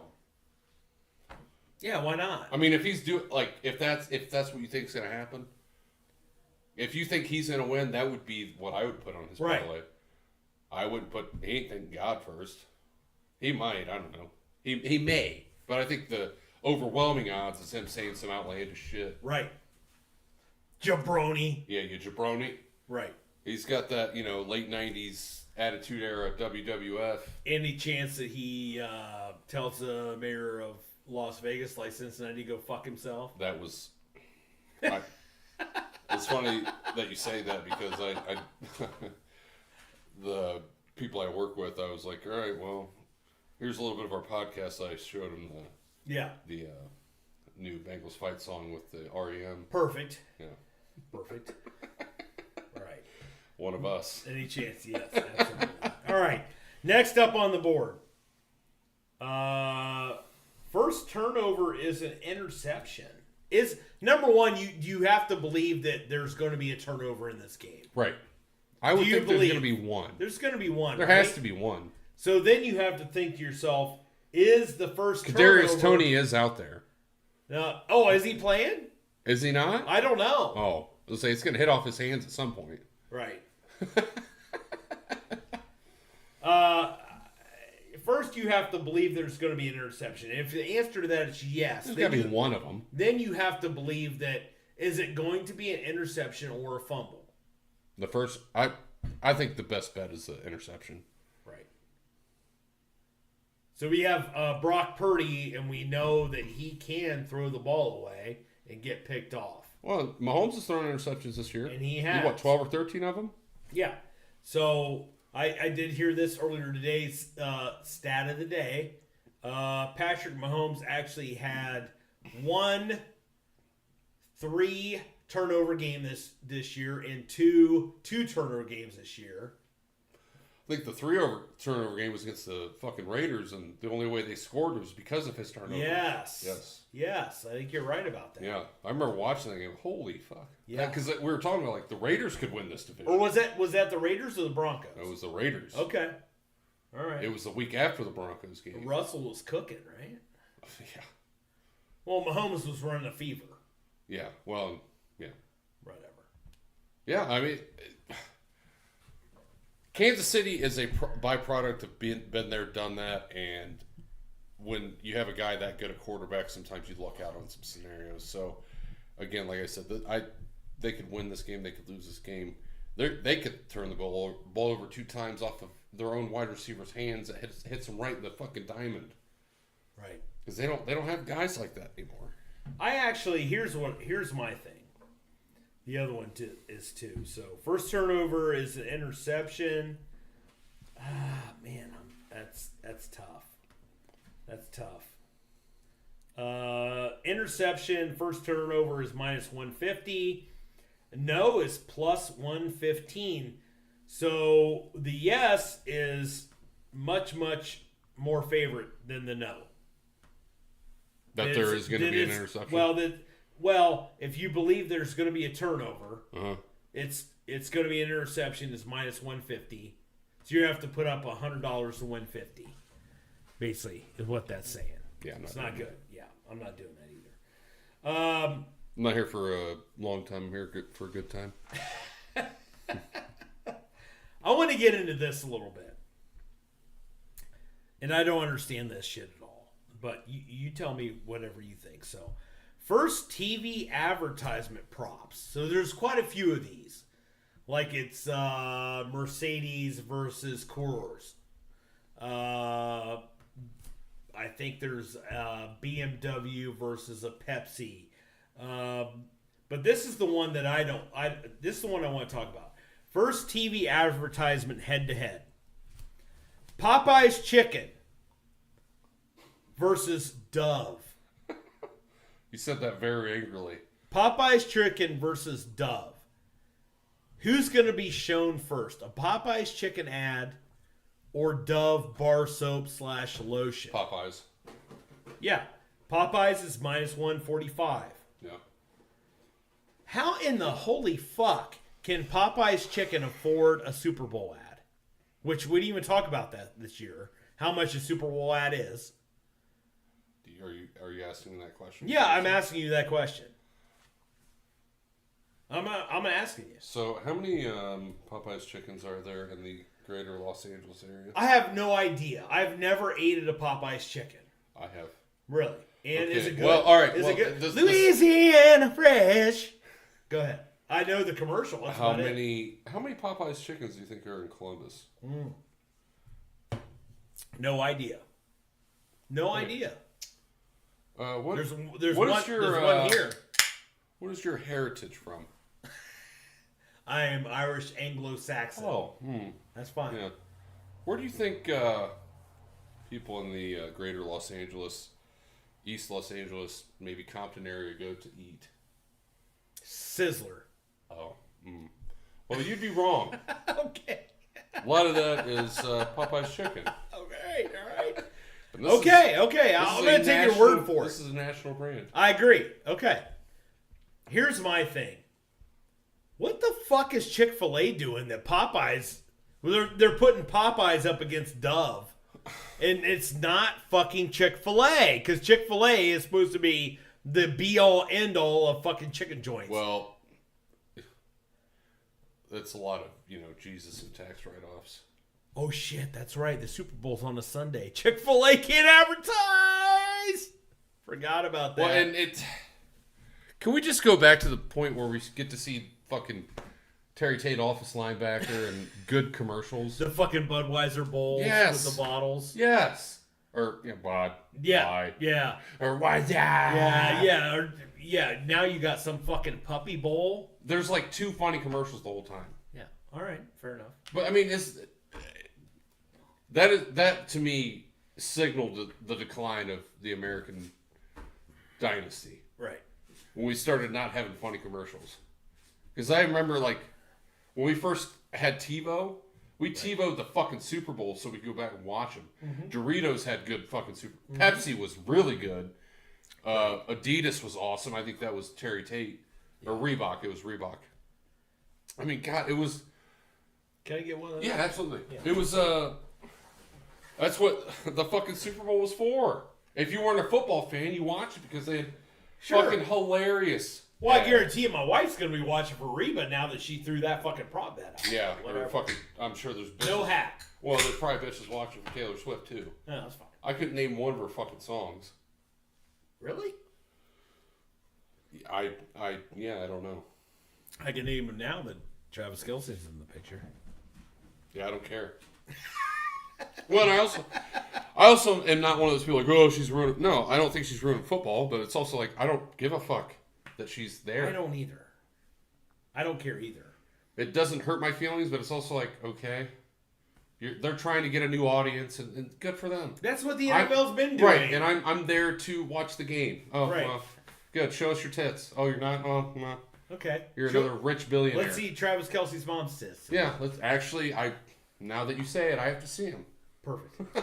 Yeah, why not? If he's doing if that's what you think is going to happen, if you think he's going to win, that would be what I would put on his parlay. I wouldn't put. He ain't thinking God first. He might. I don't know. He may, but I think the overwhelming odds is him saying some outlandish shit. Right. Jabroni. Yeah, you jabroni. Right. He's got that, late 90s Attitude Era WWF. Any chance that he tells the mayor of Las Vegas, Cincinnati, to go fuck himself? That was... it's funny that you say that because I the people I work with, I was like, all right, well, here's a little bit of our podcast. I showed him the new Bengals fight song with the REM. Perfect. Yeah. Perfect. Right. One of us. Any chance? Yes, absolutely. All right. Next up on the board. First turnover is an interception. Is number one, you have to believe that there's going to be a turnover in this game. Right. I would Do you think there's believe? going to be one. There's going to be one. There right? has to be one. So then you have to think to yourself, is the first Kadarius turnover... Toney is out there. Is he playing? Is he not? I don't know. Oh, let's say it's going to hit off his hands at some point. Right. First, you have to believe there's going to be an interception. And if the answer to that is yes, There's got to be one of them. Then you have to believe that is it going to be an interception or a fumble? The first, I think the best bet is the interception. Right. So we have Brock Purdy, and we know that he can throw the ball away and get picked off. Well, Mahomes has thrown interceptions this year. And he has. What, 12 or 13 of them? Yeah. So I did hear this earlier today, stat of the day. Patrick Mahomes actually had 3 turnover game this year and two turnover games this year. I think the turnover game was against the fucking Raiders, and the only way they scored was because of his turnover. Yes. I think you're right about that. Yeah, I remember watching that game. Holy fuck! Yeah, because we were talking about like the Raiders could win this division. Or was that the Raiders or the Broncos? It was the Raiders. Okay, all right. It was the week after the Broncos game. Russell was cooking, right? Yeah. Well, Mahomes was running a fever. Yeah. Well. Yeah. Whatever. Yeah, I mean, Kansas City is a byproduct of being been there, done that, and when you have a guy that good a quarterback, sometimes you luck out on some scenarios. So, again, like I said, they could win this game, they could lose this game. They could turn the ball over 2 times off of their own wide receiver's hands that hits them right in the fucking diamond. Right. Because they don't have guys like that anymore. I actually here's my thing. The other one is too. So first turnover is an interception. Man, that's tough. That's tough. Interception, first turnover is minus 150. No is plus 115. So the yes is much, much more favorite than the no. That there is going to be an interception? Well, if you believe there's going to be a turnover, it's going to be an interception. It's minus 150. So you have to put up $100 to win 50. Basically, is what that's saying. Yeah, it's not good. Yeah, I'm not doing that either. I'm not here for a long time. I'm here for a good time. I want to get into this a little bit, and I don't understand this shit at all. But you tell me whatever you think. So. First TV advertisement props. So there's quite a few of these. Like it's Mercedes versus Coors. I think there's BMW versus a Pepsi. But this is the one that this is the one I want to talk about. First TV advertisement head to head. Popeye's Chicken versus Dove. You said that very angrily. Popeye's Chicken versus Dove. Who's going to be shown first? A Popeye's Chicken ad or Dove bar soap / lotion? Popeyes. Yeah. Popeye's is minus 145. Yeah. How in the holy fuck can Popeye's Chicken afford a Super Bowl ad? Which we didn't even talk about that this year. How much a Super Bowl ad is. Are you asking that question? Yeah, I'm asking you that question. I'm asking you. So, how many Popeye's chickens are there in the greater Los Angeles area? I have no idea. I've never ate at a Popeye's chicken. I have. Really? And okay. Is it good? Well, all right. Is it good? Louisiana Fresh. Go ahead. I know the commercial. That's how many Popeye's chickens do you think are in Columbus? No idea. No idea. There's what one, is your, there's one here. What is your heritage from? I am Irish Anglo-Saxon. Oh, that's fine. Yeah. Where do you think people in the greater Los Angeles, East Los Angeles, maybe Compton area go to eat? Sizzler. Oh. Well, you'd be wrong. Okay. A lot of that is Popeye's chicken. Okay, all right. Okay. I'm going to take your word for it. This is a national brand. I agree. Okay. Here's my thing. What the fuck is Chick-fil-A doing that Popeyes... Well, they're putting Popeyes up against Dove. And it's not fucking Chick-fil-A. Because Chick-fil-A is supposed to be the be-all, end-all of fucking chicken joints. Well, that's a lot of, Jesus and tax write-offs. Oh, shit. That's right. The Super Bowl's on a Sunday. Chick-fil-A can't advertise! Forgot about that. Well, and can we just go back to the point where we get to see fucking Terry Tate office linebacker and good commercials? The fucking Budweiser bowls Yes. with the bottles. Yes. Or, Bud. Yeah. Bye. Yeah. Or why that? Yeah. Now you got some fucking puppy bowl. There's like 2 funny commercials the whole time. Yeah. All right. Fair enough. But I mean, that to me signaled the decline of the American dynasty. Right. When we started not having funny commercials. Because I remember, like, when we first had TiVo, we TiVo'd the fucking Super Bowl so we could go back and watch them. Mm-hmm. Doritos had good fucking Pepsi was really good. Adidas was awesome. I think that was Terry Tate. Or Reebok. It was Reebok. I mean, God, it was... Can I get one of those? Yeah, absolutely. Yeah. It was, that's what the fucking Super Bowl was for. If you weren't a football fan, you watched it because they had fucking hilarious. Well, I guarantee you my wife's going to be watching for Reba now that she threw that fucking prop bet out. Yeah, or fucking, I'm sure there's bitches. No hat. Well, there's probably bitches watching for Taylor Swift, too. No, that's fine. I couldn't name one of her fucking songs. Really? I don't know. I can name them now that Travis Kelce's in the picture. Yeah, I don't care. Well, and I also am not one of those people like, oh, she's ruining. No, I don't think she's ruining football, but it's also like, I don't give a fuck that she's there. I don't either. I don't care either. It doesn't hurt my feelings, but it's also like, okay, they're trying to get a new audience, and good for them. That's what the NFL's been doing. Right, and I'm there to watch the game. Oh, right. Well, good. Show us your tits. Oh, you're not? Oh, no. Okay. You're another rich billionaire. Let's see Travis Kelce's mom's tits. Yeah, let's actually, now that you say it, I have to see him. Perfect.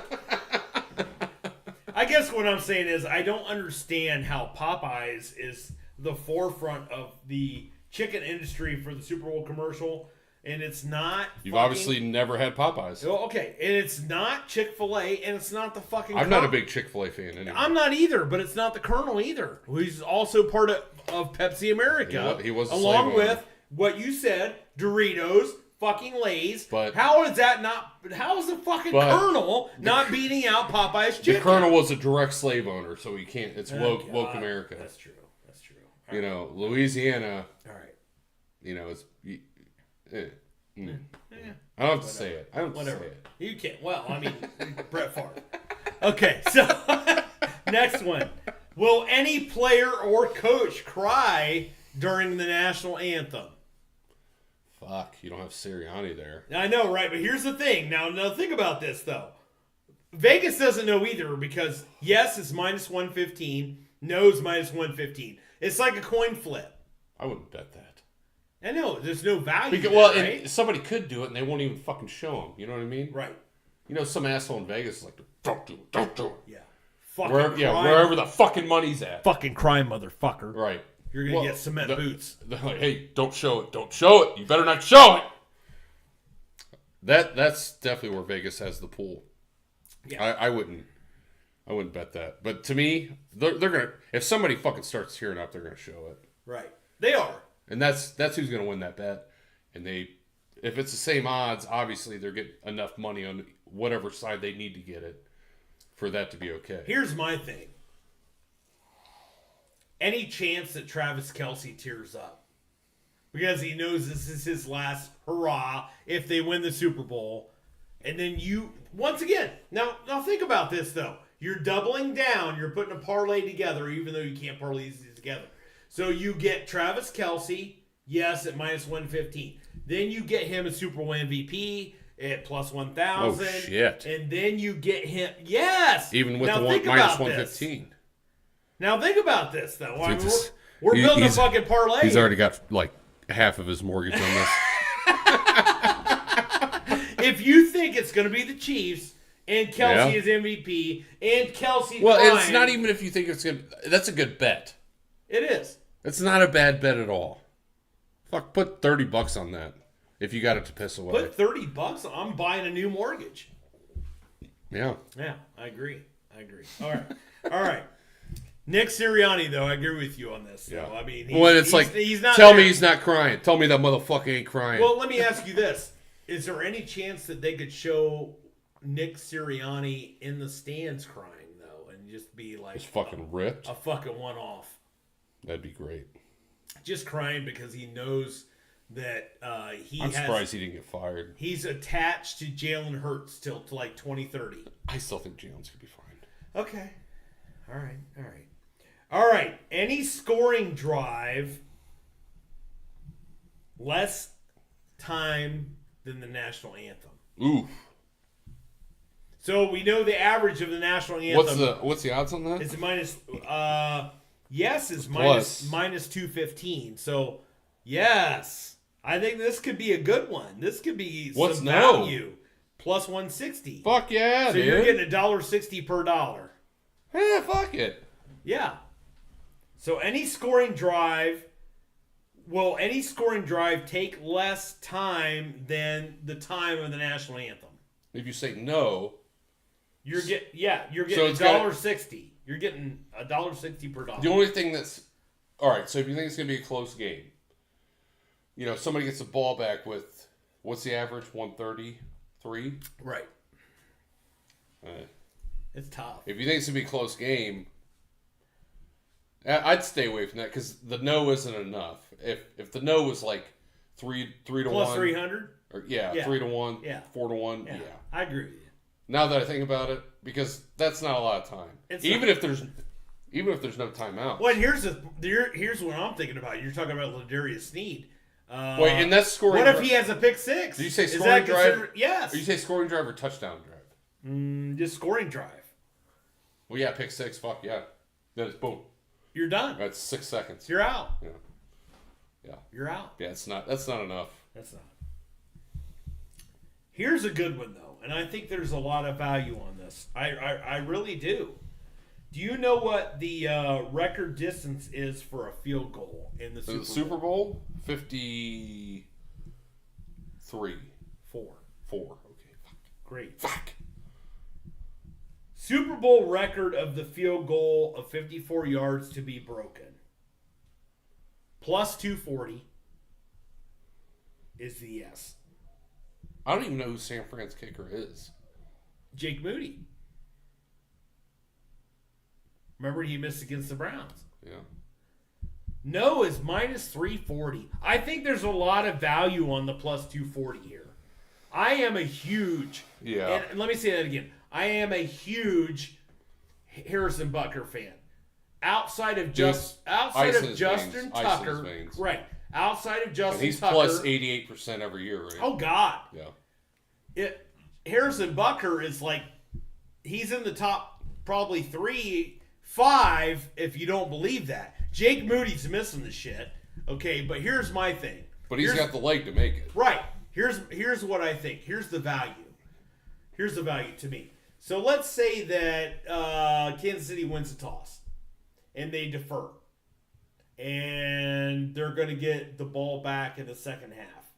I guess what I'm saying is I don't understand how Popeyes is the forefront of the chicken industry for the Super Bowl commercial, and it's not. You've obviously never had Popeyes. Oh, okay, and it's not Chick-fil-A, and it's not the fucking. I'm not a big Chick-fil-A fan anyway. I'm not either, but it's not the Colonel either. He's also part of Pepsi America. He was a along slave with owner. what you said, Doritos. Fucking Lay's. But how is that not? How is the fucking Colonel not beating out Popeye's chicken? The Colonel was a direct slave owner, so he can't. It's woke America. That's true. That's true. Louisiana. All right. It's. I don't have to say it. I don't have to say it. You can't. Well, I mean, Brett Favre. Okay, so next one. Will any player or coach cry during the national anthem? Fuck, you don't have Sirianni there. I know, right? But here's the thing. Now think about this, though. Vegas doesn't know either because, yes, it's minus 115. No, it's minus 115. It's like a coin flip. I wouldn't bet that. I know. There's no value right? And somebody could do it, and they won't even fucking show them. You know what I mean? Right. Some asshole in Vegas is like, don't do it, don't do it. Yeah. Wherever the fucking money's at. Fucking crime, motherfucker. Right. You're going to get cement boots. Like, hey, don't show it. Don't show it. You better not show it. That's definitely where Vegas has the pool. Yeah. I wouldn't bet that. But to me, they're gonna. If somebody fucking starts tearing up, they're gonna show it. Right. They are. And that's who's gonna win that bet. And if it's the same odds, obviously they're getting enough money on whatever side they need to get it for that to be okay. Here's my thing. Any chance that Travis Kelce tears up because he knows this is his last hurrah if they win the Super Bowl, and then once again, now think about this though. You're doubling down. You're putting a parlay together, even though you can't parlay these together. So you get Travis Kelce, yes, at minus 115. Then you get him a Super Bowl MVP at plus 1,000. Oh shit! And then you get him, yes, even with now, the minus 115. Now think about this, though. We're building a fucking parlay. He's already got like half of his mortgage on this. If you think it's going to be the Chiefs and Kelce is MVP and Kelce, it's not even if you think it's going to. That's a good bet. It is. It's not a bad bet at all. Fuck, put $30 on that if you got it to piss away. Put $30. I'm buying a new mortgage. Yeah. Yeah, I agree. All right. Nick Sirianni, though, I agree with you on this. So, Yeah. I mean, he's not. Tell me he's not crying. Tell me that motherfucker ain't crying. Well, let me ask you this: is there any chance that they could show Nick Sirianni in the stands crying though, and just be like, Just fucking ripped. a fucking one-off, That'd be great. just crying because he knows that I'm surprised he didn't get fired. He's attached to Jalen Hurts till to like 2030. I still think Jalen's gonna be fine. Okay. All right. Any scoring drive less time than the national anthem. Oof. So we know the average of the national anthem. What's the odds on that? It's minus. Yes, is Plus. minus 215. So yes, I think this could be a good one. This could be some value. Plus 160. Fuck yeah, so dude. You're getting $1.60 per dollar. Yeah, fuck it. Yeah. So any scoring drive, will any scoring drive take less time than the time of the national anthem? If you say no, you're getting so $1.60. You're getting $1.60 per dollar. The only thing that's all right. So if you think it's gonna be a close game, somebody gets the ball back with what's the average? 133. Right. It's tough. If you think it's gonna be a close game, I'd stay away from that because the no isn't enough. If the no was like 3 to plus 1, 300, or 3 to 1, 4 to 1, yeah. I agree with you. Now that I think about it, because that's not a lot of time. Even if there's no timeout. Well, here's what I'm thinking about. You're talking about Ladarius Sneed. Wait, and that's scoring. What if he has a pick six? Did you say scoring drive? Yes. Or you say scoring drive or touchdown drive? Just scoring drive. Well, yeah, pick six. Fuck yeah. Then it's boom. You're done. That's 6 seconds. You're out. Yeah. You're out. Yeah, that's not enough. That's not. Here's a good one though, and I think there's a lot of value on this. I really do. Do you know what the record distance is for a field goal in the Super Bowl? 53. 4. 4. Okay. Fuck. Great. Fuck. Super Bowl record of the field goal of 54 yards to be broken. Plus 240 is the yes. I don't even know who San Fran's kicker is. Jake Moody. Remember he missed against the Browns. Yeah. No is minus 340. I think there's a lot of value on the plus 240 here. I am a huge... Yeah. And let me say that again. I am a huge Harrison Butker fan. Outside of Justin Tucker, right? Outside of Justin he's Tucker, plus 88% every year, right? Oh God, yeah. Harrison Butker is like he's in the top probably 3-5 if you don't believe that. Jake Moody's missing the shit. Okay, but here's my thing. But he's got the leg to make it. Right. Here's what I think. Here's the value. Here's the value to me. So let's say that Kansas City wins the toss and they defer. And they're going to get the ball back in the second half.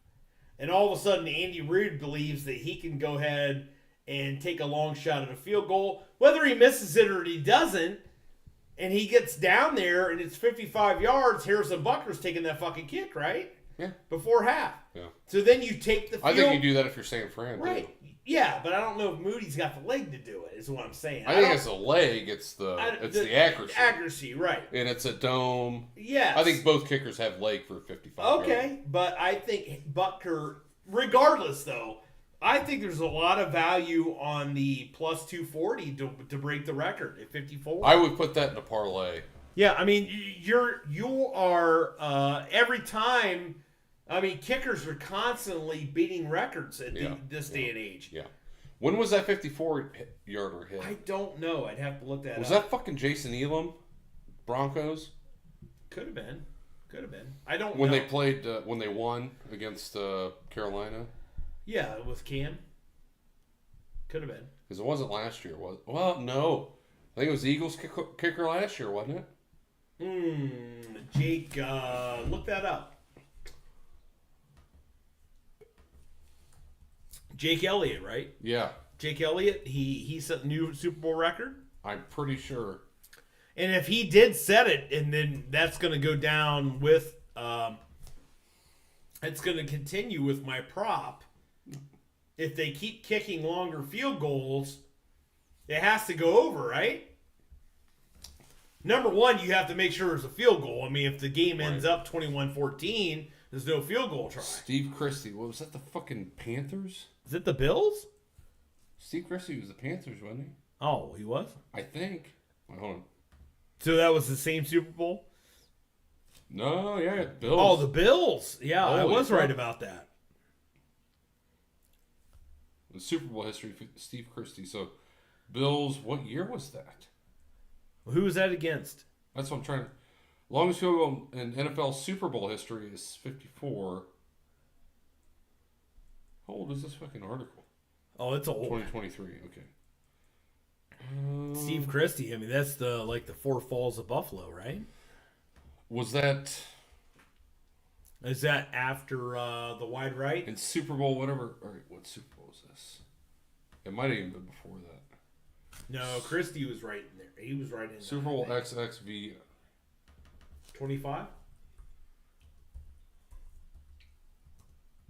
And all of a sudden, Andy Reid believes that he can go ahead and take a long shot at a field goal. Whether he misses it or he doesn't, and he gets down there and it's 55 yards, Harrison Butker's taking that fucking kick, right? Yeah. Before half. Yeah. So then you take the field. I think you do that if you're San Fran, right. too. Yeah, but I don't know if Moody's got the leg to do it, is what I'm saying. I think it's the leg, it's the accuracy. Accuracy, right. And it's a dome. Yes. I think both kickers have leg for 55 yards. But I think Butker, regardless though, I think there's a lot of value on the plus 240 to break the record at 54. I would put that in a parlay. Yeah, I mean, you are every time. I mean, kickers are constantly beating records at this day and age. Yeah. When was that 54-yarder hit? I don't know. I'd have to look that up. Was that fucking Jason Elam? Broncos? Could have been. I don't when know. They played, when they won against Carolina? Yeah, with Cam. Could have been. Because it wasn't last year, was it? Well, no. I think it was the Eagles kicker last year, wasn't it? Jake, look that up. Jake Elliott, right? Yeah, Jake Elliott, he set a new Super Bowl record. I'm pretty sure. And if he did set it, and then that's going to go down with, it's going to continue with my prop. If they keep kicking longer field goals, it has to go over, right? Number one, you have to make sure there's a field goal. I mean, if the game ends up 21-14, there's no field goal try. Steve Christie. What was that, the fucking Panthers? Is it the Bills? Steve Christie was the Panthers, wasn't he? Oh, he was? I think. Wait, hold on. So that was the same Super Bowl? No, yeah, Bills. Oh, the Bills. Yeah, I Holy was fuck. right about that. The Super Bowl history, Steve Christie. So, Bills, what year was that? Who was that against? That's what I'm trying to... Longest field goal in NFL Super Bowl history is 54. How old is this fucking article? Oh, it's old. 2023, okay. Steve Christie. I mean, that's the Four Falls of Buffalo, right? Was that... Is that after the wide right? in Super Bowl, whatever... All right, what Super Bowl is this? It might have even been before that. No, Christie was right in there. He was right in there. Super Bowl XXV... 25?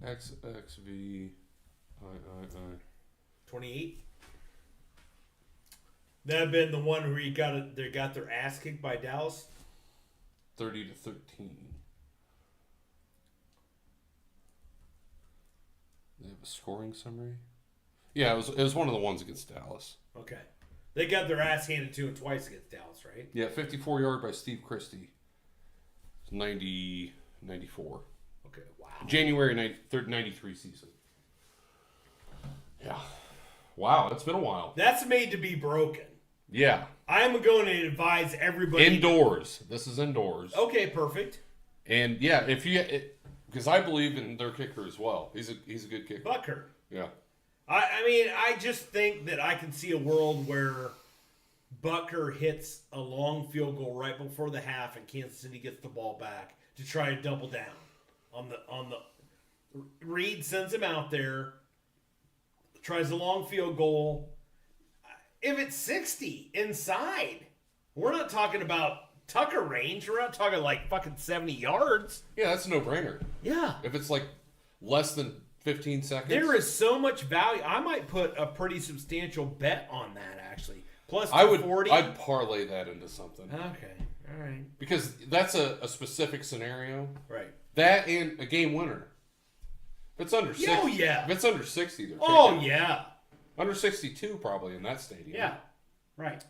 XXV... 28? That had been the one where they got their ass kicked by Dallas. 30-13. They have a scoring summary. Yeah, it was one of the ones against Dallas. Okay. They got their ass handed to them twice against Dallas, right? Yeah, 54-yard by Steve Christie. It's 94. Okay, wow. January 93 season. Yeah. Wow, it's been a while. That's made to be broken. Yeah. I'm going to advise everybody. Indoors. This is indoors. Okay, perfect. And yeah, because I believe in their kicker as well. He's a good kicker. Bucker. Yeah. I mean, I just think that I can see a world where Bucker hits a long field goal right before the half, and Kansas City gets the ball back to try to double down on the. Reed sends him out there, tries a long field goal. If it's 60 inside, we're not talking about Tucker range. We're not talking like fucking 70 yards. Yeah, that's a no-brainer. Yeah. If it's like less than 15 seconds. There is so much value. I might put a pretty substantial bet on that, actually. Plus I would 240. I'd parlay that into something. Okay. All right. Because that's a specific scenario. Right. That and a game winner. If it's under 60. Oh, yeah. If it's under 60, they're Oh, kicking. yeah. Under 62 probably in that stadium. Yeah. Right.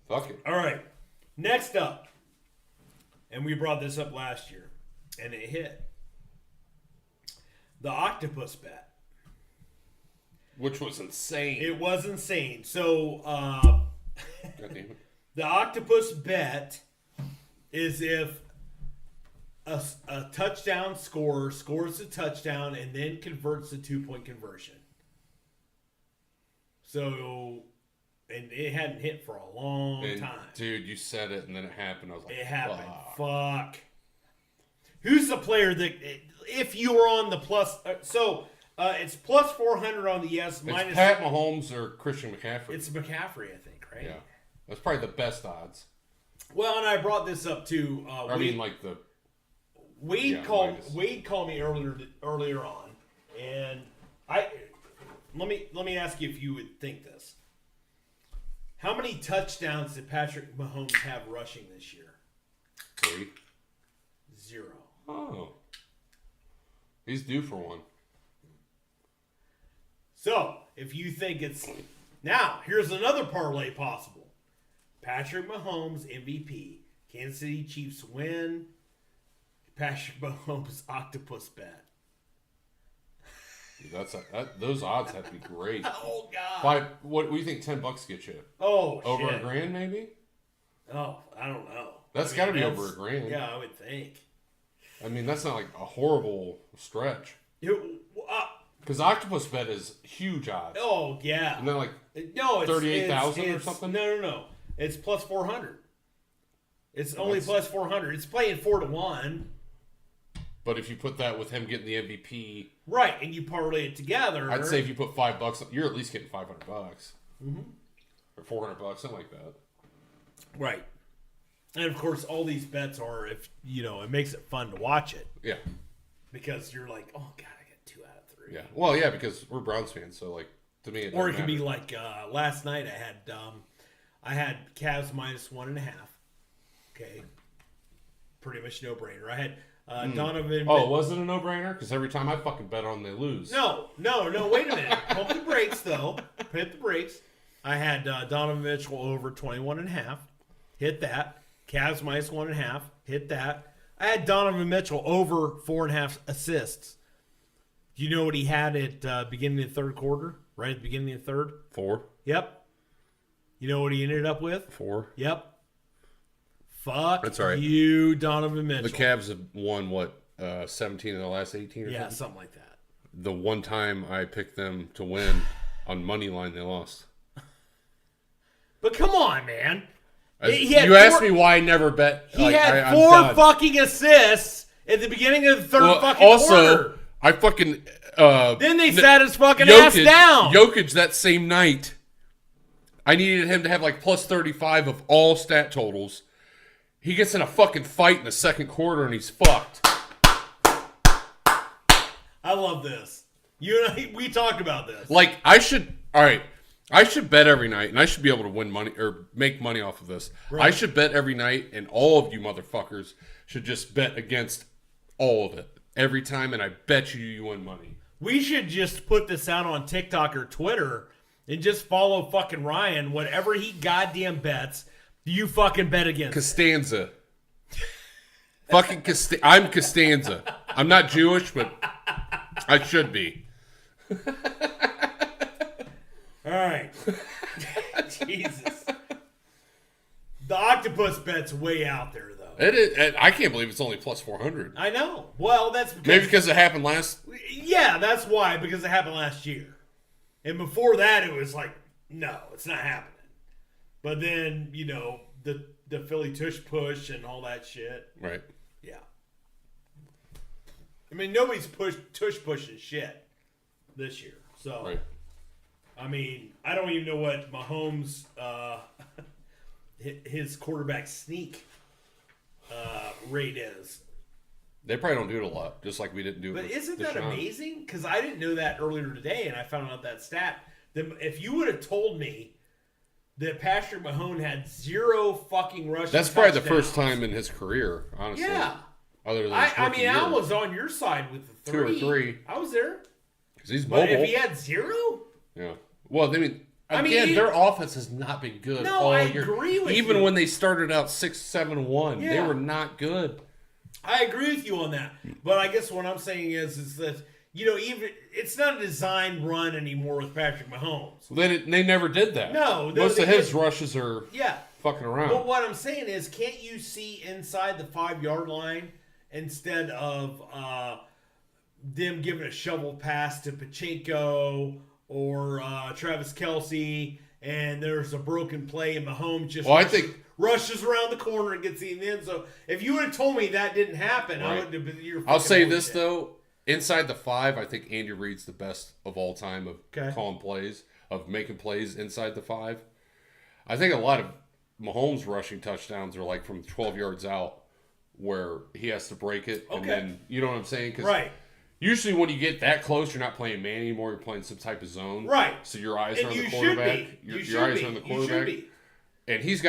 Fuck it. All right. Next up, and we brought this up last year, and it hit. The octopus bet. Which was insane. It was insane. So, God damn it. the octopus bet is if a touchdown scorer scores a touchdown and then converts the 2-point conversion. So, and it hadn't hit for a long time. Dude, you said it and then it happened. I was like, It happened. fuck. Fuck. Who's the player that, if you were on the plus, it's plus 400 on the yes, It's minus. Pat Mahomes or Christian McCaffrey. It's McCaffrey, I think, right? Yeah. That's probably the best odds. Well, and I brought this up too. Wade called me earlier on, and let me ask you if you would think this. How many touchdowns did Patrick Mahomes have rushing this year? 3. 0. Oh. He's due for one. So, if you think it's... Now, here's another parlay possible. Patrick Mahomes, MVP. Kansas City Chiefs win. Patrick Mahomes, octopus bet. Dude, those odds have to be great. Oh, God. What do you think $10 get you? Oh, Over shit. $1,000 maybe? Oh, I don't know. That's got to be over $1,000. Yeah, I would think. I mean, that's not like a horrible stretch. Because octopus bet is huge odds. Oh, yeah. And then like no, it's 38,000 or something? No. It's plus 400. It's only That's- plus 400. It's playing 4-1. But if you put that with him getting the MVP, right, and you parlay it together, I'd say if you put $5, you're at least getting $500, or $400, something like that. Right. And of course, all these bets are if it makes it fun to watch it. Yeah. Because you're like, oh god, I got 2 out of 3. Yeah. Well, yeah, because we're Browns fans, so like to me, or it could be like last night. I had Cavs -1.5. Okay. Pretty much no brainer. I had Donovan. Oh, was it a no brainer? Because every time I fucking bet on, they lose. No. Wait a minute. Pump the brakes, though. Hit the brakes. I had Donovan Mitchell over 21.5. Hit that. Cavs -1.5. Hit that. I had Donovan Mitchell over 4.5 assists. Do you know what he had at beginning of the third quarter? Right at the beginning of the third? 4. Yep. You know what he ended up with? 4. Yep. Fuck That's all right. you, Donovan Mitchell. The Cavs have won, 17 of the last 18 or yeah, something? something like that. The one time I picked them to win on money line, they lost. But come on, man. You asked me why I never bet. He had 4 fucking assists at the beginning of the third fucking quarter. I fucking... then they sat his fucking ass down. Jokic that same night, I needed him to have like plus 35 of all stat totals. He gets in a fucking fight in the second quarter and he's fucked. I love this. You and we talked about this. Like, I should bet every night, and I should be able to win money or make money off of this. Right. I should bet every night, and all of you motherfuckers should just bet against all of it every time, and I bet you win money. We should just put this out on TikTok or Twitter and just follow fucking Ryan. Whatever he goddamn bets, you fucking bet against. Costanza. Fucking I'm Costanza. I'm not Jewish, but I should be. All right. Jesus. The octopus bet's way out there, though. It is. I can't believe it's only plus 400. I know. Well, that's because... Maybe because it happened last... Yeah, that's why. Because it happened last year. And before that, it was like, no, it's not happening. But then, the Philly tush push and all that shit. Right. Yeah. I mean, nobody's tush pushing shit this year. So... Right. I mean, I don't even know what Mahomes, his quarterback sneak rate is. They probably don't do it a lot, just like we didn't do it. But with isn't that Deshaun. amazing? Because I didn't know that earlier today, and I found out that stat. If you would have told me that Patrick Mahomes had 0 fucking rushing that's probably the touchdowns, first time in his career, honestly. Yeah. Other than I was on your side with the 3. 2 or 3. I was there. Because he's mobile. But if he had 0? Yeah. Well, their offense has not been good all year. Agree with you. Even when they started out 6-7-1, they were not good. I agree with you on that. But I guess what I'm saying is that, even it's not a design run anymore with Patrick Mahomes. They never did that. No. Most of his rushes are fucking around. But what I'm saying is, can't you see inside the 5-yard line instead of them giving a shovel pass to Pachenko or Travis Kelce, and there's a broken play, and Mahomes just rushes around the corner and gets in the end zone. If you would have told me that didn't happen, I would have been. I'll say this though: inside the 5, I think Andy Reid's the best of all time of calling plays, of making plays inside the 5. I think a lot of Mahomes' rushing touchdowns are like from 12 yards out, where he has to break it, and then you know what I'm saying? 'Cause right. Usually when you get that close, you're not playing man anymore. You're playing some type of zone. Right. So your eyes are on the quarterback. Your eyes are on the quarterback. And he's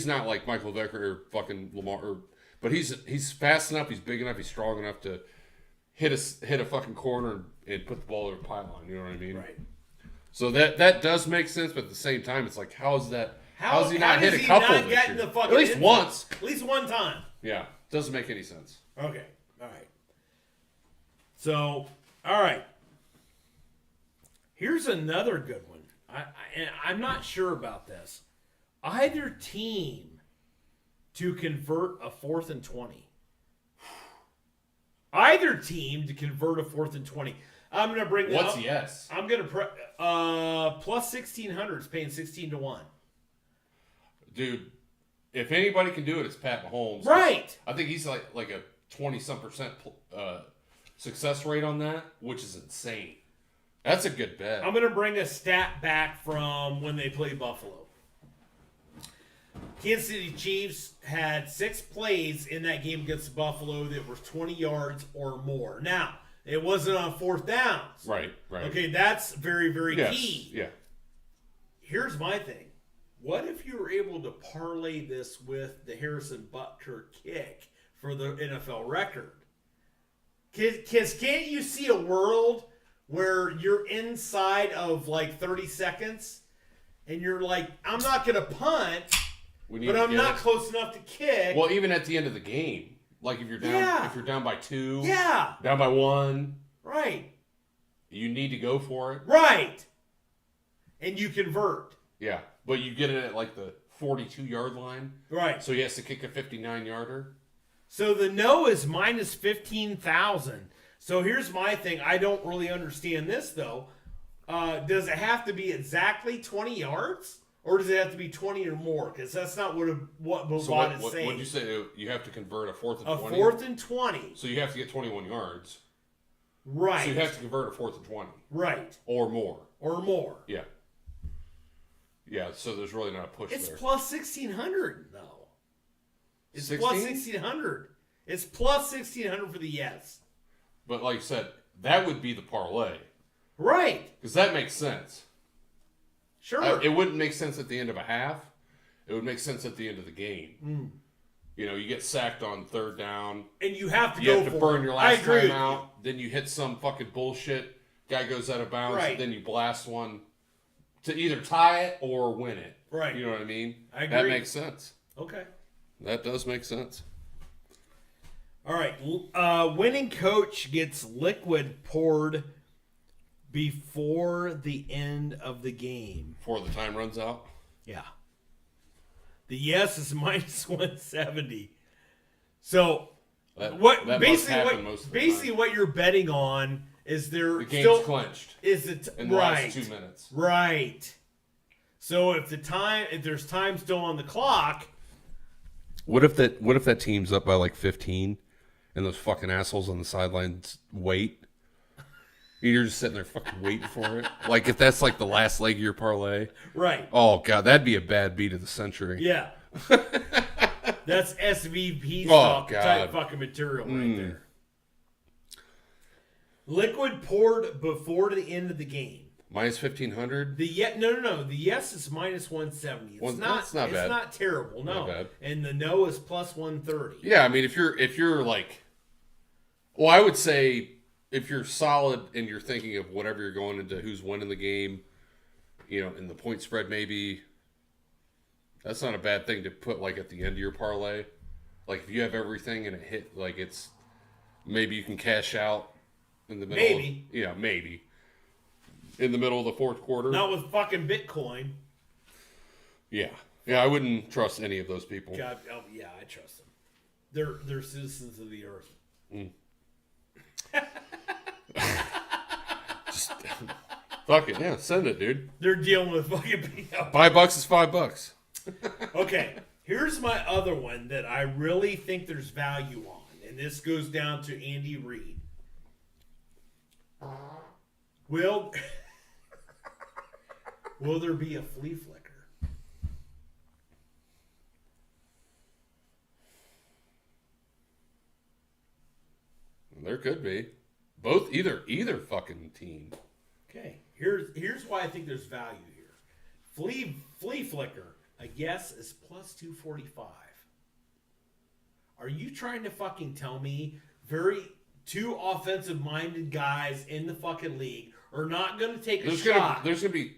not like Michael Vick or fucking Lamar. But he's fast enough. He's big enough. He's strong enough to hit a fucking corner and put the ball over the pylon. You know what I mean? Right. So that does make sense. But at the same time, it's like, how is that? How's he not hit a couple this year? At least once. At least one time. Yeah. Doesn't make any sense. Okay. All right. So, all right. Here's another good one. I'm not sure about this. Either team to convert a 4th and 20. Either team to convert a 4th and 20. I'm going to bring that up. Yes? I'm going to plus 1,600 is paying 16-1. Dude, if anybody can do it, it's Pat Mahomes. Right. I think he's like a 20-some% success rate on that, which is insane. That's a good bet. I'm going to bring a stat back from when they played Buffalo. Kansas City Chiefs had 6 plays in that game against Buffalo that were 20 yards or more. Now, it wasn't on 4th downs. Right. Okay, that's very, very key. Yeah. Here's my thing. What if you were able to parlay this with the Harrison Butker kick for the NFL record? Because can't you see a world where you're inside of like 30 seconds and you're like, I'm not going to punt, but I'm not close enough to kick. Well, even at the end of the game, like if you're down by 2, down by 1, right, you need to go for it, right, and you convert. Yeah, but you get it at like the 42-yard line, right? So he has to kick a 59-yarder. So the no is minus 15,000. So here's my thing. I don't really understand this, though. Does it have to be exactly 20 yards? Or does it have to be 20 or more? Because that's not what Bovada is saying. What did you say? You have to convert a 4th and 20? A 4th and 20. So you have to get 21 yards. Right. So you have to convert a 4th and 20. Right. Or more. Or more. Yeah. Yeah, so there's really not a push there. It's plus 1,600, though. It's 16? plus 1,600. It's plus 1,600 for the yes. But like you said, that would be the parlay. Right. Because that makes sense. Sure. It wouldn't make sense at the end of a half. It would make sense at the end of the game. Mm. You know, you get sacked on 3rd down. And you have to you go have to for burn it. your last time you. out. Then you hit some fucking bullshit. Guy goes out of bounds. Right. Then you blast one to either tie it or win it. Right. You know what I mean? I agree. That makes sense. Okay. That does make sense. All right. Winning coach gets liquid poured before the end of the game. Before the time runs out? Yeah. The yes is minus 170. So what you're betting on is the game's clinched. Is it in the last 2 minutes? Right. So if there's time still on the clock. What if that team's up by like 15 and those fucking assholes on the sidelines wait? You're just sitting there fucking waiting for it. Like if that's like the last leg of your parlay. Right. Oh god, that'd be a bad beat of the century. Yeah. That's SVP type fucking material right there. Liquid poured before the end of the game. Minus 1,500? No. The yes is minus 170. That's not bad. It's not terrible, no. Not bad. And the no is plus 130. Yeah, I mean if you're like, well, I would say if you're solid and you're thinking of whatever you're going into, who's winning the game, you know, in the point spread maybe, that's not a bad thing to put like at the end of your parlay. Like if you have everything and it hit, like it's maybe you can cash out in the middle. Maybe. Maybe. In the middle of the 4th quarter. Not with fucking Bitcoin. Yeah. Yeah, I wouldn't trust any of those people. God, yeah, I trust them. They're citizens of the earth. Mm. Just fuck it, yeah, send it, dude. They're dealing with fucking $5 is $5. Okay, here's my other one that I really think there's value on, and this goes down to Andy Reid. Will there be a flea flicker? There could be. Either fucking team. Okay. Here's why I think there's value here. Flea flicker, I guess, is plus 245. Are you trying to fucking tell me two offensive minded guys in the fucking league are not going to take a shot? There's going to be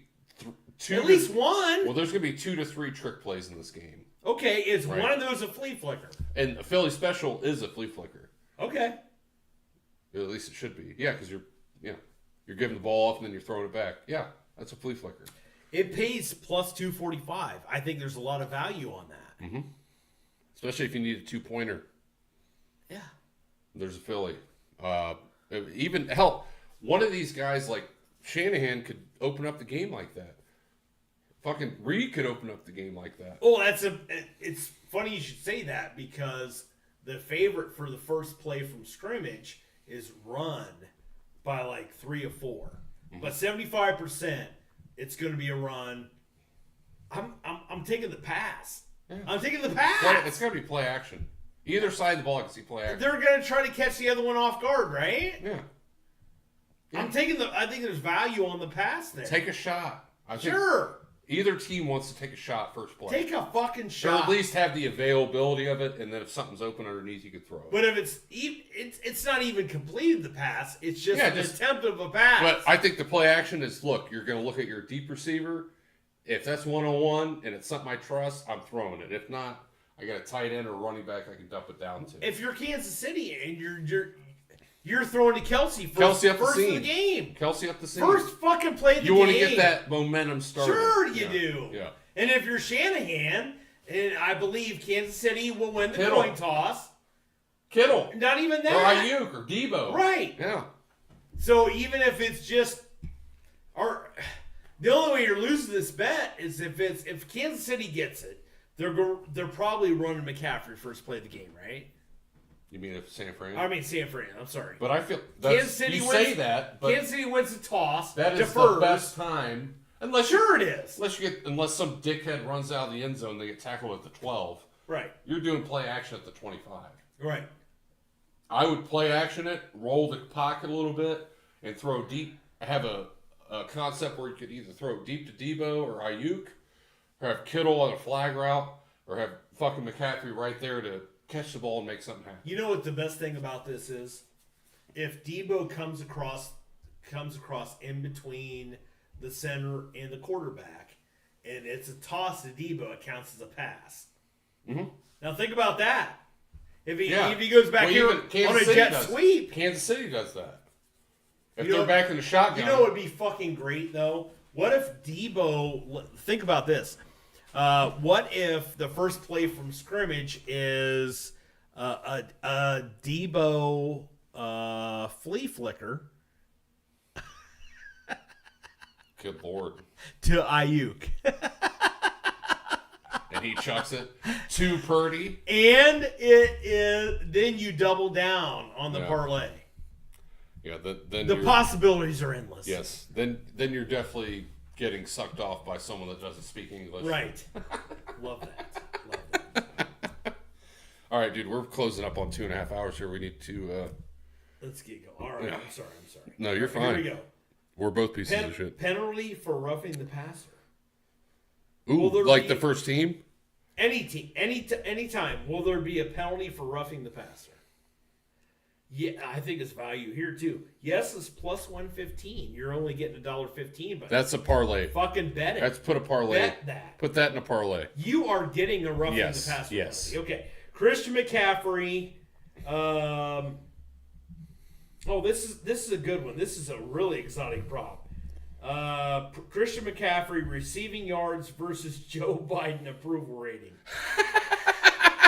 at least one. Well, there's going to be 2 to 3 trick plays in this game. Okay, is one of those a flea flicker? And a Philly special is a flea flicker. Okay. At least it should be. Yeah, because you're giving the ball off and then you're throwing it back. Yeah, that's a flea flicker. It pays plus 245. I think there's a lot of value on that. Mm-hmm. Especially if you need a 2-pointer. Yeah. There's a Philly. Even, hell, one of these guys like Shanahan could open up the game like that. Fucking Reed could open up the game like that. Oh, it's funny you should say that because the favorite for the first play from scrimmage is run by like 3 or 4. But 75%, it's going to be a run. I'm taking the pass. Yeah. I'm taking the pass. It's going to be play action. Either side of the ball, I can see play action. They're going to try to catch the other one off guard, right? Yeah. I think there's value on the pass there. Take a shot. Sure. Either team wants to take a shot first play. Take a fucking Or shot. at least have the availability of it, and then if something's open underneath, you could throw it. But if it's not even completed the pass, it's just an just attempt of a pass. But I think the play action is, look, you're going to look at your deep receiver. If that's one-on-one and it's something I trust, I'm throwing it. If not, I got a tight end or running back I can dump it down to. If you're Kansas City and you're throwing to Kelsey Kelsey up first the of seam. the game. Kelsey up the seam. First fucking play of the You game. want to get that momentum started. Sure you do. Yeah. And if you're Shanahan, and I believe Kansas City will win the Kittle. coin toss. Kittle. Not even Or that. Ayuk or Debo. Right. Yeah. So even if it's just, or the only way you're losing this bet is if Kansas City gets it, they're probably running McCaffrey first play of the game, right? You mean if San Fran? I mean San Fran. I'm sorry. But I feel Kansas City you wins, say that, but Kansas City wins the toss. that is defers. the best time. Unless Sure it is. Unless some dickhead runs out of the end zone, they get tackled at the 12. Right. You're doing play action at the 25. Right. I would play action it, roll the pocket a little bit, and throw deep. Have a concept where you could either throw deep to Debo or Ayuk, or have Kittle on a flag route, or have fucking McCaffrey right there to catch the ball and make something happen. You know what the best thing about this is? If Debo comes across in between the center and the quarterback, and it's a toss to Debo, it counts as a pass. Mm-hmm. Now think about that. If he Yeah. goes back here even on Kansas a City jet does. sweep, Kansas City does that. If You they're know- back in the shotgun. you know what would be fucking great though? What if Debo? Think about this. What if the first play from scrimmage is a Debo flea flicker Good Lord. to Ayuk? And he chucks it to Purdy. And it is then you double down on the Yeah. parlay. Yeah, then The you're- possibilities are endless. Yes, then you're definitely getting sucked off by someone that doesn't speak English. Right. Love that. Love that. All right, dude, we're closing up on 2.5 hours here. We need to. Let's get going. All right. Yeah. I'm sorry. No, you're fine. Here we go. We're both pieces of shit. Penalty for roughing the passer. Ooh, Will there like be- the first team? Any team, any time, will there be a penalty for roughing the passer? Yeah, I think it's value here too. Yes, it's plus 115. You're only getting $1.15, but That's a parlay. fucking bet it. Let's put a parlay. Bet that. Put that in a parlay. You are getting a roughing Yes, the passer. yes. penalty. Okay. Christian McCaffrey. This is a good one. This is a really exotic prop. Christian McCaffrey receiving yards versus Joe Biden approval rating.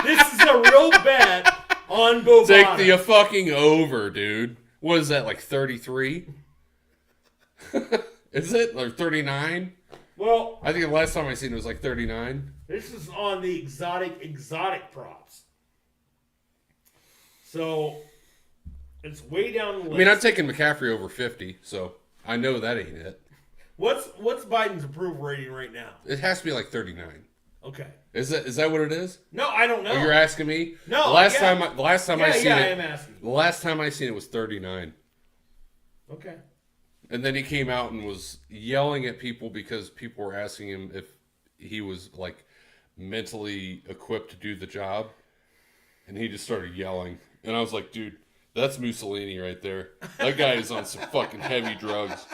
This is a real bet on Bovada. Take the fucking over, dude. What is that, like 33? Is it? Or 39? Well, I think the last time I seen it was like 39. this is on the exotic props. So it's way down the list. I mean, I'm taking McCaffrey over 50, so I know that ain't it. What's Biden's approval rating right now? It has to be like 39. Okay. Is that what it is? No, I don't know. Oh, you're asking me? No, The last yeah. time I seen I it. am asking. The last time I seen it was 39. Okay. And then he came out and was yelling at people because people were asking him if he was like mentally equipped to do the job. And he just started yelling. And I was like, dude, that's Mussolini right there. That guy is on some fucking heavy drugs.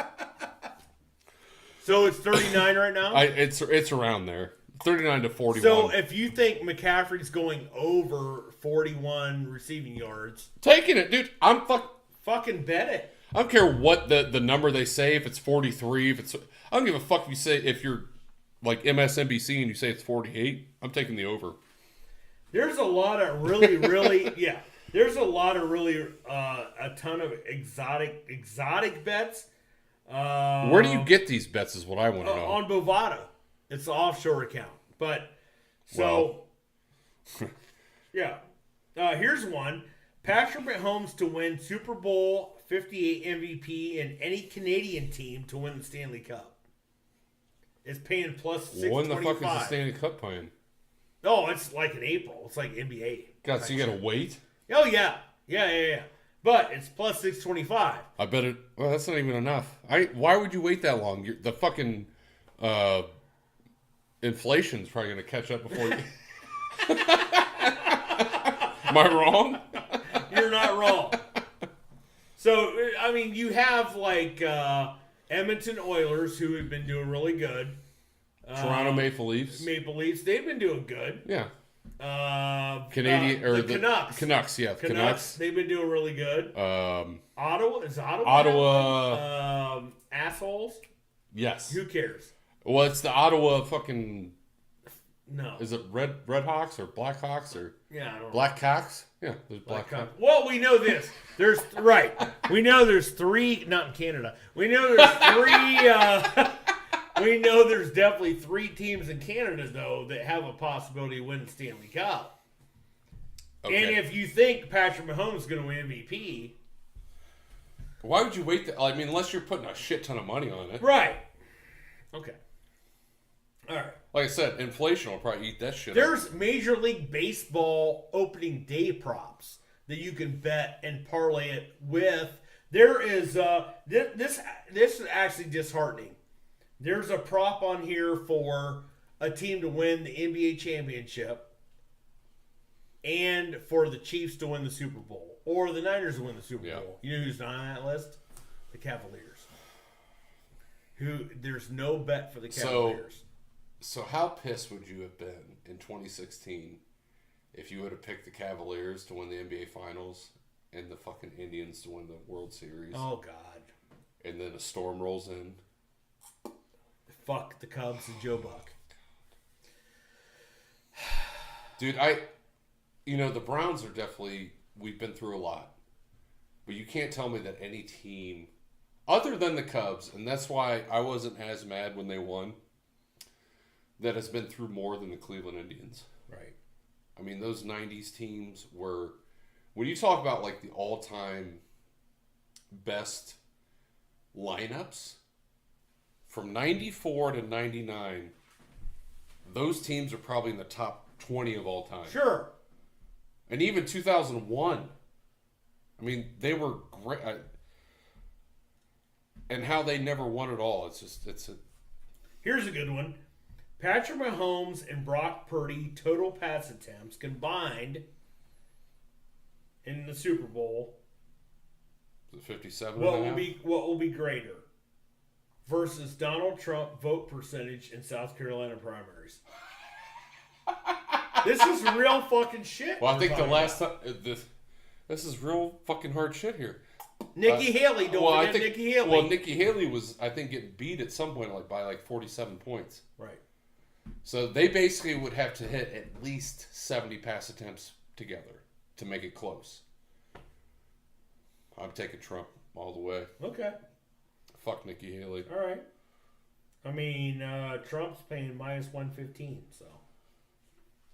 So it's 39 right now? It's around there. 39 to 41. So if you think McCaffrey's going over 41 receiving yards, Taking it, dude. fucking bet it. I don't care what the number they say, if it's 43, I don't give a fuck if you say, if you're like MSNBC and you say it's 48, I'm taking the over. There's a lot of really, yeah. There's a lot of really, a ton of exotic bets. Where do you get these bets is what I want to know. On Bovada. It's the offshore account. But, so, yeah. Here's one. Patrick Mahomes to win Super Bowl 58 MVP and any Canadian team to win the Stanley Cup. It's paying plus 625. When the fuck is the Stanley Cup playing? Oh, it's like in April. It's like NBA. God, so you got to wait? Oh, yeah. Yeah. But it's plus 625. I bet it... Well, that's not even enough. Why would you wait that long? The fucking... inflation's probably going to catch up before you... Am I wrong? You're not wrong. So, I mean, you have like Edmonton Oilers, who have been doing really good. Toronto Maple Leafs. They've been doing good. Yeah. Canadian or the Canucks. Canucks, yeah. Canucks. They've been doing really good. Ottawa. Assholes. Yes. Who cares? Well, it's the Ottawa fucking. No. Is it Red Hawks or Black Hawks or I don't know. Black Cocks? Yeah, there's Black Hawks. Well, we know this. There's We know there's three. Not in Canada. We know there's three. We know there's definitely 3 teams in Canada though that have a possibility of winning the Stanley Cup. Okay. And if you think Patrick Mahomes is going to win MVP, why would you wait? I mean, unless you're putting a shit ton of money on it, right? Okay. All right. Like I said, inflation will probably eat that shit. There's Major League Baseball opening day props that you can bet and parlay it with. There is this is actually disheartening. There's a prop on here for a team to win the NBA championship and for the Chiefs to win the Super Bowl or the Niners to win the Super Bowl. You know who's not on that list? The Cavaliers. There's no bet for the Cavaliers. So how pissed would you have been in 2016 if you would have picked the Cavaliers to win the NBA Finals and the fucking Indians to win the World Series? Oh, God. And then a storm rolls in. Fuck the Cubs and Joe Buck. Dude, the Browns are definitely, we've been through a lot. But you can't tell me that any team, other than the Cubs, and that's why I wasn't as mad when they won, that has been through more than the Cleveland Indians. Right. I mean, those 90s teams were, when you talk about like the all-time best lineups, from 94 to 99, those teams are probably in the top 20 of all time. Sure. And even 2001. I mean, they were great. And how they never won it all. Here's a good one. Patrick Mahomes and Brock Purdy total pass attempts combined in the Super Bowl. 57 What will be greater? Versus Donald Trump vote percentage in South Carolina primaries. This is real fucking shit. Well, I think the last time... This is real fucking hard shit here. Nikki Haley, Nikki Haley. Well, Nikki Haley was, I think, getting beat at some point by 47 points. Right. So they basically would have to hit at least 70 pass attempts together to make it close. I'm taking Trump all the way. Okay. Fuck Nikki Haley. All right. I mean, Trump's paying minus 115, so.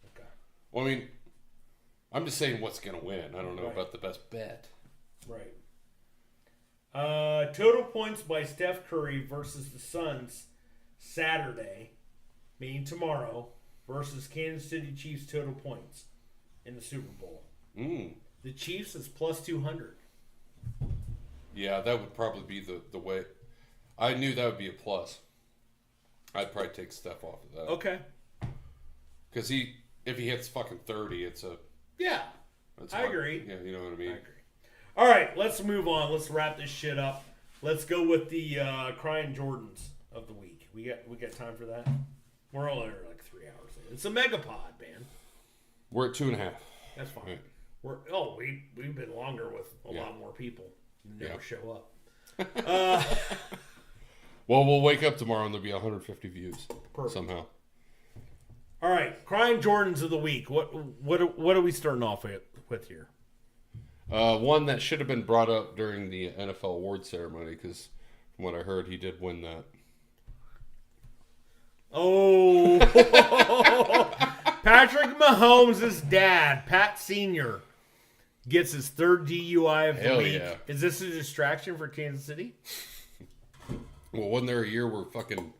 Okay. Well, I mean, I'm just saying what's going to win. I don't know about the best bet. Right. Total points by Steph Curry versus the Suns Saturday, meaning tomorrow, versus Kansas City Chiefs total points in the Super Bowl. The Chiefs is plus 200. Yeah, that would probably be the way. I knew that would be a plus. I'd probably take Steph off of that. Okay. Because if he hits fucking 30, it's a... Yeah, I agree. Yeah, you know what I mean? I agree. All right, let's move on. Let's wrap this shit up. Let's go with the crying Jordans of the week. We got time for that? We're only like 3 hours in. It's a megapod, man. We're at 2.5. That's fine. Right. We've been longer with a lot more people who never show up. Well, we'll wake up tomorrow and there'll be 150 views. Perfect. Somehow. All right, crying Jordans of the week. What are we starting off with here? One that should have been brought up during the NFL award ceremony because from what I heard, he did win that. Oh, Patrick Mahomes' dad, Pat Sr., gets his third DUI of the Hell week. yeah. Is this a distraction for Kansas City? Well, wasn't there a year where fucking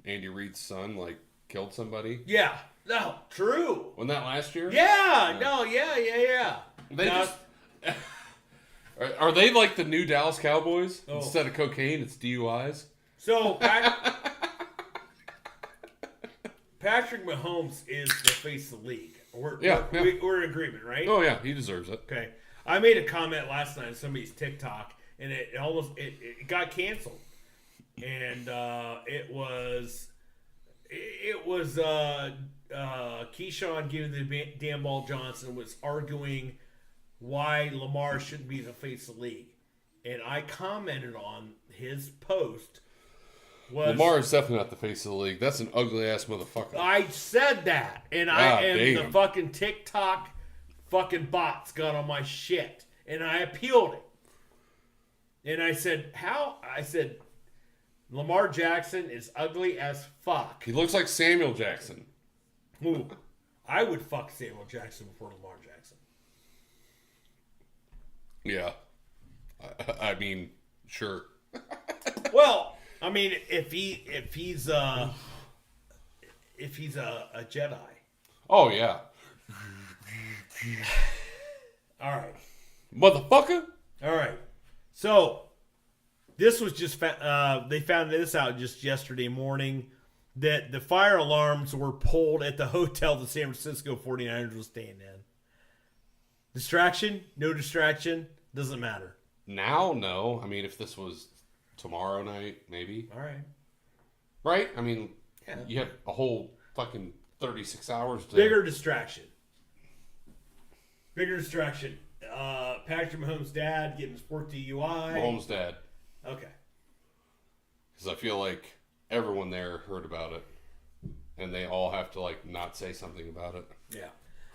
Andy Reid's son killed somebody? Yeah. No, true. Wasn't that last year? Yeah. No. Yeah. They Now- just are they like the new Dallas Cowboys? Oh. Instead of cocaine, it's DUIs. So Patrick Mahomes is the face of the league. We're in agreement, right? Oh yeah, he deserves it. Okay. I made a comment last night on somebody's TikTok, and it got canceled, and it was Keyshawn giving the damn ball. Johnson was arguing why Lamar shouldn't be the face of the league, and I commented on his post. Lamar is definitely not the face of the league. That's an ugly ass motherfucker. I said that, and the fucking TikTok fucking bots got on my shit, and I appealed it. And I said, Lamar Jackson is ugly as fuck. He looks like Samuel Jackson. Ooh, I would fuck Samuel Jackson before Lamar Jackson. Yeah. I mean, sure. Well, I mean, if he's a Jedi. Oh yeah. All right. Motherfucker. All right. So this was just they found this out just yesterday morning that the fire alarms were pulled at the hotel the San Francisco 49ers was staying in. Distraction? No distraction? Doesn't matter. Now, no. I mean, if this was tomorrow night, maybe. All right. Right? I mean, Yeah. you have a whole fucking 36 hours to... Bigger distraction. Patrick Mahomes' dad getting his fourth DUI. Mahomes' dad. Okay. Because I feel like everyone there heard about it. And they all have to, not say something about it. Yeah.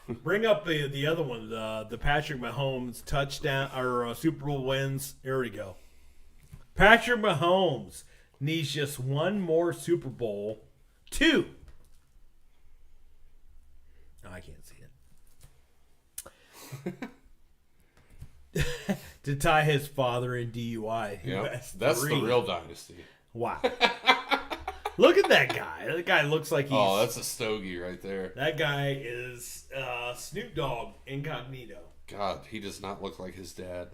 Bring up the other one, the Patrick Mahomes touchdown or Super Bowl wins. Here we go. Patrick Mahomes needs just one more Super Bowl. 2. Oh, I can't see it. To tie his father in DUI. Yeah, that's 3. the real dynasty. Wow. Look at that guy. That guy looks like he's... Oh, that's a stogie right there. That guy is Snoop Dogg incognito. God, he does not look like his dad.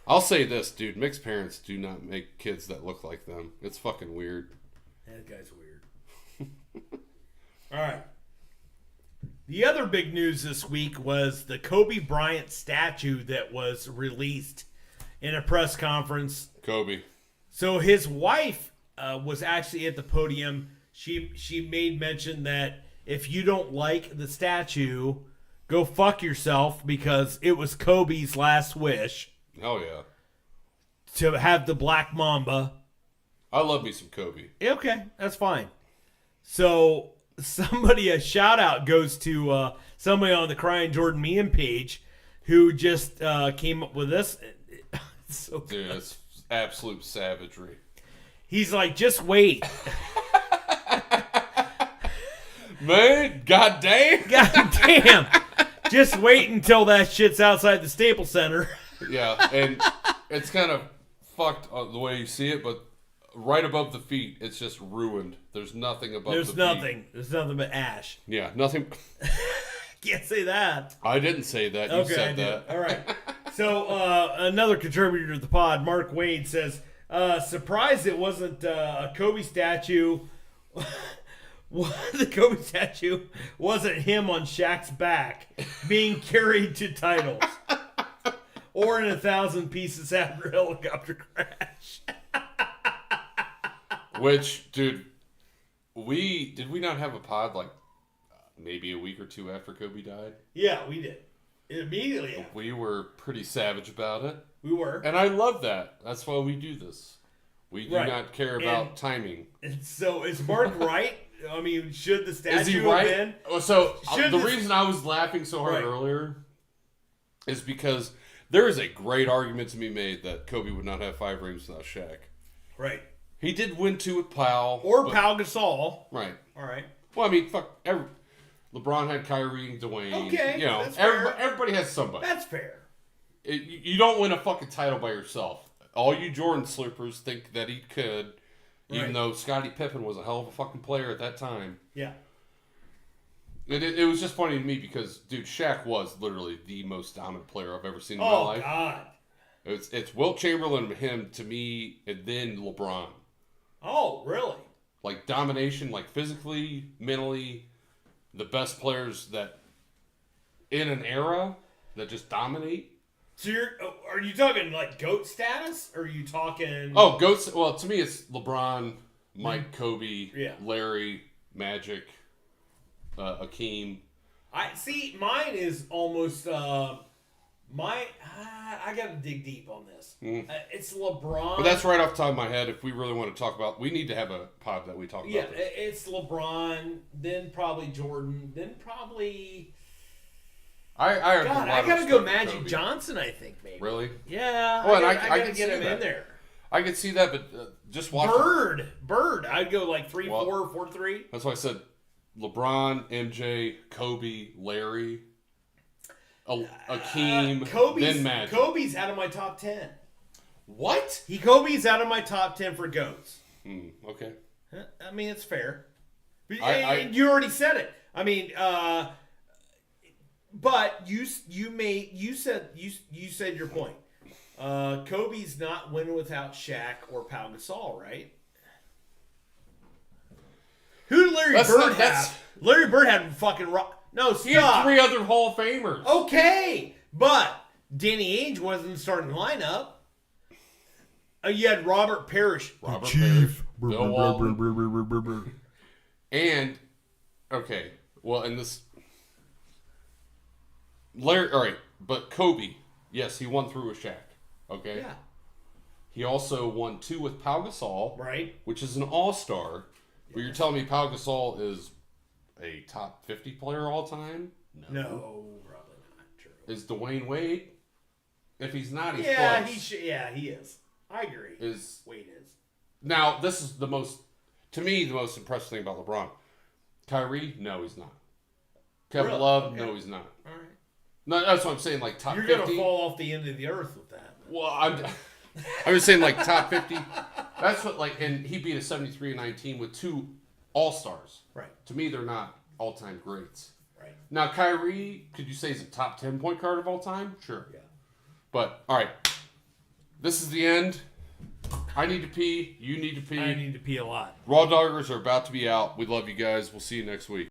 I'll say this, dude. Mixed parents do not make kids that look like them. It's fucking weird. That guy's weird. All right. The other big news this week was the Kobe Bryant statue that was released in a press conference. Kobe. So his wife was actually at the podium. She made mention that if you don't like the statue, go fuck yourself because it was Kobe's last wish. Hell yeah. To have the Black Mamba. I love me some Kobe. Okay, that's fine. So a shout out goes to somebody on the Crying Jordan meme page who just came up with this. So dude, it's absolute savagery. He's like, just wait. Man, goddamn. Goddamn. Just wait until that shit's outside the Staples Center. Yeah, and it's kind of fucked the way you see it, but right above the feet, it's just ruined. There's nothing above the feet. There's nothing but ash. Yeah, nothing. Can't say that. I didn't say that. You said that. All right. So another contributor to the pod, Mark Wade, says, surprised it wasn't a Kobe statue. The Kobe statue wasn't him on Shaq's back being carried to titles. Or in 1,000 pieces after a helicopter crash. Which, dude, did we not have a pod maybe a week or two after Kobe died? Yeah, we did. Immediately after. We were pretty savage about it. We were. And I love that. That's why we do this. We do Right. not care about timing. And so is Mark right? I mean, should the statue Is he right? have been? Oh, so Should the this- reason I was laughing so hard Right. earlier is because there is a great argument to be made that Kobe would not have 5 rings without Shaq. Right. He did win 2 with Powell. Or Pau Gasol. Right. All right. Well, I mean, fuck. LeBron had Kyrie and Dwayne. Okay, You know, that's fair. everybody has somebody. That's fair. You don't win a fucking title by yourself. All you Jordan sleepers think that he could, even though Scottie Pippen was a hell of a fucking player at that time. Yeah. It was just funny to me because, dude, Shaq was literally the most dominant player I've ever seen in my Oh, life. God. It's Wilt Chamberlain, him to me, and then LeBron. Oh, really? Like domination, like physically, mentally, the best players that in an era that just dominate. So are you talking like GOAT status? Or are you talking... Oh, GOATs. Well, to me, it's LeBron, Mike, Kobe, Yeah. Larry, Magic, Akeem. Mine is almost... I got to dig deep on this. It's LeBron. But that's right off the top of my head. If we really want to talk about... We need to have a pod that we talk Yeah, about this. it's LeBron, then probably Jordan, then probably... I gotta go Magic Johnson, I think, maybe. Really? Yeah, Well, I I gotta can get see him that. in there. I could see that, but just watch... Bird. I'd go like 3-4, Well, 4-3. That's why I said LeBron, MJ, Kobe, Larry, Akeem, then Magic. Kobe's out of my top 10. What? Kobe's out of my top 10 for GOATs. Okay. I mean, it's fair. You already said it. I mean, but you said your point. Kobe's not winning without Shaq or Pau Gasol, right? Who did Larry Bird have? Larry Bird had fucking no, stop. He had 3 other Hall of Famers. Okay, but Danny Ainge wasn't in the starting lineup. You had Robert Parrish. Bill Walton. And, okay, well, in this... Larry, all right, but Kobe, yes, he won 3 with Shaq, okay? Yeah. He also won 2 with Pau Gasol. Right. Which is an all-star. But you're telling me Pau Gasol is a top 50 player all time? No, probably not. True. Is Dwayne Wade? If he's not, he's Yeah, close. he is. I agree. Wade is. Now, this is the most impressive thing about LeBron. Kyrie? No, he's not. Kevin Really? Love? Okay. No, he's not. All right. No, that's what I'm saying, like top 50. You're gonna fall off the end of the earth with that. Well, I'm just saying, like, top 50. That's what, like, and he beat a 73-19 with 2 all-stars. Right. To me, they're not all-time greats. Right. Now, Kyrie, could you say he's a top 10 point guard of all time? Sure. Yeah. But, all right. This is the end. I need to pee. You need to pee. I need to pee a lot. RawDawgers are about to be out. We love you guys. We'll see you next week.